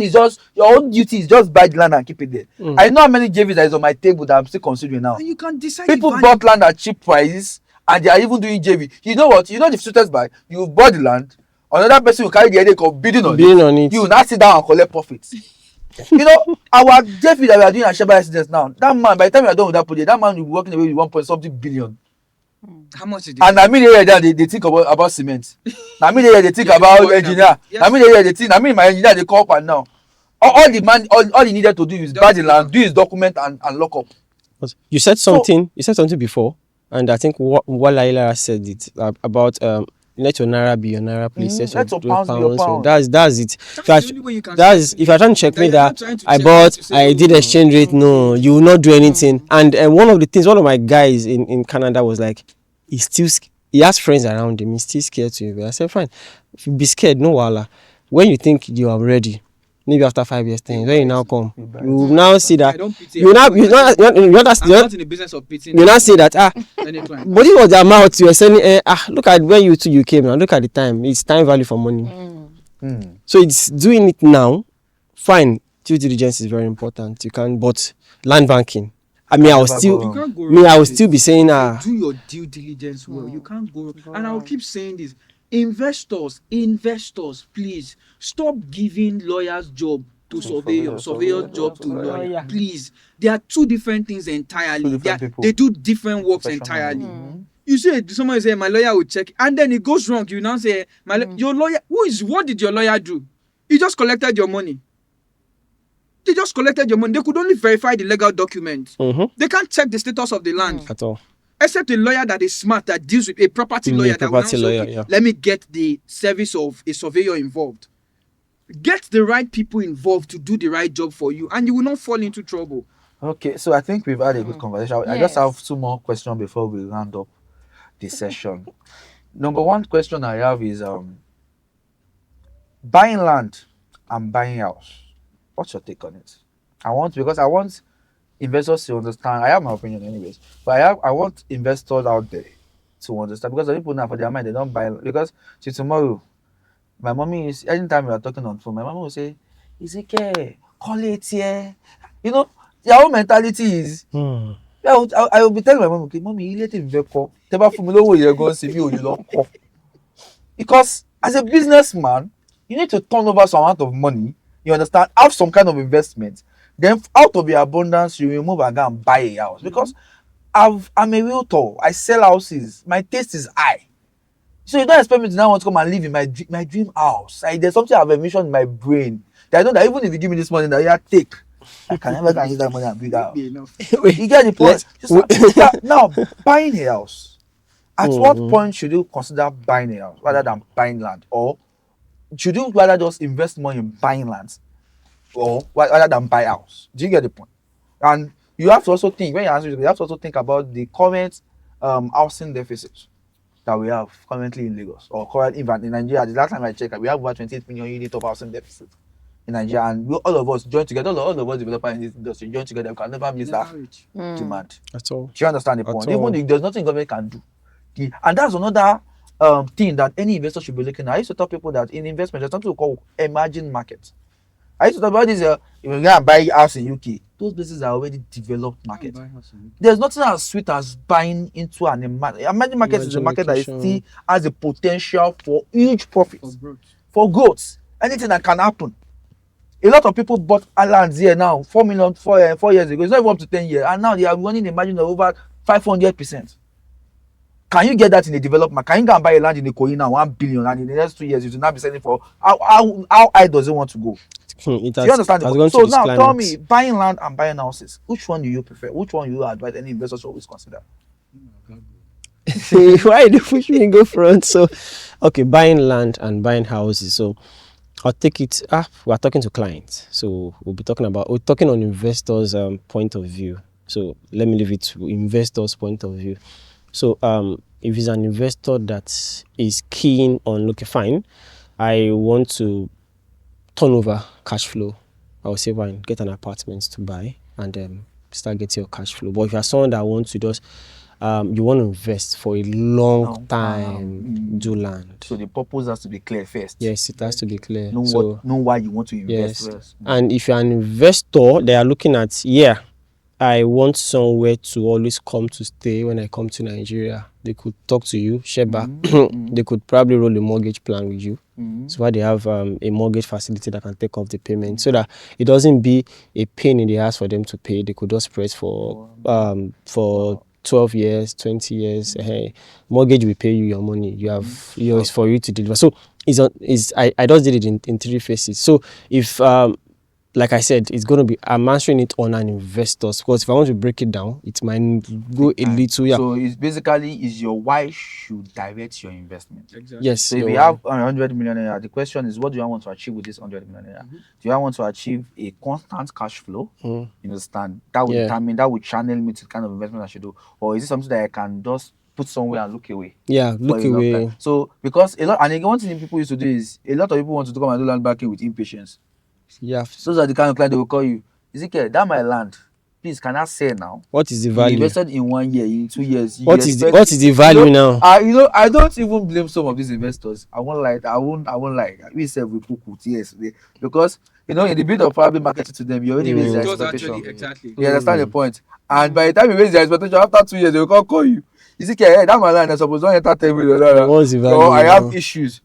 D: duty is just buy the land and keep it there. I know how many JVs that is on my table that I'm still considering now.
A: And you can decide.
D: People bought land at cheap prices and they are even doing JV. You know what? You know the students buy. You bought the land. Another person will carry the headache of bidding on it. You will not sit down and collect profits. You know, our JV that we are doing at Sheba Residence now, that man, by the time we are done with that project, that man will be working away with 1 point something billion.
A: How much is it?
D: And I mean, they think about cement. I mean, they think about engineer. I mean, they think. I mean, my engineer they call up and now. All the man, all he needed to do is buy the land, do his document, and lock up.
B: You said something. You said something before, and I think Laila said it about let your naira be your naira, please.
D: Let your pounds be your pounds.
B: So that's it.
A: That's the only way you can
B: That's if you're trying to check me that I did exchange rate. No, you will not do anything. And one of the things, one of my guys in Canada was like, he has friends around him. He's still scared to invest. I said, fine, if you be scared, no wahala. When you think you are ready, maybe after 5 years, 10 years, when you now come, you now see that you not in the business of pitying. You now say that but this was the amount you were selling. Look at when you came now. Look at the time. It's time value for money. So it's doing it now. Fine, due diligence is very important. You can, but land banking. I mean, I will still be saying,
A: do your due diligence well. You can't go. And I'll keep saying this. Investors, please stop giving lawyers job to surveyor job to lawyer. Please, they are two different things entirely. They do different works entirely. You say someone say my lawyer will check, and then it goes wrong. You now say your lawyer. What did your lawyer do? He just collected your money. They just collected your money. They could only verify the legal documents. They can't check the status of the land
B: at all.
A: Except a lawyer that is smart, that deals with a property lawyer. Let me get the service of a surveyor involved. Get the right people involved to do the right job for you, and you will not fall into trouble.
D: Okay, so I think we've had a good conversation. Yes. I just have 2 more questions before we round up the session. Number 1 question I have is buying land and buying house. What's your take on it? I want investors to understand. I have my opinion anyways, but I want investors out there to understand, because the people now for their mind they don't buy, because till tomorrow, my mommy is, anytime we are talking on phone, my mom will say, "Is it okay? Call it here." You know, their own mentality is. I will be telling my mom, "Okay, mommy, you let him call. Because as a businessman, you need to turn over some amount of money. You understand? Have some kind of investment. Then out of your abundance, you remove and go and buy a house. Because I'm a realtor. I sell houses. My taste is high. So you don't expect me to now want to come and live in my dream house. There's something I have a mission in my brain. That I know that even if you give me this money, that you take. I can never get use that money and build a house. You get the point? Now, buying a house. At what point should you consider buying a house rather than buying land? Or should you rather just invest more in buying lands or rather than buy house? Do you get the point? And you have to also think, when you answer, you have to also think about the current housing deficit that we have currently in Lagos, or currently in Nigeria. The last time I checked, we have over 28 million units of housing deficit in Nigeria, and all of us join together, all of us developers in this industry join together, we can never miss that demand.
B: That's all.
D: Do you understand the point? Even if there's nothing government can do. And that's another thing that any investor should be looking at. I used to tell people that in investment, there's something we call emerging markets. I used to talk about this, if you go and buy a house in UK, those places are already developed markets. There's nothing as sweet as buying into an emerging market. Is a market that still has a potential for huge profits, for growth. Anything that can happen. A lot of people bought lands here now, 4 million 4 years ago. It's not even up to 10 years. And now they are running a margin of over 500%. Can you get that in a development? Can you go and buy a land in Ikoyi now, 1 billion, and in the next 2 years you will not be selling for how high does it want to go? Do you understand? So now tell me, buying land and buying houses, which one do you prefer? Which one do you advise any investors to always consider?
B: Why do you push me and go front? So, okay, buying land and buying houses. So, I'll take it. We're talking to clients, so we're talking on investors' point of view. So let me leave it to investors' point of view. So if it's an investor that is keen on, okay, fine, I want to turn over cash flow, I will say, fine, get an apartment to buy and start getting your cash flow. But if you're someone that wants to just you want to invest for a long time, do land.
D: So the purpose has to be clear first.
B: Yes, it has to be clear.
D: Know why you want to invest first.
B: And if you're an investor, they are looking at, I want somewhere to always come to stay when I come to Nigeria. They could talk to you, Sheba. They could probably roll a mortgage plan with you. So why they have a mortgage facility that can take off the payment, so that it doesn't be a pain in the ass for them to pay. They could just press for 12 years, 20 years, mortgage will pay you your money. You have yours for you to deliver. So I just did it in 3 phases. So if like I said, it's going to be, I'm answering it on an investors, because if I want to break it down, it might go a little. Yeah.
D: So it's basically is your why should direct your investment.
A: Exactly.
B: Yes.
D: So if you have 100 million naira, the question is, what do I want to achieve with this 100 million naira? Do I want to achieve a constant cash flow? You understand? That will determine, that will channel me to the kind of investment I should do. Or is it something that I can just put somewhere and look away?
B: Yeah, look away.
D: So because a lot, and again, one thing people used to do is, a lot of people want to come and do land banking with impatience.
B: Yeah.
D: So that the kind of client they will call you, Ezekiel, that my land, please, can I sell now?
B: What is the value?
D: You invested in 1 year, in 2 years.
B: What is the value now?
D: I don't even blame some of these investors. I won't lie. We say we cook yesterday, because in the bit of probably marketing to them, you already raise their expectation.
A: Exactly.
D: You understand the point? And by the time you raise their expectation, after 2 years, they will call you. Ezekiel, hey, that my land, I suppose don't enter 10 million.
B: What's the value?
D: So I have issues.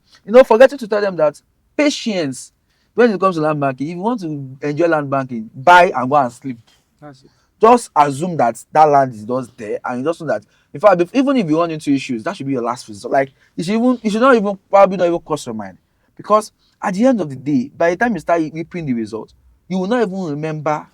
D: Forgetting to tell them that patience. When it comes to land banking, if you want to enjoy land banking, buy and go and sleep.
A: That's it.
D: Just assume that land is just there, and you just know that, in fact, even if you run into issues, that should be your last resort. Like, it should not even cross your mind, because at the end of the day, by the time you start reaping the result, you will not even remember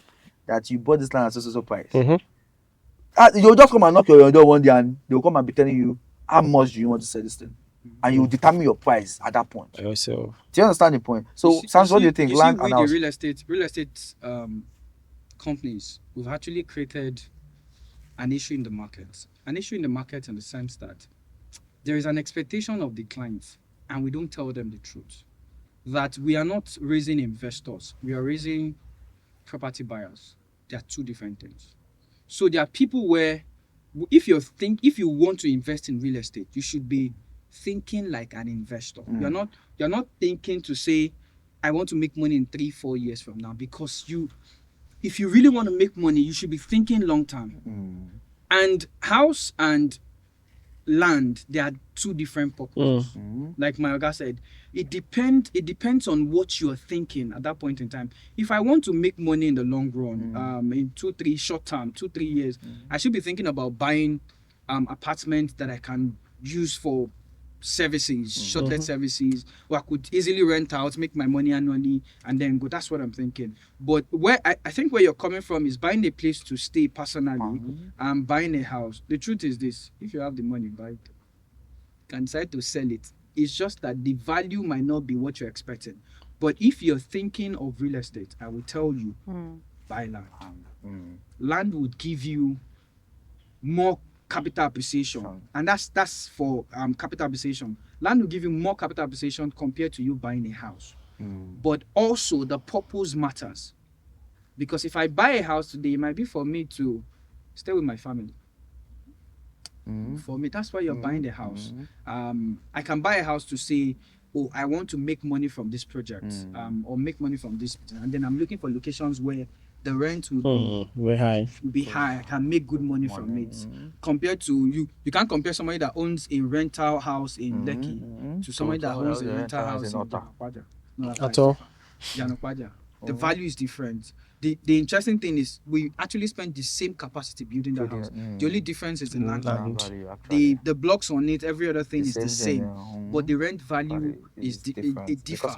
D: that you bought this land at so price. You'll just come and knock your door one day, and they'll come and be telling you how much do you want to sell this thing, and you will determine your price at that point.
B: Also,
D: do you understand the point? So, Sans, what do you think?
A: Land and house. Real estate companies, we've actually created an issue in the market. An issue in the market in the sense that there is an expectation of the clients, and we don't tell them the truth. That we are not raising investors, we are raising property buyers. They are two different things. So there are people where, if you want to invest in real estate, you should be thinking like an investor. You're not thinking to say, I want to make money in 3-4 years from now, because if you really want to make money, you should be thinking long term. And house and land, they are two different purposes. Like my Oga said, it depends on what you are thinking at that point in time. If I want to make money in the long run, in 2-3 years, I should be thinking about buying apartments that I can use for services, short-let services, or I could easily rent out, make my money annually, and then go. That's what I'm thinking. But where I think where you're coming from is buying a place to stay personally, buying a house. The truth is this: if you have the money, buy it. You can decide to sell it. It's just that the value might not be what you're expecting. But if you're thinking of real estate, I will tell you, buy land. Land would give you more capital appreciation, and that's for capital appreciation. Land will give you more capital appreciation compared to you buying a house. But also the purpose matters, because if I buy a house today, it might be for me to stay with my family. For me, that's why you're buying the house. I can buy a house to say, oh, I want to make money from this project, or make money from this, and then I'm looking for locations where the rent will be high. I can make good money from it. Compared to you can't compare somebody that owns a rental house in Lekki to somebody that owns a rental house in Okwaja.
B: At all.
A: The value is different. The interesting thing is we actually spend the same capacity building that house. The only difference is the land value. The blocks on it, every other thing is the same. But the rent value is it differs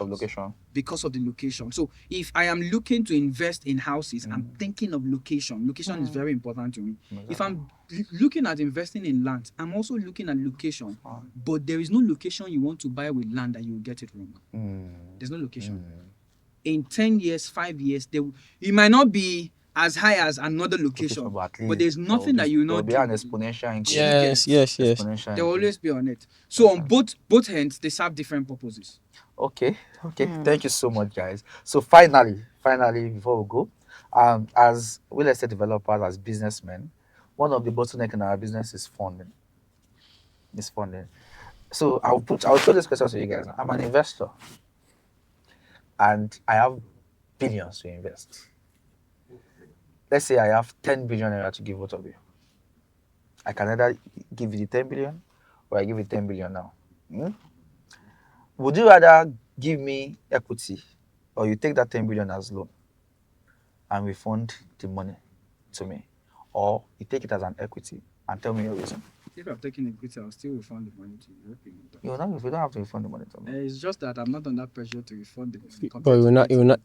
A: because of the location. So if I am looking to invest in houses, I'm thinking of location. Location is very important to me. If I'm looking at investing in land, I'm also looking at location. But there is no location you want to buy with land that you will get it wrong. There's no location. In 10 years, 5 years, it might not be as high as another location, but there's nothing that you know.
D: There will be an exponential increase.
B: Yes.
A: There will always be on it. So on both ends, they serve different purposes.
D: Okay. Thank you so much, guys. So finally, before we go, as real estate developers, as businessmen, one of the bottlenecks in our business is funding. So I'll throw this question to you guys. I'm an investor, and I have billions to invest. Let's say I have 10 billion naira to give both of you. I can either give you the 10 billion or I give you 10 billion now. Would you rather give me equity, or you take that 10 billion as loan and refund the money to me, or you take it as an equity and tell me your reason.
A: If I'm taking equity, I'll still refund the money to you.
D: You know, if you don't have to refund the money to me.
A: It's just that I'm not under pressure to refund the money.
B: But you're not.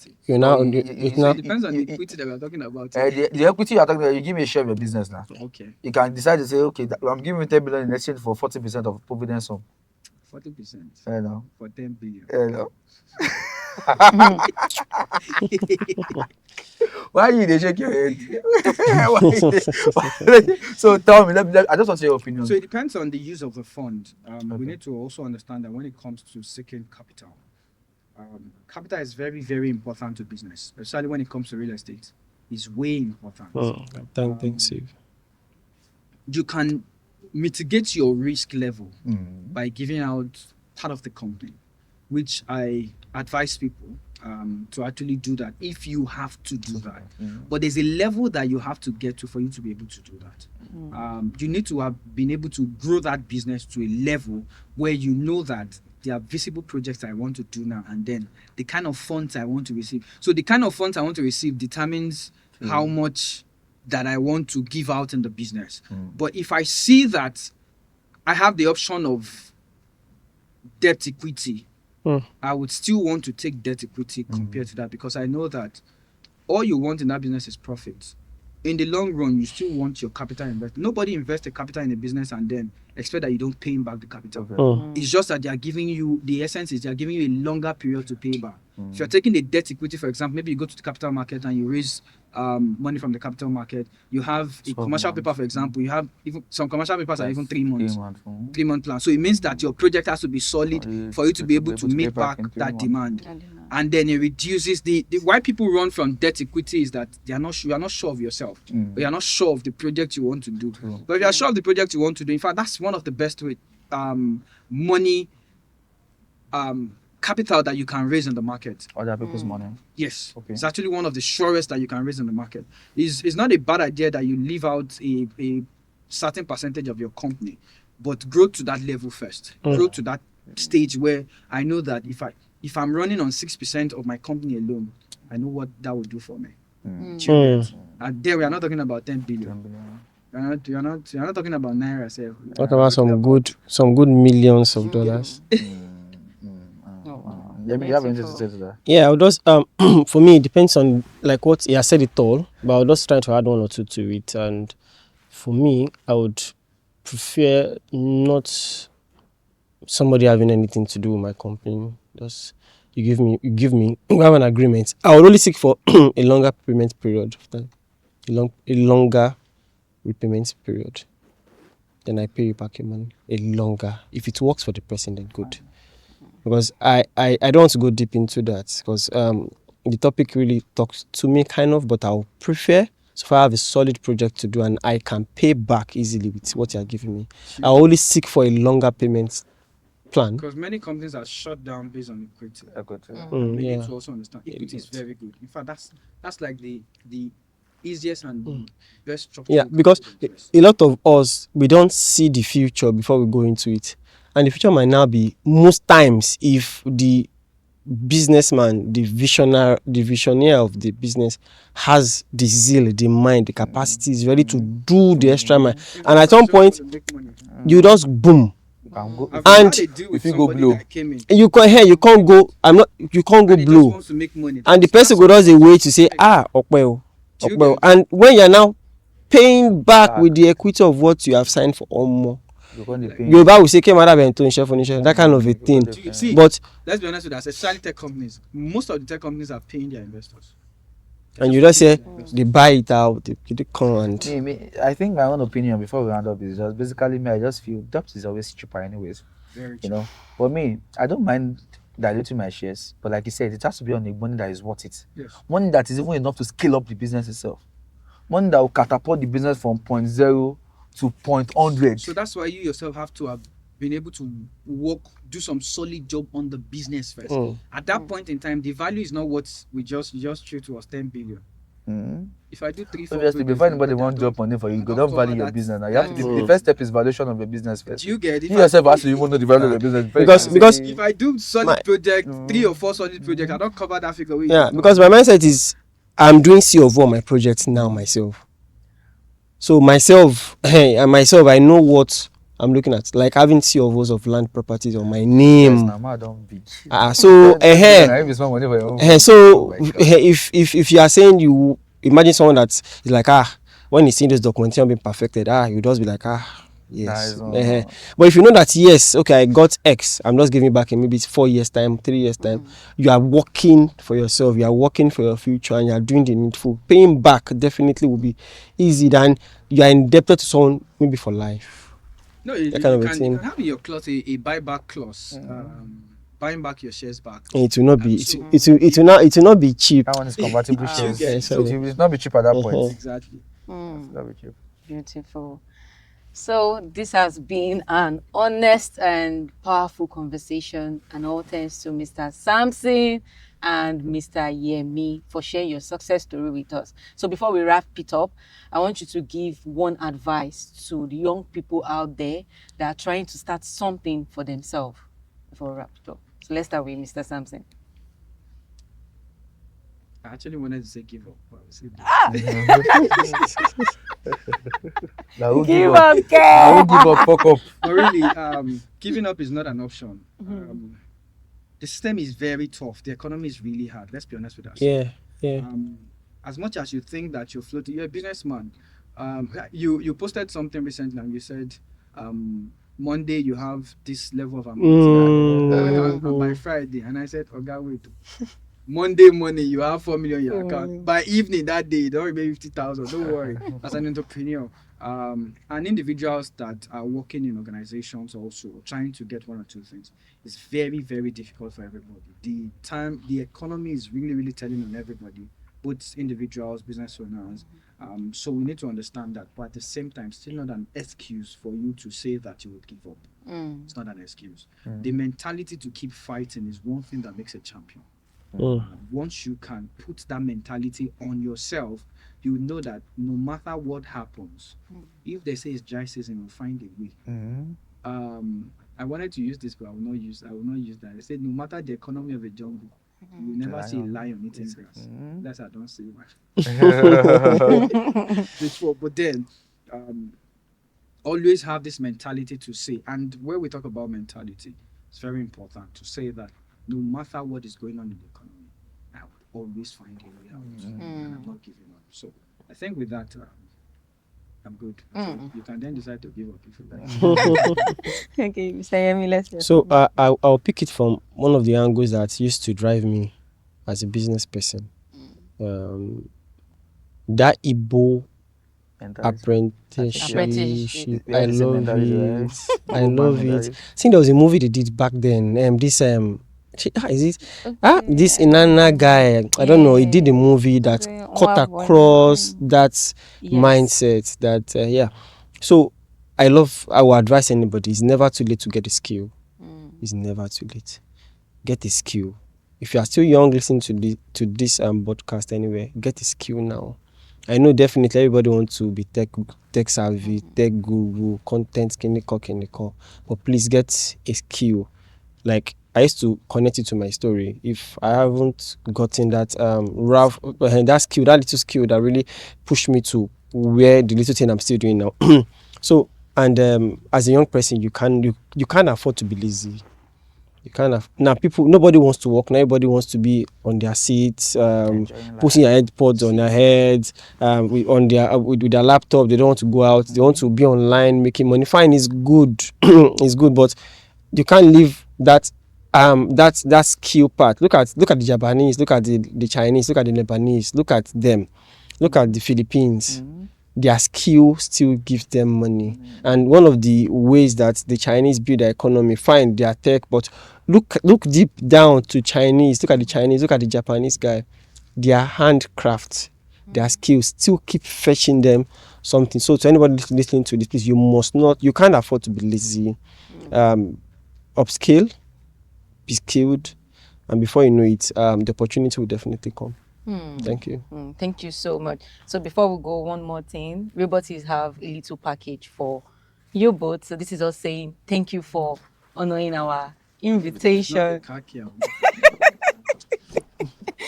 A: It depends on the equity that we're talking about.
D: The equity you're talking about, you give me a share of your business now.
A: Okay.
D: You can decide to say, okay, I'm giving you 10 billion in exchange for 40% of Providence sum.
A: 40%.
D: Hello.
A: For 10 billion.
D: Hello. Why you they shake your head? So tell me, I just want to hear your opinion.
A: So it depends on the use of the fund. We need to also understand that when it comes to seeking capital, capital is very, very important to business, especially when it comes to real estate. It's way important.
B: Thanks, Steve.
A: You can mitigate your risk level by giving out part of the company, which I advise people to actually do that if you have to do that. But there's a level that you have to get to for you to be able to do that. You need to have been able to grow that business to a level where you know that there are visible projects I want to do now, and then the kind of funds I want to receive. So the kind of funds I want to receive determines how much that I want to give out in the business. But if I see that I have the option of debt equity, I would still want to take debt equity compared to that, because I know that all you want in that business is profit. In the long run, you still want your capital invested. Nobody invests a capital in a business and then expect that you don't pay him back the capital. It's just that they are giving you, the essence is they are giving you a longer period to pay back. If you're taking the debt equity, for example, maybe you go to the capital market and you raise money from the capital market. You have a commercial paper, for example. You have even some commercial papers are even 3 months. 3 month plan. So it means that your project has to be solid for you to be able to make back that demand. And then it reduces the why people run from debt equity is that you are not sure of yourself, or you are not sure of the project you want to do. But if you are sure of the project you want to do, in fact, that's one of the best way money capital that you can raise in the market.
D: Other people's money.
A: Yes. Okay. It's actually one of the surest that you can raise in the market. It's not a bad idea that you leave out a certain percentage of your company, but grow to that level first. Grow to that stage where I know that if I'm running on 6% of my company alone, I know what that will do for me. And there we are not talking about 10 billion. You're not talking about naira.
B: Talking about some good millions of dollars.
D: You have anything to say to that?
B: Yeah, I'll just for me it depends on like what he has said it all, but I'll just try to add one or two to it. And for me, I would prefer not somebody having anything to do with my company. Just you give me we have an agreement. I would only seek for a longer payment period of time. A longer repayment period. Then I pay you back your money. A longer. If it works for the person, then good. Because I don't want to go deep into that because the topic really talks to me kind of, but I'll prefer so far I have a solid project to do and I can pay back easily with what you are giving me. I'll only seek for a longer payment plan.
A: Because many companies are shut down based on equity.
B: You
A: need to also understand equity is very good. In fact, that's like the easiest and the best structure.
B: Yeah, because a lot of us, we don't see the future before we go into it. And the future might now be, most times, if the businessman, the visionary of the business has the zeal, the mind, the capacity, is ready to do the extra mile. And at some point, you just boom. And
D: if you go blow,
B: you can't go blow. And the person goes just a way to say, okwe. And when you're now paying back with the equity of what you have signed for or more, Yoruba will say, that kind of a thing.
A: See,
B: but
A: let's be honest with us, especially tech companies. Most of the tech companies are paying their investors.
B: And you just say they buy it out, they come and.
D: I think my own opinion before we round up is just basically me. I just feel debt is always cheaper, anyways.
A: Very cheap.
D: You know, for me, I don't mind diluting my shares, but like you said, it has to be on the money that is worth it.
A: Yes.
D: Money that is even enough to scale up the business itself. Money that will catapult the business from 0.0 to 0.100.
A: So that's why you yourself have to have been able to do some solid job on the business first. At that point in time, the value is not what we just threw to us 10 billion. If I do 3-4
D: obviously before anybody wants job on it for you, you don't value your business. Now you have to the first step is valuation of your business first.
A: Do you get it?
D: You yourself has to even know the value of your business
B: because
A: if I do solid project, 3 or 4 solid projects, I don't cover that figure.
B: Yeah, because my mindset is I'm doing C of O on my project now myself. So myself, I know what I'm looking at. Like having COOs of land properties on my
D: Yes,
B: name.
D: now ma don't be.
B: So
D: If it's money for your own phone.
B: so
D: Oh my God.
B: if you are saying you imagine someone that is like when you see this documentation being perfected, you just be like yes.
D: Nice,
B: But if you know that yes, okay, I got X, I'm just giving back in maybe it's 4 years time, 3 years time. You are working for yourself, you are working for your future, and you are doing the needful. Paying back definitely will be easy than you are indebted to someone maybe for life.
A: No, you,
B: That
A: you,
B: kind
A: you
B: of a
A: can
B: thing.
A: you can have in your clause a buyback clause, buying back your shares back.
B: It will not be
A: So-
B: it will not be cheap.
D: That one is convertible
A: You
D: shares.
A: get it.
B: sorry.
D: It will not be cheap at that point.
A: Exactly.
D: It will not be cheap.
C: Beautiful. So this has been an honest and powerful conversation, and all thanks to Mr. Samson and Mr. Yemi for sharing your success story with us. So before we wrap it up, I want you to give one advice to the young people out there that are trying to start something for themselves before we wrap it up. So let's start with Mr. Samson.
A: I actually wanted to say give up, but I was
D: Now who
C: Give
D: give up?
C: up,
D: Now who give up? Fuck up.
A: But really, giving up is not an option. The system is very tough. The economy is really hard. Let's be honest with ourselves.
B: Yeah.
A: As much as you think that you're floating, you're a businessman. You posted something recently and you said Monday you have this level of amount and by Friday, and I said, okay, wait. Monday morning you have 4 million in your account. By evening that day, you don't remember 50,000. Don't worry. As an entrepreneur, and individuals that are working in organizations also trying to get one or two things, it's very, very difficult for everybody. The economy is really, really telling on everybody, both individuals, business owners. So we need to understand that, but at the same time, still not an excuse for you to say that you would give up. It's not an excuse. The mentality to keep fighting is one thing that makes a champion. Once you can put that mentality on yourself, you know that no matter what happens, if they say it's dry season, we'll find a way. I wanted to use this, but I will not use that. I said no matter the economy of a jungle, you will never see a lion eating grass. That's I don't say much. Before, but then always have this mentality to say, and when we talk about mentality, it's very important to say that no matter what is going on in the economy, I would always find a way out, and I'm not giving up. So I think with that, I'm good. So you can then decide to give up if you like.
C: Okay, Mr. Yemi, let's hear.
B: So I'll pick it from one of the angles that used to drive me as a business person. That Igbo apprenticeship. I love it. I love it. I think there was a movie they did back then. Is it? This Inanna guy. I don't know. He did a movie that cut across that mindset. That So I will advise anybody. It's never too late to get a skill. It's never too late. Get a skill. If you are still young, listening to this podcast anyway, get a skill now. I know definitely everybody wants to be tech savvy, tech guru, content clinical, but please get a skill. Like I used to connect it to my story. If I haven't gotten that that skill, that little skill that really pushed me to where the little thing I'm still doing now. So and as a young person, you can't afford to be lazy. You nobody wants to work. Nobody wants to be on their seats, putting your AirPods on their heads, with their laptop. They don't want to go out. They want to be online making money. Fine, it's good, it's good, but you can't leave that skill part. Look at the Japanese. Look at the Chinese. Look at the Lebanese. Look at them. Look at the Philippines. Their skill still gives them money. And one of the ways that the Chinese build their economy, fine, they are tech, but look deep down to Chinese. Look at the Chinese, look at the Japanese guy. Their handcraft, their skills still keep fetching them something. So to anybody listening to this, please, you can't afford to be lazy. Upskill, be skilled, and before you know it, the opportunity will definitely come. Thank you.
C: Thank you so much. So before we go, one more thing. Roboties have a little package for you both. So this is us saying thank you for honoring our invitation.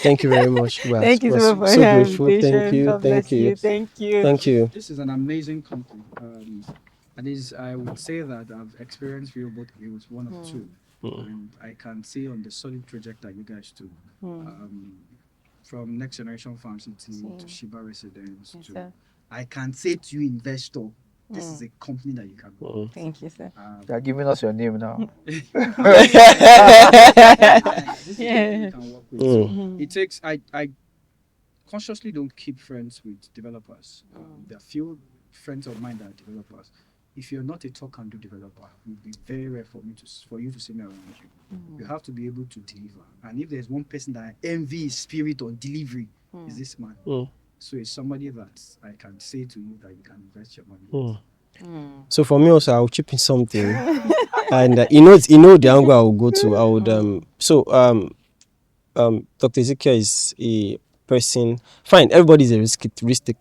B: Thank you very much.
E: Thank you so much for
B: so
E: your
B: grateful.
E: invitation.
B: Thank you.
E: God
B: Thank
E: bless
B: you.
E: Thank you.
B: Thank you.
A: This is an amazing company. And is I would say that I've experienced real both with one of two, and I can see on the solid project that you guys do, from Next Generation Farm City to Shiba Residence I can say to you, investor, this is a company that you can go.
E: Thank you, sir.
D: You're giving us your name now.
A: This is a company you can work with. So it takes I consciously don't keep friends with developers. There are few friends of mine that are developers. If you're not a talk and do developer, it will be very rare for you to see me around you. You have to be able to deliver. And if there's one person that I envy his spirit on delivery, is this man. So it's somebody that I can say to you that you can invest your money.
B: So for me also, I'll chip in something, and you know the angle I will go to. I would Dr. Ezekiel is a person. Fine, everybody is a risk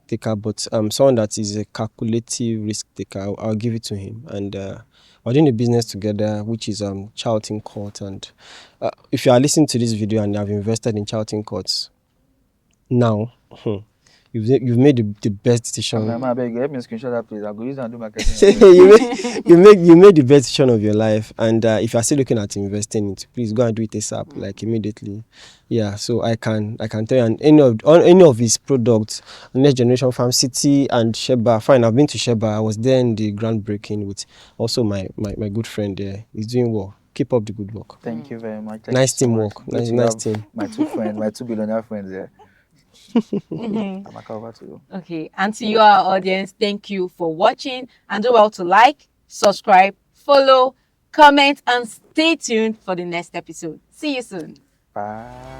B: taker, but someone that is a calculative risk taker, I'll give it to him. And we're doing a business together, which is Charlton Court. And if you are listening to this video and you have invested in Charlton Courts, now you've made the best decision.
D: I beg you, help me screenshot that, please. I'll go use and do marketing.
B: you made the best decision of your life. And if you're still looking at investing it, please go and do it ASAP, like immediately. Yeah, so I can tell you, and any of his products, Next Generation Farm City and Sheba. Fine, I've been to Sheba. I was there in the groundbreaking with also my good friend there. He's doing well. Keep up the good work.
D: Thank you very much.
B: Nice teamwork. Nice team.
D: My two friends, my 2 billionaire friends there. I'm over to you.
E: Okay, and to you, our audience, thank you for watching, and do well to like, subscribe, follow, comment, and stay tuned for the next episode. See you soon.
D: Bye.